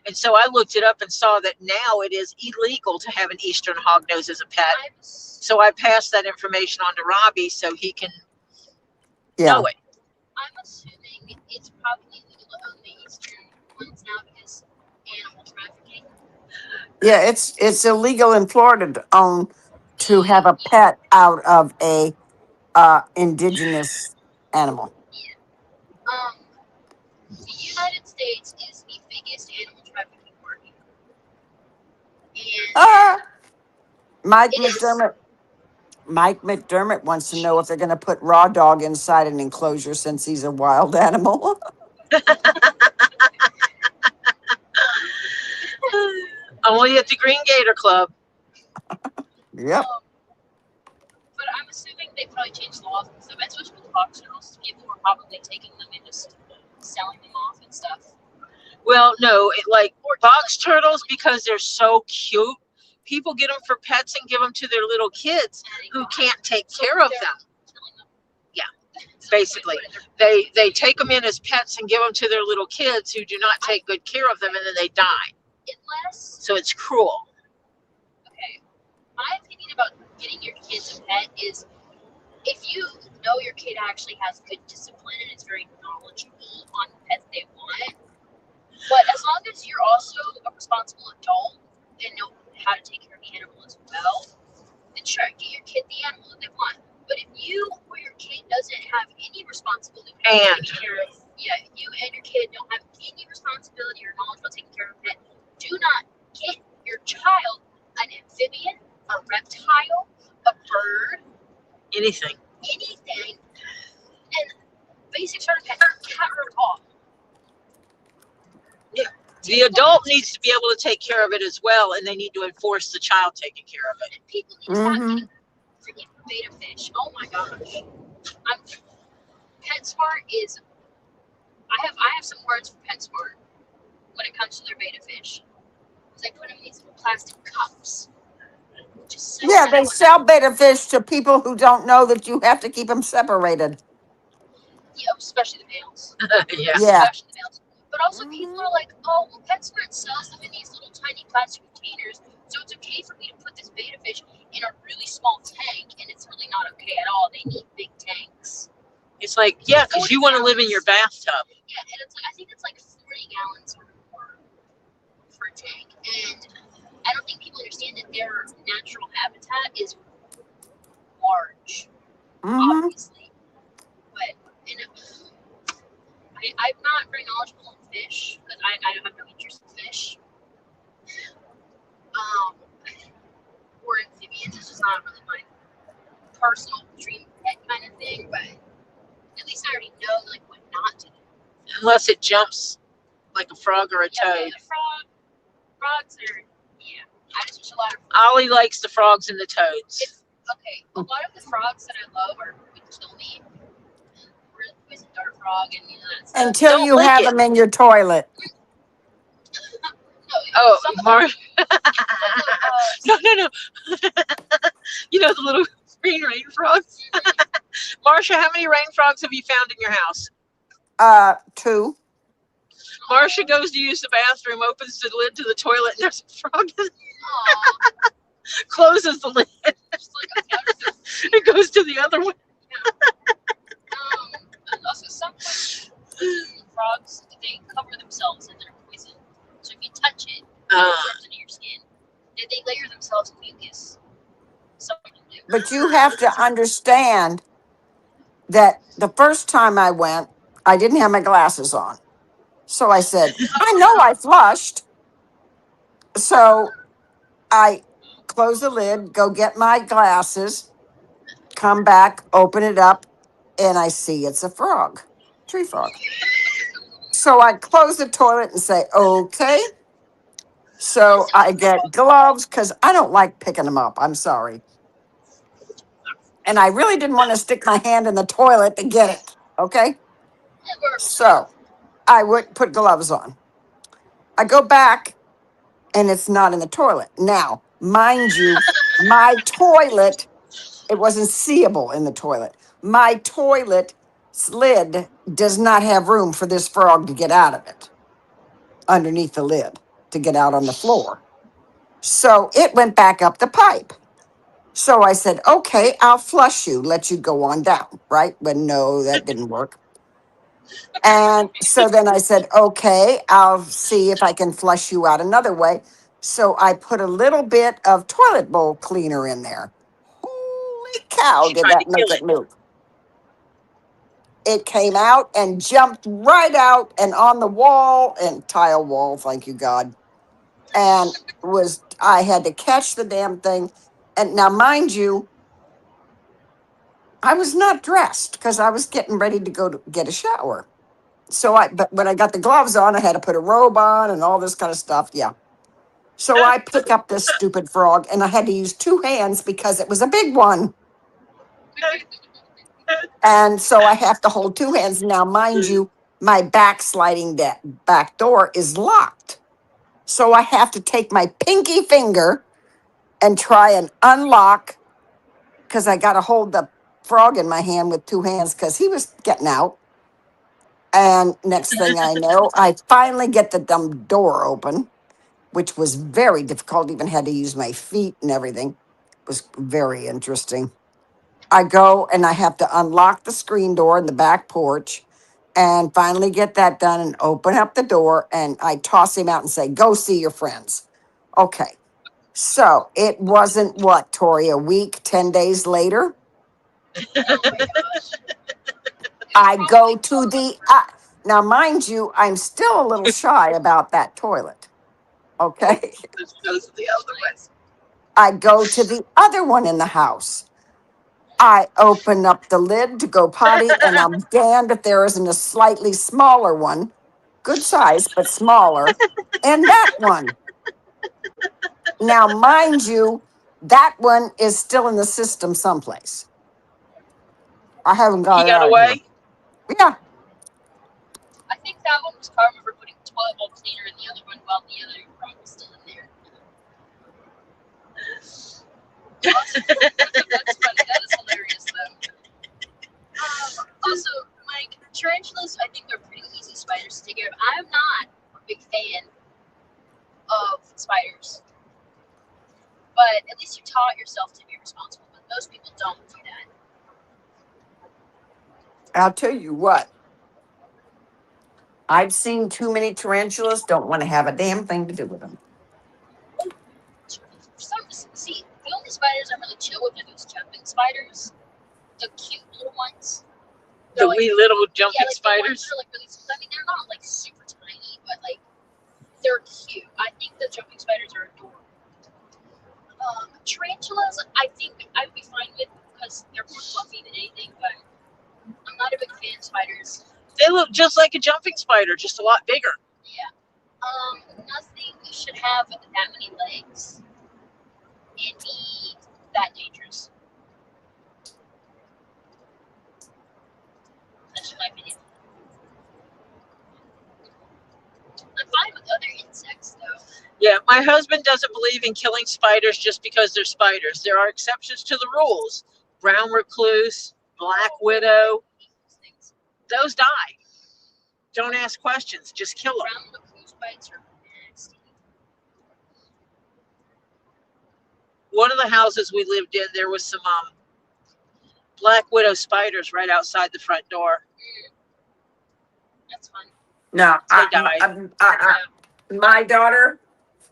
A: And so I looked it up and saw that now it is illegal to have an Eastern hognose as a pet. So I passed that information on to Robbie so he can
E: Yeah.
A: know it.
D: I'm assuming it's probably legal to own the Eastern ones now because animal trafficking.
E: Yeah, it's illegal in Florida to have a pet out of a indigenous animal.
D: The United States is the biggest animal trafficking market. And
E: Ah, Mike
D: It is.
E: McDermott. Mike McDermott wants to know if they're going to put Raw Dog inside an enclosure since he's a wild animal.
A: Only at the Green Gator Club.
E: Yep.
D: But I'm assuming they probably changed the laws and stuff, especially with the box turtles. People were probably taking them and just selling them off and stuff.
A: Well, no, like box turtles, because they're so cute, people get them for pets and give them to their little kids who can't take care of them.
D: Killing them.
A: Yeah,
D: So
A: basically. They take them in as pets and give them to their little kids who do not take good care of them, and then they die.
D: Unless,
A: So it's cruel.
D: okay, my opinion about getting your kids a pet is if you know your kid actually has good discipline and is very knowledgeable on the pets they want, but as long as you're also a responsible adult and know how to take care of the animal as well, then sure, get your kid the animal that they want. But if you or your kid doesn't have any responsibility for taking care of, you and your kid don't have any responsibility or knowledge about taking care of a pet, do not get your child an amphibian, a reptile, a bird,
A: Anything.
D: anything, and basic starter pet, cat or dog.
A: The adult needs to be able to take care of it as well, and they need to enforce the child taking care of it.
D: And people need to stop
E: Mhm.
D: getting freaking beta fish. Oh my gosh. PetSmart is. I have some words for PetSmart when it comes to their beta fish. They put them in these little plastic cups. Just so
E: Yeah, they sell betta fish to people who don't know that you have to keep them separated.
D: Yeah, especially the males.
A: Yeah.
E: Yeah.
D: Especially the males. But also people are like, oh, well, PetSmart sells them in these little tiny plastic containers, so it's okay for me to put this beta fish in a really small tank, and it's really not okay at all. They need big tanks.
A: It's like, yeah, because you want to live in your bathtub.
D: Yeah, and it's like I think it's like 40 gallons or more for a tank. And I don't think people understand that their natural habitat is large,
E: Mm-hmm.
D: obviously. But I'm not very knowledgeable in fish because I have no interest in fish. Or amphibians. It's just not really my personal dream pet kind of thing. But at least I already know like what not to do.
A: Unless it jumps like a frog or a
D: Yeah,
A: toad.
D: the frogs are. Yeah, I just wish a lot of.
A: Ollie likes the frogs and the toads.
D: Okay, a lot of the frogs that I love would kill me. Poison dart frog and that stuff.
E: Until
A: Don't
E: you
A: lick
E: have
A: it.
E: them in your toilet.
D: No,
A: Oh,
D: some of them-
A: No. You know the little green rain frogs? Marsha, how many rain frogs have you found in your house?
E: 2.
A: Marsha goes to use the bathroom, opens the lid to the toilet, and there's a frog that
D: Aw,
A: closes the lid.
D: just like a counterfeit.
A: It goes to the other one.
D: And also some frogs, they cover themselves in their poison. So if you touch it, it absorbs into your skin. They layer themselves in mucus. Some of them do.
E: But you have to understand that the first time I went, I didn't have my glasses on. So I said, I know I flushed. So I close the lid, go get my glasses, come back, open it up, and I see it's a frog, tree frog. So I close the toilet and say, okay. So I get gloves because I don't like picking them up. I'm sorry. And I really didn't want to stick my hand in the toilet to get it. Okay.
D: It works.
E: So I would put gloves on. I go back and it's not in the toilet. Now, mind you, my toilet, it wasn't seeable in the toilet. My toilet lid does not have room for this frog to get out of it underneath the lid to get out on the floor. So it went back up the pipe. So I said, okay, I'll flush you, let you go on down, right? But no, that didn't work. And so then I said, okay, I'll see if I can flush you out another way. So I put a little bit of toilet bowl cleaner in there. Holy cow,
A: She
E: did
A: tried to
E: that make
A: kill
E: it
A: it.
E: move? It came out and jumped right out and on the wall and tile wall, thank you, God. And I had to catch the damn thing. And now, mind you, I was not dressed because I was getting ready to go to get a shower. But when I got the gloves on, I had to put a robe on and all this kind of stuff. Yeah. So I pick up this stupid frog and I had to use two hands because it was a big one. And so I have to hold two hands. Now, mind you, my back door is locked. So I have to take my pinky finger and try and unlock because I got to hold the frog in my hand with two hands because he was getting out. And next thing I know, I finally get the dumb door open, which was very difficult. Even had to use my feet and everything. It was very interesting. I go and I have to unlock the screen door in the back porch and finally get that done and open up the door. And I toss him out and say, go see your friends. Okay. So it wasn't what, Tori, a week, 10 days later?
D: Oh my gosh.
E: I go to now, mind you, I'm still a little shy about that toilet. Okay.
A: Those are the other ones.
E: I go to the other one in the house. I open up the lid to go potty, and I'm damned if there isn't a slightly smaller one, good size, but smaller, and that one. Now, mind you, that one is still in the system someplace. I haven't got
A: He
E: it
A: got
E: out of here.
A: away.
E: Yeah.
D: I think that one was karma for putting toilet bowl cleaner in the other one while the other frog was still in there. That's funny. That is hilarious, though. Also, like, tarantulas, I think they're pretty easy spiders to take care of. I'm not a big fan of spiders. But at least you taught yourself to be responsible. But most people don't do that.
E: I'll tell you what. I've seen too many tarantulas, don't want to have a damn thing to do with them.
D: See, the only spiders I'm really chill with are those jumping spiders. The cute little ones.
A: The wee little jumping
D: The ones
A: spiders.
D: that are like really, I mean, they're not like super tiny, but like they're cute. I think the jumping spiders are adorable. Tarantulas, I think I would be fine with because they're more fluffy than anything, but I'm not a big fan of spiders.
A: They look just like a jumping spider, just a lot bigger.
D: Yeah. Nothing should have that many legs and be that dangerous. That's my opinion. I'm fine with other insects, though.
A: Yeah, my husband doesn't believe in killing spiders just because they're spiders. There are exceptions to the rules. Brown recluse, black widow, those die. Don't ask questions, just kill them.
D: Brown recluse bites are nasty.
A: One of the houses we lived in, there was some black widow spiders right outside the front door.
D: That's fun.
E: No,
A: They died.
E: My daughter,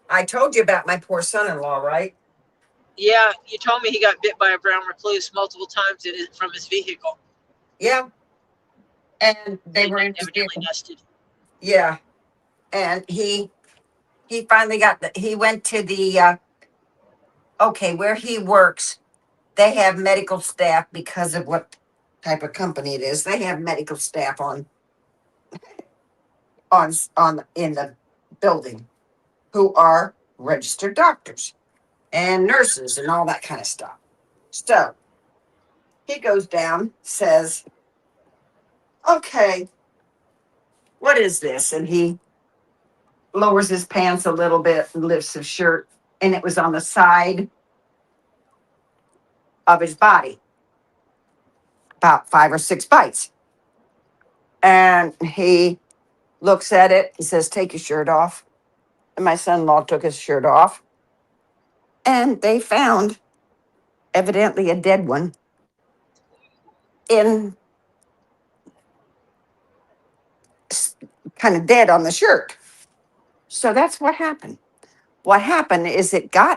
E: I told you about my poor son-in-law, right?
A: Yeah, you told me he got bit by a brown recluse multiple times from his vehicle.
E: Yeah. And they were in his
A: evidently
E: vehicle.
A: nested.
E: Yeah. And he finally he went to the, okay, where he works, they have medical staff because of what type of company it is. They have medical staff in the building who are registered doctors and nurses and all that kind of stuff. So he goes down, says, okay, what is this? And he lowers his pants a little bit and lifts his shirt, and it was on the side of his body, about 5 or 6 bites. And he looks at it, he says, take your shirt off. And my son-in-law took his shirt off, and they found evidently a dead one in kind of dead on the shirt. So that's what happened. What happened is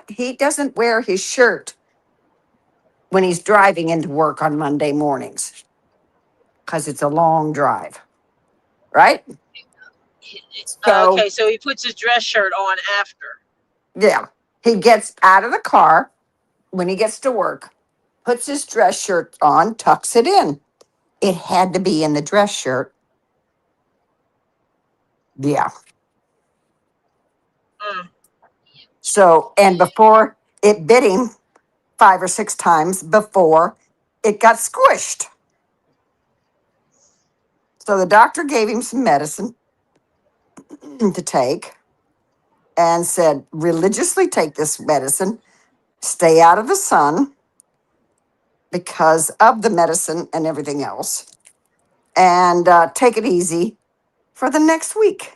E: he doesn't wear his shirt when he's driving into work on Monday mornings because it's a long drive, right? So,
A: Okay, so he puts his dress shirt on after.
E: yeah, he gets out of the car when he gets to work, puts his dress shirt on, tucks it in. It had to be in the dress shirt. Yeah.
A: Mm.
E: So, and before it bit him 5 or 6 times before it got squished. So the doctor gave him some medicine to take and said, religiously take this medicine, stay out of the sun because of the medicine and everything else, and take it easy for the next week.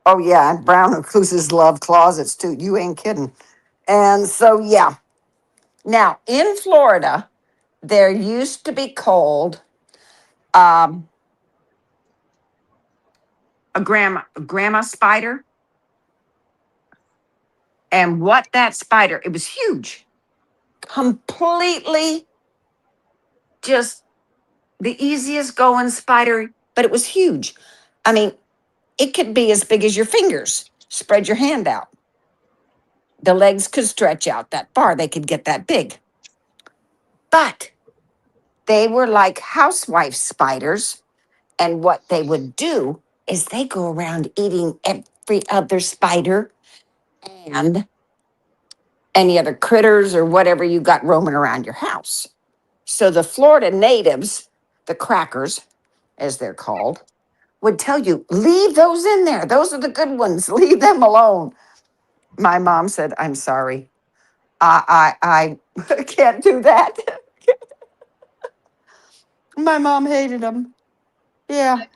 E: Oh, yeah, and brown recluses love closets too. You ain't kidding. And so, yeah. Now, in Florida, there used to be called a grandma spider. And what that spider, it was huge, completely just the easiest going spider, but it was huge. I mean, it could be as big as your fingers. Spread your hand out. The legs could stretch out that far. They could get that big. But they were like housewife spiders. And what they would do is they go around eating every other spider and any other critters or whatever you got roaming around your house. So the Florida natives, the crackers, as they're called, would tell you, leave those in there. Those are the good ones. Leave them alone. My mom said, I'm sorry. I can't do that. My mom hated them. Yeah.
D: Live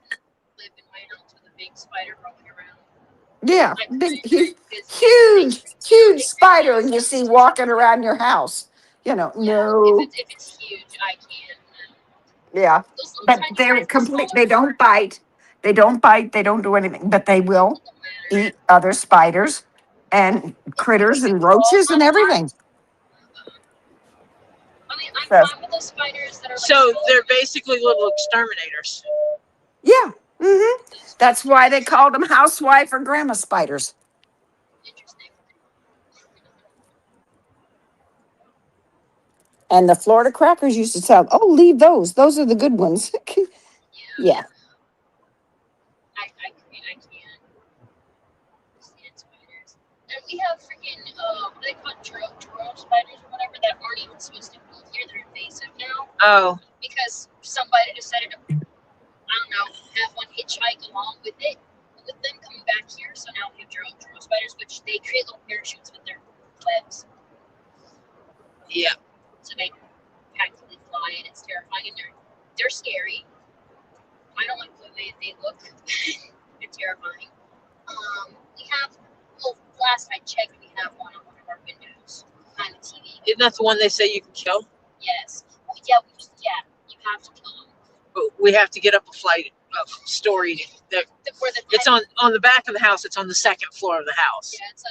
D: in my house with a big spider roaming around.
E: Yeah.
D: I
E: Big,
D: couldn't because
E: huge spider and you see walking around your house. No.
D: if it's huge, I can't.
E: Yeah.
D: Those little
E: But
D: tiny
E: they're
D: ones,
E: complete. They don't bite. They don't bite. They don't do anything. But they will eat other spiders and critters and roaches and everything.
D: I'm
E: So,
D: fine with those spiders that are like
A: So they're basically little exterminators.
E: yeah. That's why they called them housewife or grandma spiders.
D: interesting.
E: And the Florida crackers used to tell, oh, leave those. Those are the good ones. Yeah.
D: I can't stand spiders. And we have freaking what do they call drone spiders or whatever that aren't even supposed to be here. They're invasive now
A: Oh,
D: because somebody decided to, I don't know, have one hitchhike along with them coming back here. So now we have drone spiders, which they create little parachutes with their webs.
A: yeah.
D: So they practically fly, and it's terrifying. And they're scary. I don't like the way they look. They're terrifying. We have, well, last I checked, we have one on one of our windows behind the TV.
A: Isn't that the one they say you can kill?
D: Yes. Well, yeah, you have to kill them.
A: But we have to get up a flight of story. It's on the back of the house. It's on the second floor of the house.
D: Yeah, it's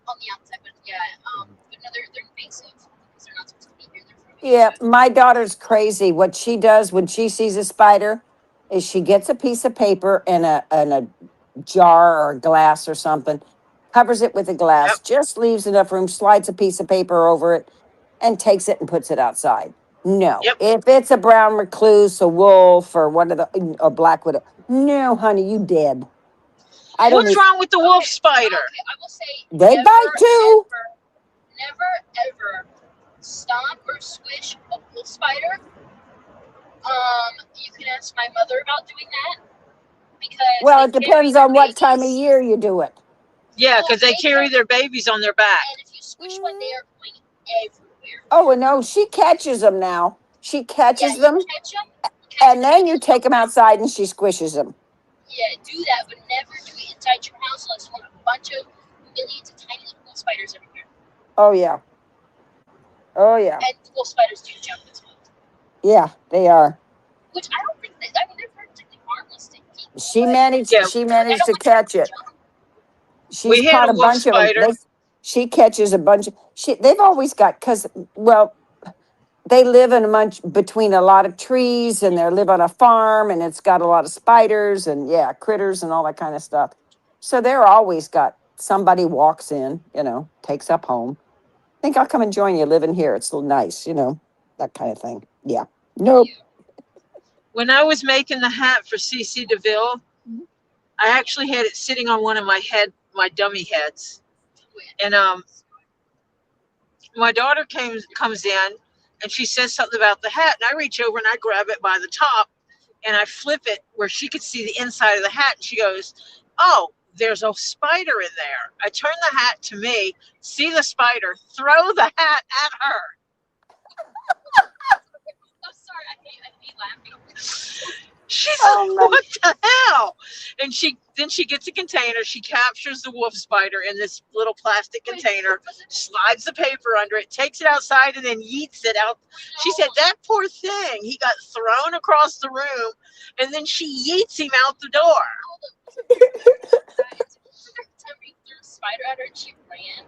D: on the outside, but yeah, but no, they're invasive because they're not supposed to be here. They're from
E: Yeah, my daughter's crazy. What she does when she sees a spider is she gets a piece of paper and a jar or glass or something, covers it with a
A: Yep.
E: glass, just leaves enough room, slides a piece of paper over it, and takes it and puts it outside. No,
A: Yep.
E: if it's a brown recluse, a wolf, or one of the or black widow, no, honey, you dead. I don't
A: What's
E: need.
A: wrong with the wolf
D: Okay,
A: spider?
D: okay, I will say
E: They bite too.
D: never, ever stomp or squish a wolf spider. You can ask my mother about doing that because
E: Well,
D: they
E: it
D: carry
E: depends
D: their
E: on what time of
D: babies.
E: year you do it.
A: Yeah,
D: Well,
A: because they
D: they
A: carry
D: don't.
A: their babies on their back.
D: And if you squish one, they are going everywhere.
E: Oh, and no, she catches them now. She
D: Yeah,
E: catches
D: you
E: them,
D: catch them,
E: and then you take them outside and she squishes them.
D: Yeah, do that, but never do it inside your house unless you want a bunch of millions of tiny little wolf spiders everywhere.
E: Oh yeah. Oh yeah.
D: And wolf spiders do jump as well,
E: Yeah, they are.
D: which I don't think that. I mean, they're perfectly harmless to people.
E: She
D: But
E: managed.
A: Yeah,
E: She
D: I
E: managed
D: don't
E: to
D: want them
E: catch
D: to
E: it.
D: jump.
E: She's
A: we had
E: caught
A: a
E: a
A: wolf
E: bunch of them.
A: spider.
E: She catches a bunch. They've always got because well, they live in a bunch between a lot of trees, and they live on a farm, and it's got a lot of spiders and yeah, critters and all that kind of stuff. So they're always got somebody walks in, takes up home. Think I'll come and join you living here. It's a little nice, that kind of thing. Yeah. Nope.
A: When I was making the hat for CC DeVille, I actually had it sitting on one of my dummy heads. And my daughter comes in and she says something about the hat, and I reach over and I grab it by the top and I flip it where she could see the inside of the hat, and she goes, "Oh, there's a spider in there." I turn the hat to me, see the spider, throw the hat at her.
D: I'm sorry, I hate laughing.
A: She's
E: Oh,
A: like,
E: no.
A: "What the hell?" And she gets a container. She captures the wolf spider in this little plastic container, slides the paper under it, takes it outside, and then yeets it out. She said, "That poor thing. He got thrown across the room, and then she yeets him out the door."
D: Time we threw a spider at her and she ran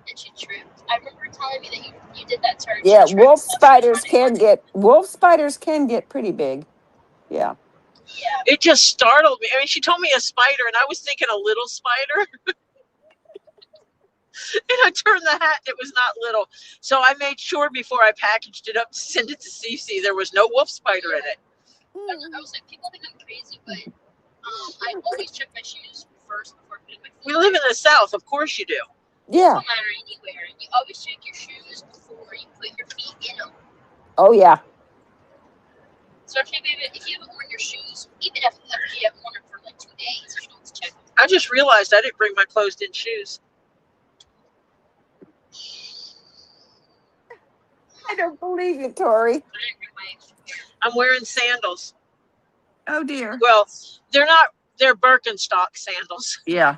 D: and she tripped. I remember her telling me that you did that to her.
E: Yeah,
D: She tripped
E: wolf
D: so she was
E: spiders can get pretty big. Yeah.
D: Yeah.
A: It just startled me. I mean, she told me a spider, and I was thinking a little spider. And I turned the hat, it was not little. So I made sure before I packaged it up to send it to CC, there was no wolf spider in it.
D: I was like, people think I'm crazy, but I always check my shoes first before putting my feet.
A: We live in the South, of course you do.
D: It
E: Yeah.
D: doesn't matter anywhere. You always check your shoes before you put your feet in them.
E: Oh yeah.
D: So if you haven't worn your shoes, even if you haven't worn them for like 2 days, you should always check them.
A: I just realized I didn't bring my closed-in shoes.
E: I don't believe it, Tori.
D: I didn't bring my extra pair.
A: I'm wearing sandals.
E: Oh dear.
A: Well, they're Birkenstock sandals,
E: Yeah.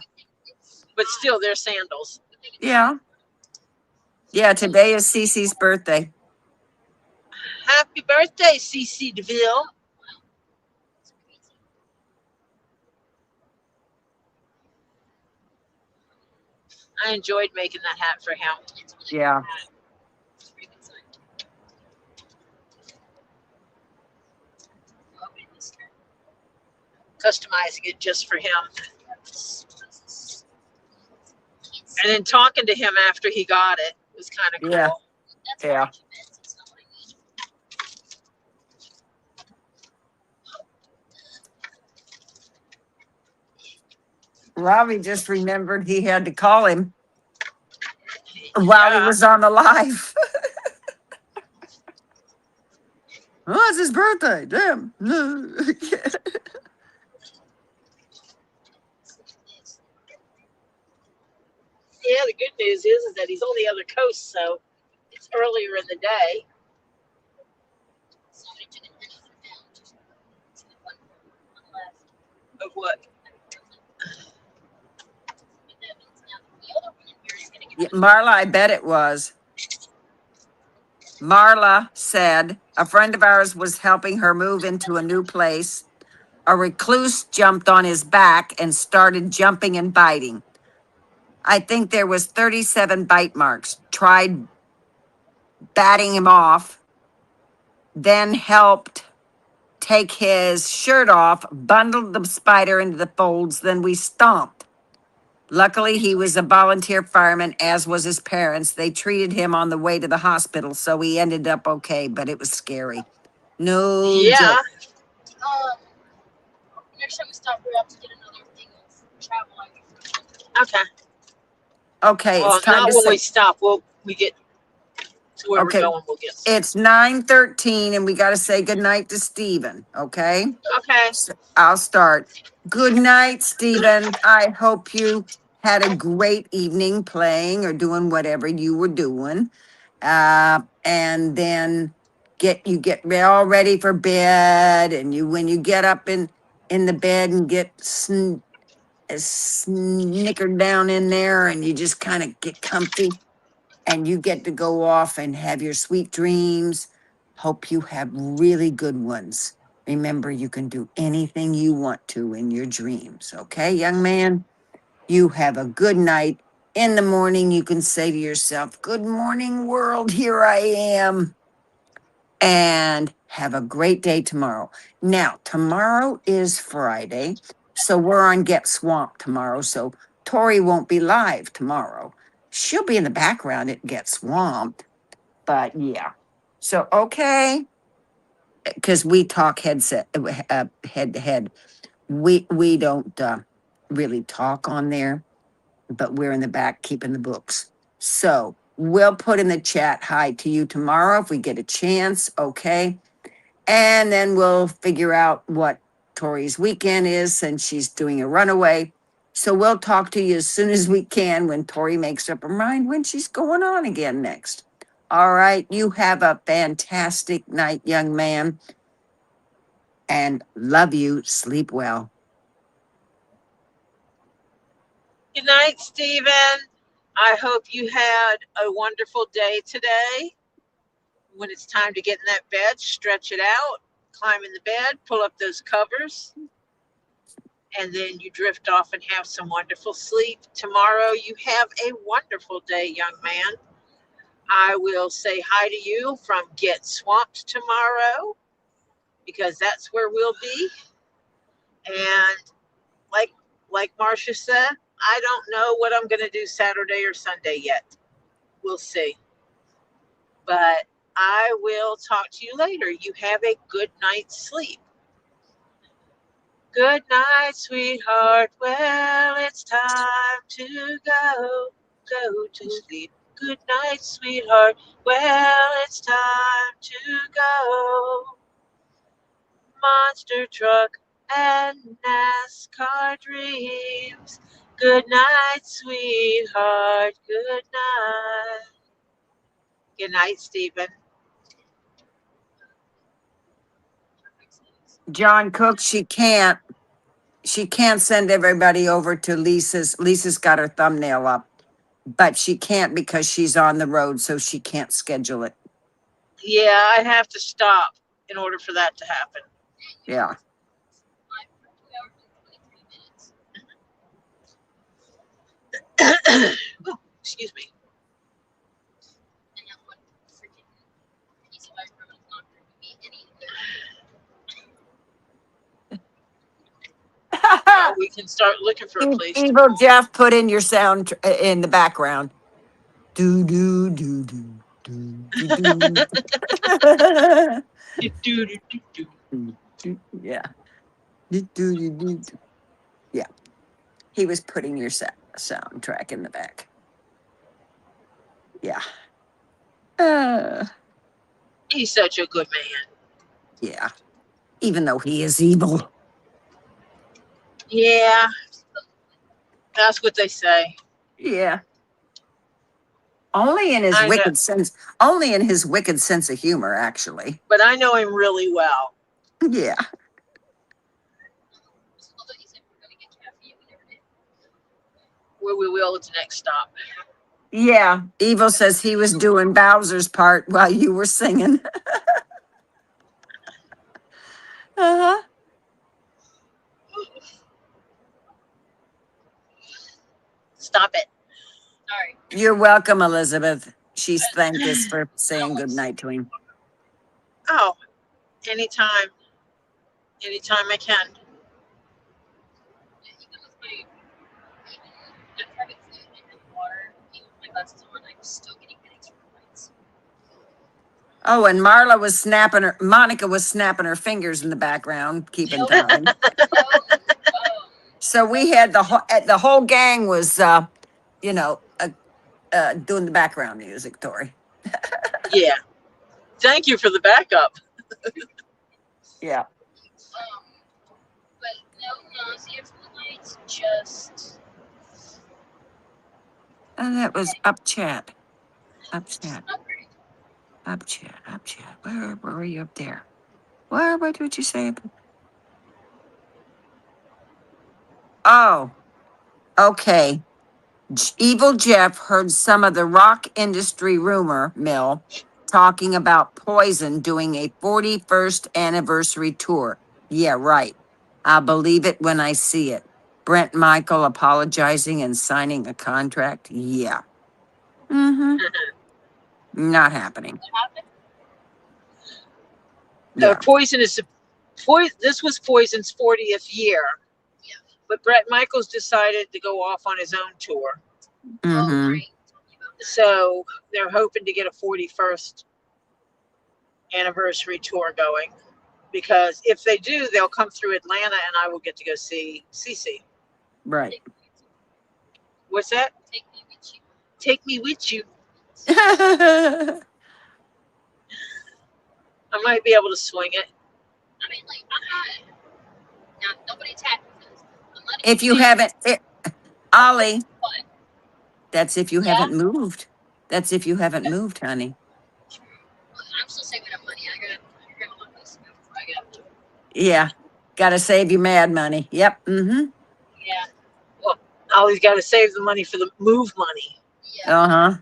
A: but still they're sandals.
E: Yeah. Yeah. Today is Cece's birthday.
A: Happy birthday, CC DeVille.
D: It's crazy.
A: I enjoyed making that hat for him.
D: It's really
E: Yeah.
D: good hat. It's a very good sign. Oh, wait, this turn.
A: Customizing it just for him. And
D: And
A: then talking to him after he got it was kind of cool.
E: Yeah.
D: that's
E: Yeah.
D: what you meant. It's not what I mean.
E: Robbie just remembered he had to call him while he
A: Yeah.
E: was on the live. Oh, it's his birthday. Damn.
A: Yeah, the good news is that he's on the other coast, so it's earlier in the day.
D: Somebody took an anything down. Just to the one left.
A: Of what?
D: But that means now the other one in here, you're gonna get
E: Yeah, Marla, I bet it was. Marla said a friend of ours was helping her move into a new place. A recluse jumped on his back and started jumping and biting. I think there was 37 bite marks. Tried batting him off, then helped take his shirt off, bundled the spider into the folds, then we stomped. Luckily, he was a volunteer fireman, as was his parents. They treated him on the way to the hospital, so he ended up okay, but it was scary. No
A: Yeah.
E: joke.
D: Next time we stop, we have to get another thing of travel.
A: Okay.
E: Okay,
A: Well,
E: it's time
A: not
E: to
A: when we
E: say,
A: stop. We get to where
E: okay,
A: we're going. We'll get.
E: it's 9:13 and we got to say goodnight to Stephen, okay?
A: Okay.
E: So I'll start. Good night, Stephen. I hope you had a great evening playing or doing whatever you were doing. And then get all ready for bed. And when you get up in the bed and get snickered down in there and you just kind of get comfy and you get to go off and have your sweet dreams. Hope you have really good ones. Remember, you can do anything you want to in your dreams. Okay, young man? You have a good night. In the morning, you can say to yourself, "Good morning, world. Here I am." And have a great day tomorrow. Now, tomorrow is Friday. So we're on Get Swamped tomorrow. So Tori won't be live tomorrow. She'll be in the background at Get Swamped. But yeah. So, okay. Because we talk head to head. We don't really talk on there, but we're in the back keeping the books. So we'll put in the chat hi to you tomorrow if we get a chance. Okay. And then we'll figure out what Tori's weekend is since she's doing a runaway. So we'll talk to you as soon as we can when Tori makes up her mind when she's going on again next. All right. You have a fantastic night, young man. And love you. Sleep well.
A: Good night, Stephen. I hope you had a wonderful day today. When it's time to get in that bed, stretch it out, climb in the bed, pull up those covers, and then you drift off and have some wonderful sleep. Tomorrow, you have a wonderful day, young man. I will say hi to you from Get Swamped tomorrow because that's where we'll be. And like Marcia said, I don't know what I'm going to do Saturday or Sunday yet. We'll see. But I will talk to you later. You have a good night's sleep. Good night, sweetheart. Well, it's time to go to sleep. Good night, sweetheart. Well, it's time to go. Monster truck and NASCAR dreams. Good night, sweetheart. Good night. Good night, Stephen.
E: John Cook, she can't send everybody over to Lisa's. Lisa's got her thumbnail up, but she can't because she's on the road, so she can't schedule it.
A: Yeah, I have to stop in order for that to happen.
E: Yeah.
A: Oh, excuse me. Well, we can start looking for a place to
E: Evil Jeff, put in your sound in the background. Do do do do do do do. Yeah. Do, do, do, do, do. Yeah. He was putting your soundtrack in the back. Yeah.
A: He's such a good man.
E: Yeah. Even though he is evil.
A: Yeah, that's what they say.
E: Yeah. Only in his
A: I know,
E: wicked sense. Only in his wicked sense of humor, actually.
A: but I know him really well.
E: Yeah.
A: Where we will at the next stop.
E: Yeah. Evil says he was doing Bowser's part while you were singing. Uh-huh.
A: Stop it.
D: Sorry.
E: You're welcome, Elizabeth. She's thanked us for saying good night to him.
A: Oh, anytime. Anytime I can.
D: Even with my, even after having food and having water, even with my glasses on, I'm still getting headaches from the lights.
E: Oh, and Marla was snapping her, Monica was snapping her fingers in the background, keeping time. So we had the whole gang was, you know, doing the background music, Tori.
A: Yeah. Thank you for the backup.
E: Yeah.
D: But no nausea from the lights, just
E: And that was up chat. Up chat.
D: not great.
E: Up chat. Up chat. Where were you up there? What did you say? Oh, okay. Evil Jeff heard some of the rock industry rumor mill talking about Poison doing a 41st anniversary tour. Yeah, right. I'll believe it when I see it. Brent Michael apologizing and signing a contract. Yeah. Mm-hmm. Not happening.
D: What happened?
E: Yeah.
A: Poison is this was Poison's 40th year,
D: Yeah.
A: but Brett Michaels decided to go off on his own tour.
D: Oh,
E: Mm-hmm.
D: right. Tell me about that.
A: So they're hoping to get a 41st anniversary tour going. Because if they do, they'll come through Atlanta and I will get to go see Cece.
E: Right.
A: What's that?
D: Take me with you.
A: Take me with you.
E: Mm-hmm.
A: I might be able to swing it.
D: I mean, like, I'm not. Now, nobody attack me. I'm not
E: If you
D: even-
E: haven't, Ollie,
D: But,
E: that's if you
D: Yeah?
E: haven't moved. That's if you haven't moved, honey.
D: I'm still saving up money. I gotta figure out what this before I got.
E: Yeah. Got to save your mad money. Yep. Mm-hmm.
D: Yeah.
A: Ollie's got to save the money for the move money.
D: Yeah.
E: Uh-huh.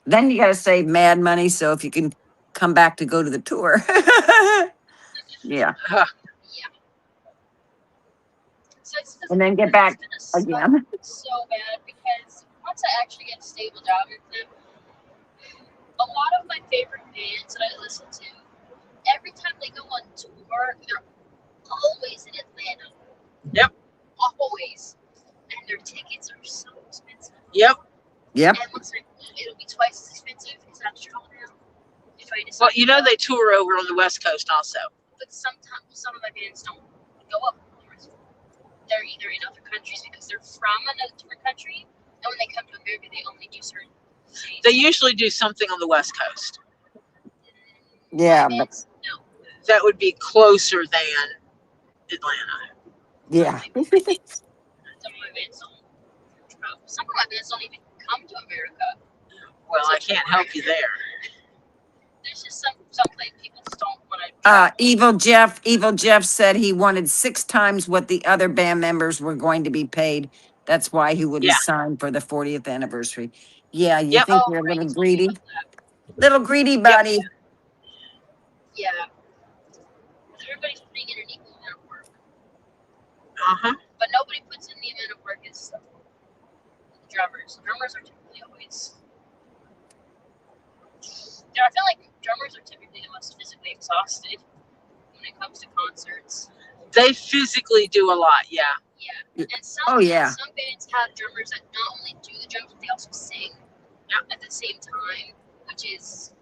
E: Then you got to save mad money so if you can come back to go to the tour. Yeah.
A: Huh.
D: Yeah. So it's
E: And then get back
D: it's gonna suck
E: again.
D: so bad because once I actually get a stable job with them, a lot of my favorite bands that I listen to, every time they go on tour, they're always in Atlanta.
A: Yep.
D: Always. And their tickets are so expensive.
A: Yep.
E: Yep.
D: And once it'll be twice as expensive because I have to travel now. If I decide
A: Well, you
D: to
A: know
D: go.
A: they tour over on the West Coast also.
D: But sometimes some of my bands don't go up north. They're either in other countries because they're from another different country, and when they come to America, they only do certain cities.
A: They usually do something on the West Coast.
E: Yeah,
D: My
E: but
D: bands, no.
A: That would be closer than Atlanta.
E: yeah.
D: Some of my bands don't travel. Some of my bands don't even come to America.
A: Well, I can't help you there.
D: There's just some like people just don't want to.
E: Evil Jeff said he wanted 6 times what the other band members were going to be paid. That's why he wouldn't
A: Yeah.
E: sign for the 40th anniversary. Yeah, you
A: Yep.
E: think
D: Oh,
E: you're a
D: right,
E: little
D: you told me
E: greedy?
D: about that.
E: Little greedy, buddy.
D: Yeah. Everybody's putting in an equal amount of work,
A: Uh-huh.
D: but nobody puts in the amount of work as the drummers. Drummers are typically always. I feel like drummers are typically the most physically exhausted when it comes to concerts.
A: They physically do a lot, yeah.
D: Yeah. And some,
E: Oh, yeah.
D: some bands have drummers that not only do the drums, but they also sing at the same time, which is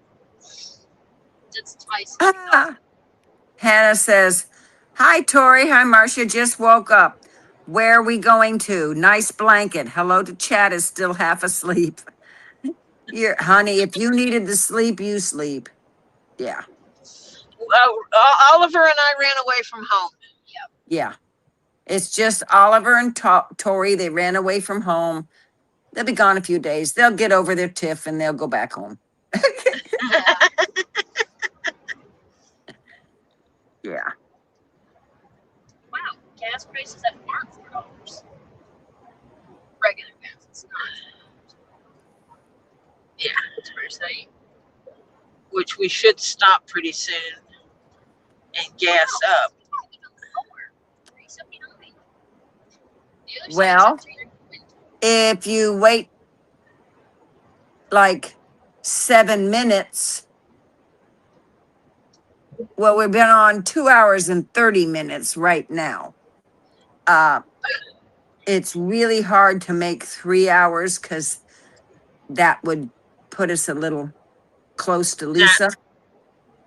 D: that's twice.
E: Ah. Hannah says, "Hi, Tori. Hi, Marcia. Just woke up. Where are we going to? Nice blanket. Hello to Chad is still half asleep. Here, honey, if you needed to sleep, you sleep. Yeah.
A: Oliver and I ran away from home.
E: Yeah. It's just Oliver and Tori. They ran away from home. They'll be gone a few days. They'll get over their tiff and they'll go back home.
D: Yeah.
E: Yeah.
D: Wow, gas prices at aren't $4. Regular gas, it's not. Yeah, it's pretty.
A: Which we should stop pretty soon and gas up.
D: Even lower, $3.79. The other
E: Well,
D: side's $3.99.
E: if you wait like 7 minutes, Well, we've been on 2 hours and 30 minutes right now. It's really hard to make 3 hours because that would put us a little close to
A: That,
E: Lisa.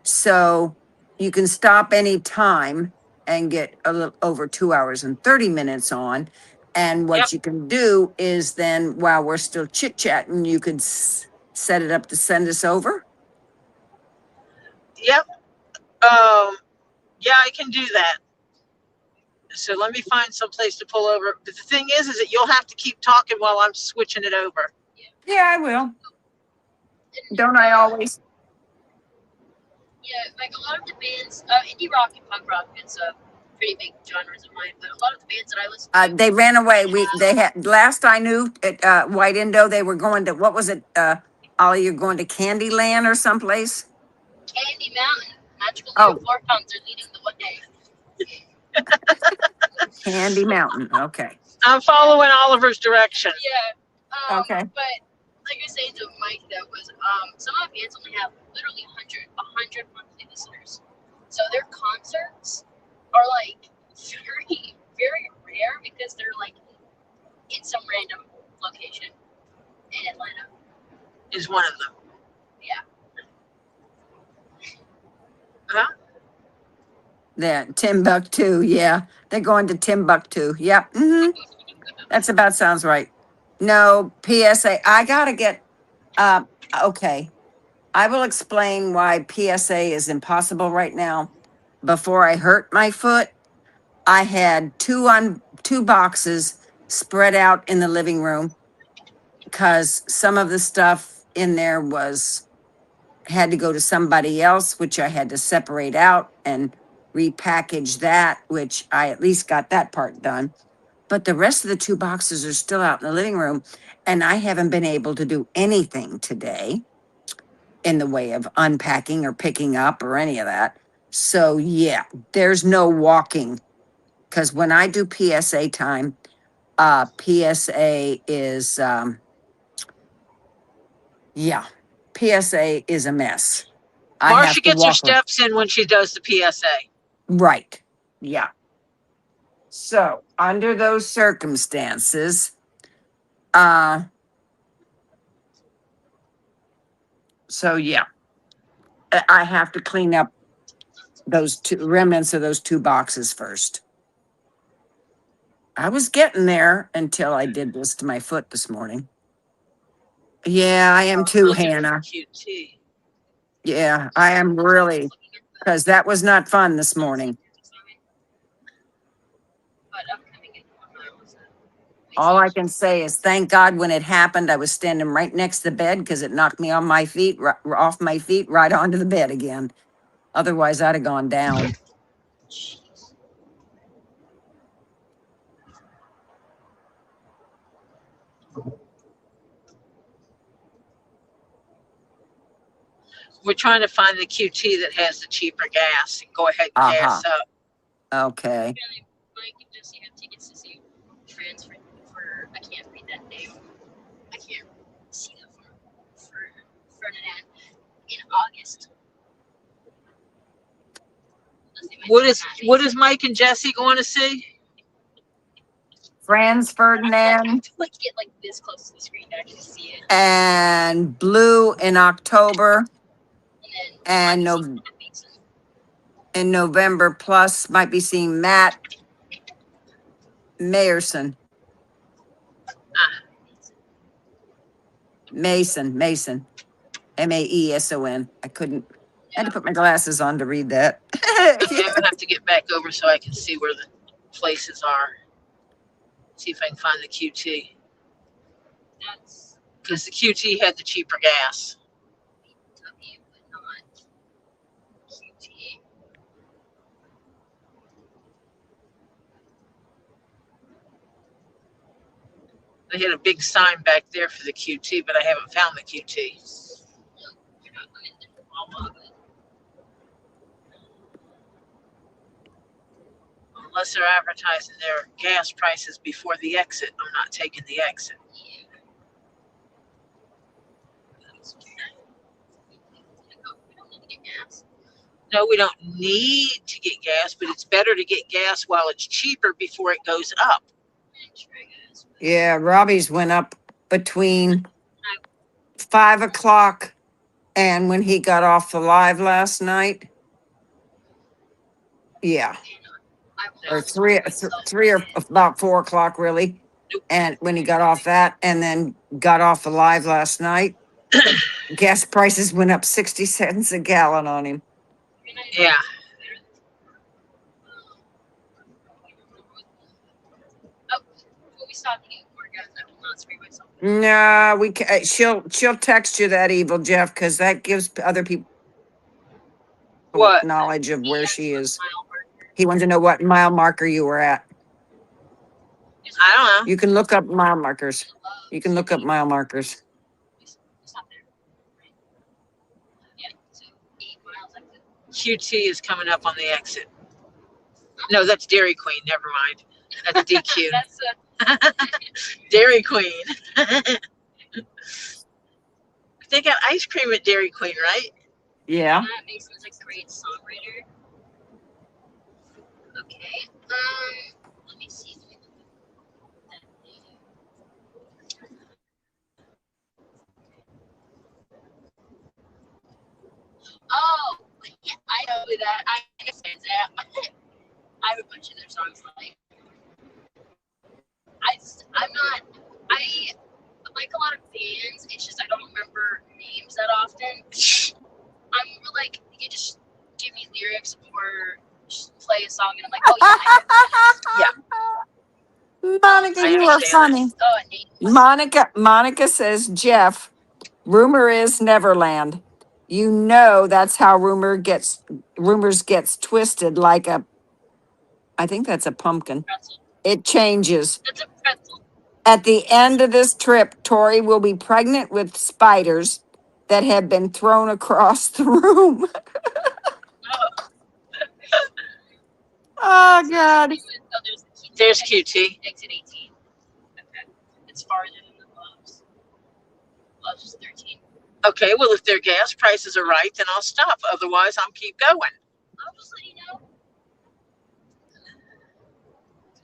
E: So you can stop any time and get a little over 2 hours and 30 minutes on. And
A: yep,
E: what you can do is then, while we're still chit chatting, you could set it up to send us over.
A: yep. Yeah, I can do that. So let me find some place to pull over. But the thing is that you'll have to keep talking while I'm switching it over.
E: Yeah, I will.
D: And,
E: Don't I always?
D: yeah, like a lot of the bands, indie rock and punk rock is pretty big genres of mine. But a lot of the bands that I listen to,
E: They ran away. They had last I knew at White Indo, they were going to, what was it? Ollie, you're going to Candyland or someplace?
D: Candy Mountain, Magical Little
E: Oh,
D: 4 Pounds are leading the way.
E: Candy Mountain. Okay.
A: I'm following Oliver's direction.
D: Yeah.
E: Okay.
D: But like I was saying to Mike, that was some of the bands only have literally 100 monthly listeners. So their concerts are like very, very rare because they're like in some random location in Atlanta.
A: Is one of them.
D: Yeah.
A: Huh?
E: Yeah, Timbuktu. Yeah, they're going to Timbuktu. Yep. That's about sounds right. No, PSA. I gotta get. Okay. I will explain why PSA is impossible right now. Before I hurt my foot, I had two boxes spread out in the living room because some of the stuff in there was had to go to somebody else, which I had to separate out and repackage that, which I at least got that part done. But the rest of the two boxes are still out in the living room, and I haven't been able to do anything today in the way of unpacking or picking up or any of that. So, yeah, there's no walking because when I do PSA time, PSA is, yeah, PSA is a mess. I
A: Marcia
E: have to
A: gets her
E: walk her.
A: steps in when she does the PSA.
E: Right. Yeah. So, under those circumstances, so yeah, I have to clean up those two remnants of those two boxes first. I was getting there until I did this to my foot this morning. Yeah, I am too,
A: Looking at the
E: Hannah.
A: QT.
E: Yeah, I am really, because that was not fun this morning.
D: But I'm coming in 1 mile. So
E: All I can say is thank God when it happened, I was standing right next to the bed because it knocked me on my feet, off my feet, right onto the bed again. Otherwise, I'd have gone down.
A: We're trying to find the QT that has the cheaper gas and go ahead and gas up.
E: Okay.
D: apparently Mike and Jesse have tickets to see Transfer for I can't read that name. I can't see that for Ferdinand in August.
A: What is Mike and Jesse going to see?
E: Franz
D: I
E: Ferdinand
D: have to like get like this close to the screen to actually see it.
E: and Blue in October
D: And then
E: and in November, plus might be seeing Matt Mayerson. Mason, Maeson. I couldn't, I had to put my glasses on to read that.
A: Okay, I'm gonna have to get back over so I can see where the places are. See if I can find the QT.
D: that's
A: Because the QT had the cheaper gas.
D: W, but not QT.
A: They had a big sign back there for the QT, but I haven't found the QT.
D: You're not in the Wawa, but
A: Unless they're advertising their gas prices before the exit, I'm not taking the exit.
D: yeah. We don't need to get gas.
A: No, we don't need to get gas, but it's better to get gas while it's cheaper before it goes up.
E: Yeah, Robbie's went up between 5 o'clock and when he got off the live last night. Yeah, or three or about 4 o'clock really. And when he got off that and then got off the live last night, gas prices went up 60 cents a gallon on him.
A: Yeah.
E: No, she'll text you that evil Jeff because that gives other people
A: What?
E: knowledge of where she is. He wanted to know what mile marker you were at.
A: I don't know.
E: You can look up mile markers. You can look up mile markers.
A: QT is coming up on the exit. No, that's Dairy Queen. Never mind. That's DQ. Dairy Queen. They got ice cream at Dairy Queen, right?
E: Yeah.
D: Mason's a great songwriter. Okay. Let me see. Oh, yeah, I know that. I know that. I have a bunch of their songs like. I like a lot of bands. It's just I don't remember names that often. I'm more like you just give me lyrics or just play a song and I'm like, oh yeah.
E: Monica,
A: I
E: you are
A: understand
E: funny.
D: Oh,
E: Monica says, Jeff, rumor is Neverland. You know that's how rumors gets twisted like I think that's a pumpkin.
D: pretzel.
E: It changes.
D: That's a pretzel.
E: At the end of this trip, Tori will be pregnant with spiders that have been thrown across the room. Oh, God.
D: Oh,
A: There's QT.
D: Exit 18. Okay. It's farther than the Loves. Loves is 13.
A: Okay, well, if their gas prices are right, then I'll stop. Otherwise, I'll keep going.
D: I'll just let you know.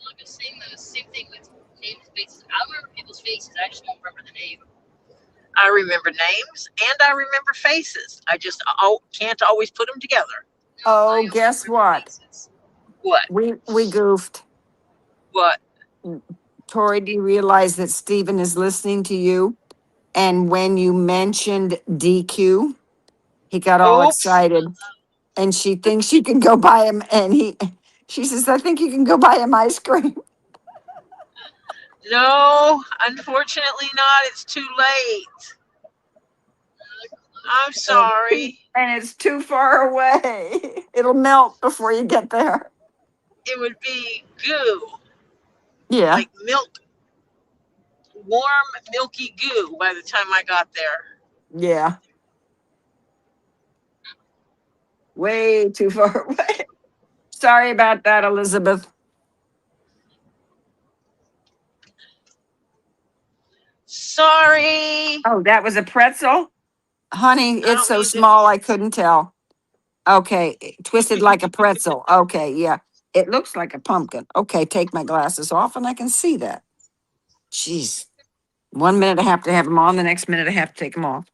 D: I'll just saying the same thing with names and faces. I remember people's faces. I just don't remember the name.
A: I remember names and I remember faces. I just can't always put them together.
E: Oh,
D: I only
E: guess
D: remember
E: what?
D: faces.
A: What?
E: We goofed.
A: What?
E: Tori, do you realize that Stephen is listening to you? And when you mentioned DQ, he got all
A: Oops.
E: excited. And she thinks she can go buy him. And she says, I think you can go buy him ice cream.
A: No, unfortunately not. It's too late. I'm sorry.
E: And it's too far away. It'll melt before you get there.
A: It would be goo,
E: Yeah.
A: like milk, warm, milky goo by the time I got there.
E: Yeah. Way too far away. Sorry about that, Elizabeth.
A: Sorry.
E: Oh, that was a pretzel? Honey, it's
A: don't
E: so
A: mean to-
E: small I couldn't tell. Okay, twisted like a pretzel. Okay, yeah. It looks like a pumpkin. Okay, take my glasses off and I can see that. Jeez. 1 minute I have to have them on, the next minute I have to take them off.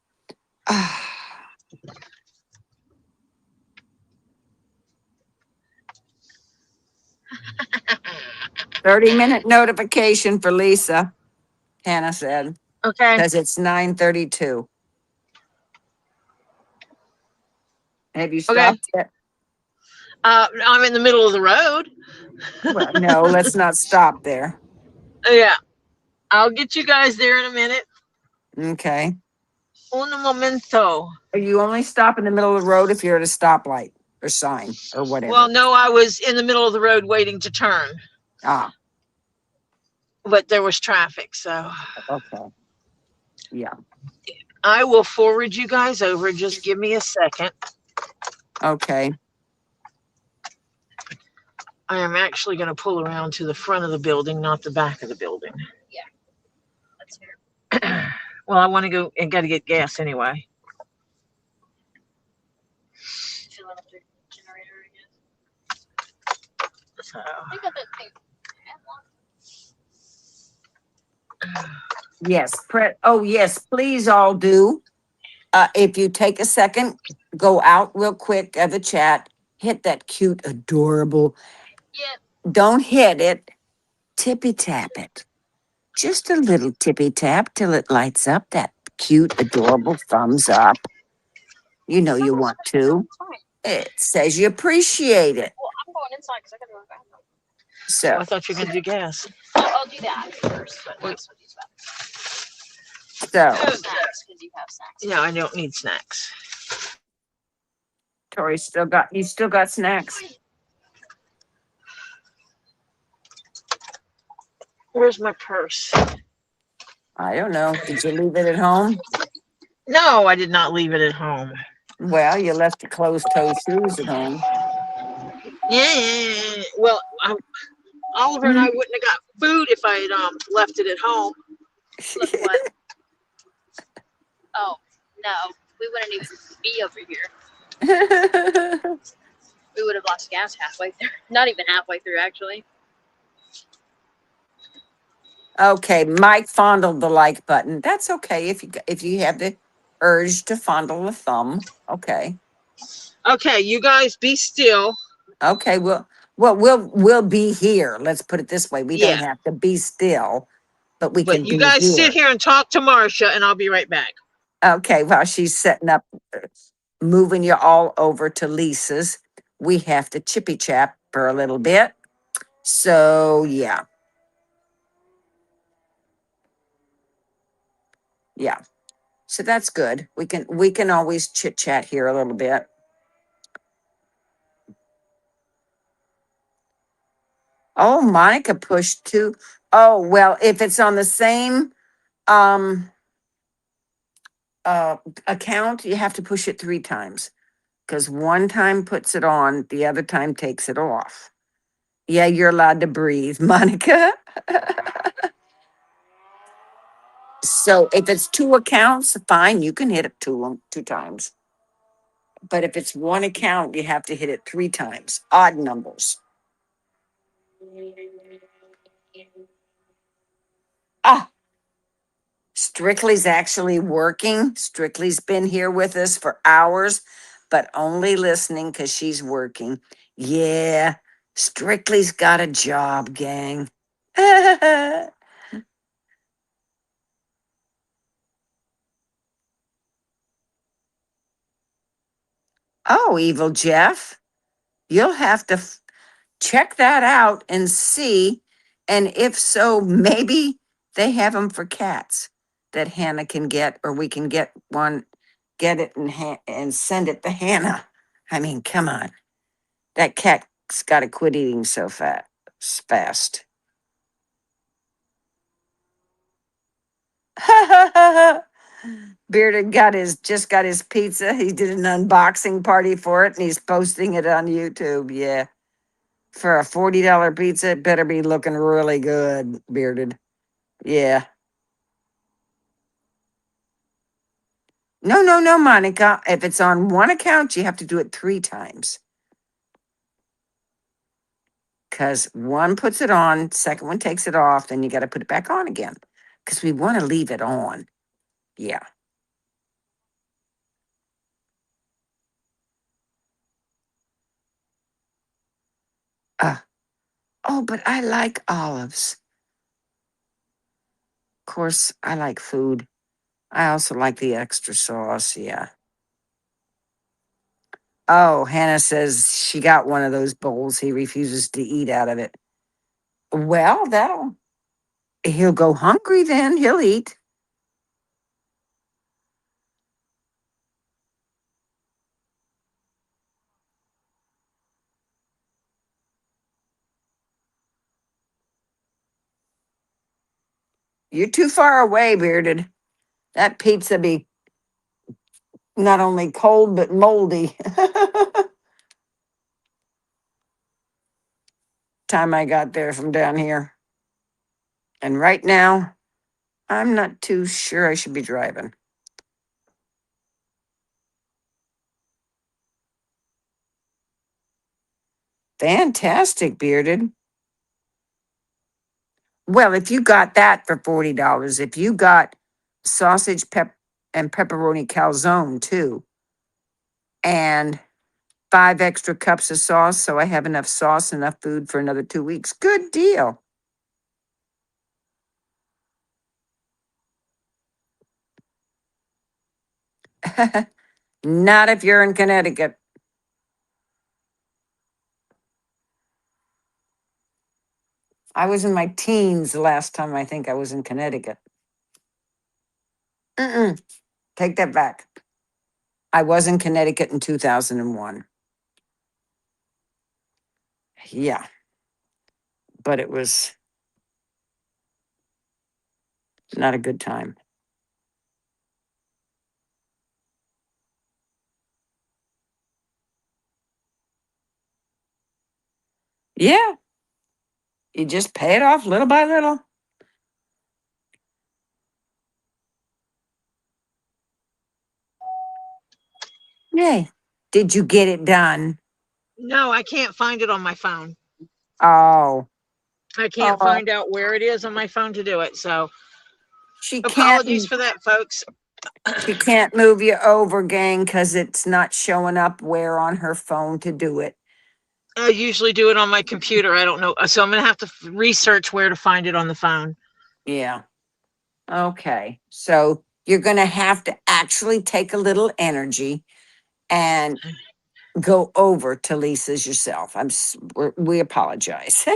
E: 30-minute notification for Lisa, Hannah said,
A: Okay.
E: because it's 9:32. Have you stopped yet?
A: I'm in the middle of the road.
E: Well, no, let's not stop there.
A: Yeah. I'll get you guys there in a minute.
E: Okay.
A: Un momento.
E: You only stop in the middle of the road if you're at a stoplight or sign or whatever.
A: Well, no, I was in the middle of the road waiting to turn, but there was traffic. So
E: Okay. Yeah.
A: I will forward you guys over. Just give me a second.
E: Okay.
A: I am actually going to pull around to the front of the building, not the back of the building.
D: That's fair.
A: Well, I want to go and got to get gas anyway. So,
D: I got that thing.
E: Yes. Oh, yes. Please all do. If you take a second, go out real quick of the chat, hit that cute, adorable.
D: Yeah.
E: Don't hit it. Tippy tap it. Just a little tippy tap till it lights up that cute, adorable thumbs up. You know you want to.
D: Fine.
E: It says you appreciate it.
D: Well, I'm going inside because I got to go to the bathroom.
E: So,
A: I thought you were going to do gas.
D: I'll do that first, but next we'll do that.
E: so
D: Snacks, because you have snacks.
A: Yeah, I don't need snacks.
E: Tori you still got snacks.
A: Where's my purse?
E: I don't know. Did you leave it at home?
A: No, I did not leave it at home.
E: Well, you left the closed-toe shoes at home.
A: Yeah. Well, Oliver and I wouldn't have got food if I had left it at home.
D: Look what? Oh, no. We wouldn't even be over here. We would have lost gas halfway through. Not even halfway through, actually.
E: Okay, Mike fondled the like button. That's okay if you have the urge to fondle the thumb. Okay.
A: Okay, you guys be still.
E: Okay, we'll be here. Let's put it this way. We don't
A: Yeah.
E: have to be still, but we
A: But
E: can
A: you
E: be
A: guys
E: here.
A: sit here and talk to Marcia, and I'll be right back.
E: Okay, while she's setting up, moving you all over to Lisa's, we have to chippy chap for a little bit. So yeah. Yeah. So that's good. We can always chit chat here a little bit. Oh, Monica pushed two. Oh, well, if it's on the same um account, you have to push it 3 times. Because one time puts it on, the other time takes it off. Yeah, you're allowed to breathe, Monica. So if it's 2 accounts, fine, you can hit it 2 times. But if it's 1 account, you have to hit it 3 times. Odd numbers. Ah, Strictly's actually working. Strictly's been here with us for hours, but only listening because she's working. Yeah, Strictly's got a job, gang. Oh, Evil Jeff, you'll have to check that out and see. And if so, maybe they have them for cats that Hannah can get, or we can get one, get it and send it to Hannah. I mean, come on. That cat's got to quit eating so fast. Bearded just got his pizza. He did an unboxing party for it, and he's posting it on YouTube. Yeah, for a $40 pizza, it better be looking really good. Bearded. Yeah. No, Monica. If it's on 1 account, you have to do it 3 times. Because 1 puts it on, second one takes it off, then you got to put it back on again. Because we want to leave it on. Yeah. Oh, but I like olives. Of course, I like food. I also like the extra sauce. Yeah. Oh, Hannah says she got one of those bowls. He refuses to eat out of it. Well, he'll go hungry then. He'll eat. You're too far away, Bearded. That pizza be not only cold, but moldy. Time I got there from down here. And right now, I'm not too sure I should be driving. Fantastic, Bearded. Well, if you got that for $40, if you got sausage and pepperoni calzone too, and 5 extra cups of sauce, so I have enough sauce, enough food for another 2 weeks. Good deal. Not if you're in Connecticut. I was in my teens the last time I think I was in Connecticut. Mm-mm. Take that back. I was in Connecticut in 2001. Yeah, but it was not a good time. Yeah, you just pay it off little by little. Yay. Did you get it done?
A: No, I can't find it on my phone.
E: Oh,
A: I can't
E: oh,
A: find out where it is on my phone to do it. So
E: she
A: apologies
E: can't.
A: for that, folks.
E: She can't move you over, gang, because it's not showing up where on her phone to do it.
A: I usually do it on my computer. I don't know. So I'm going to have to research where to find it on the phone.
E: Yeah. Okay. So you're going to have to actually take a little energy and go over to Lisa's yourself. We apologize.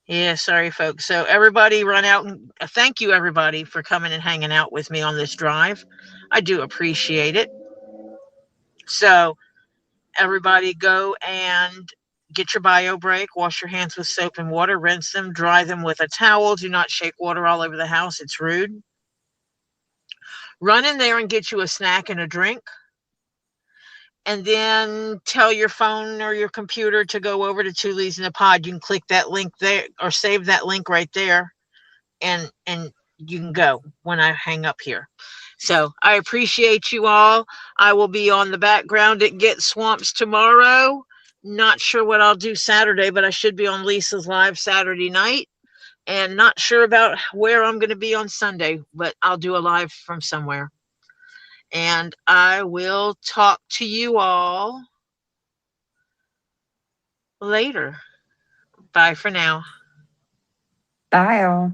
A: Yeah, sorry, folks. So everybody run out and thank you, everybody, for coming and hanging out with me on this drive. I do appreciate it. So everybody go and get your bio break, wash your hands with soap and water, rinse them, dry them with a towel. Do not shake water all over the house. It's rude. Run in there and get you a snack and a drink. And then tell your phone or your computer to go over to Two Leaves in a Pod. You can click that link there or save that link right there, and you can go when I hang up here. So I appreciate you all. I will be on the background at Get Swamps tomorrow. Not sure what I'll do Saturday, but I should be on Lisa's live Saturday night. And not sure about where I'm going to be on Sunday, but I'll do a live from somewhere. And I will talk to you all later. Bye for now.
E: Bye, all.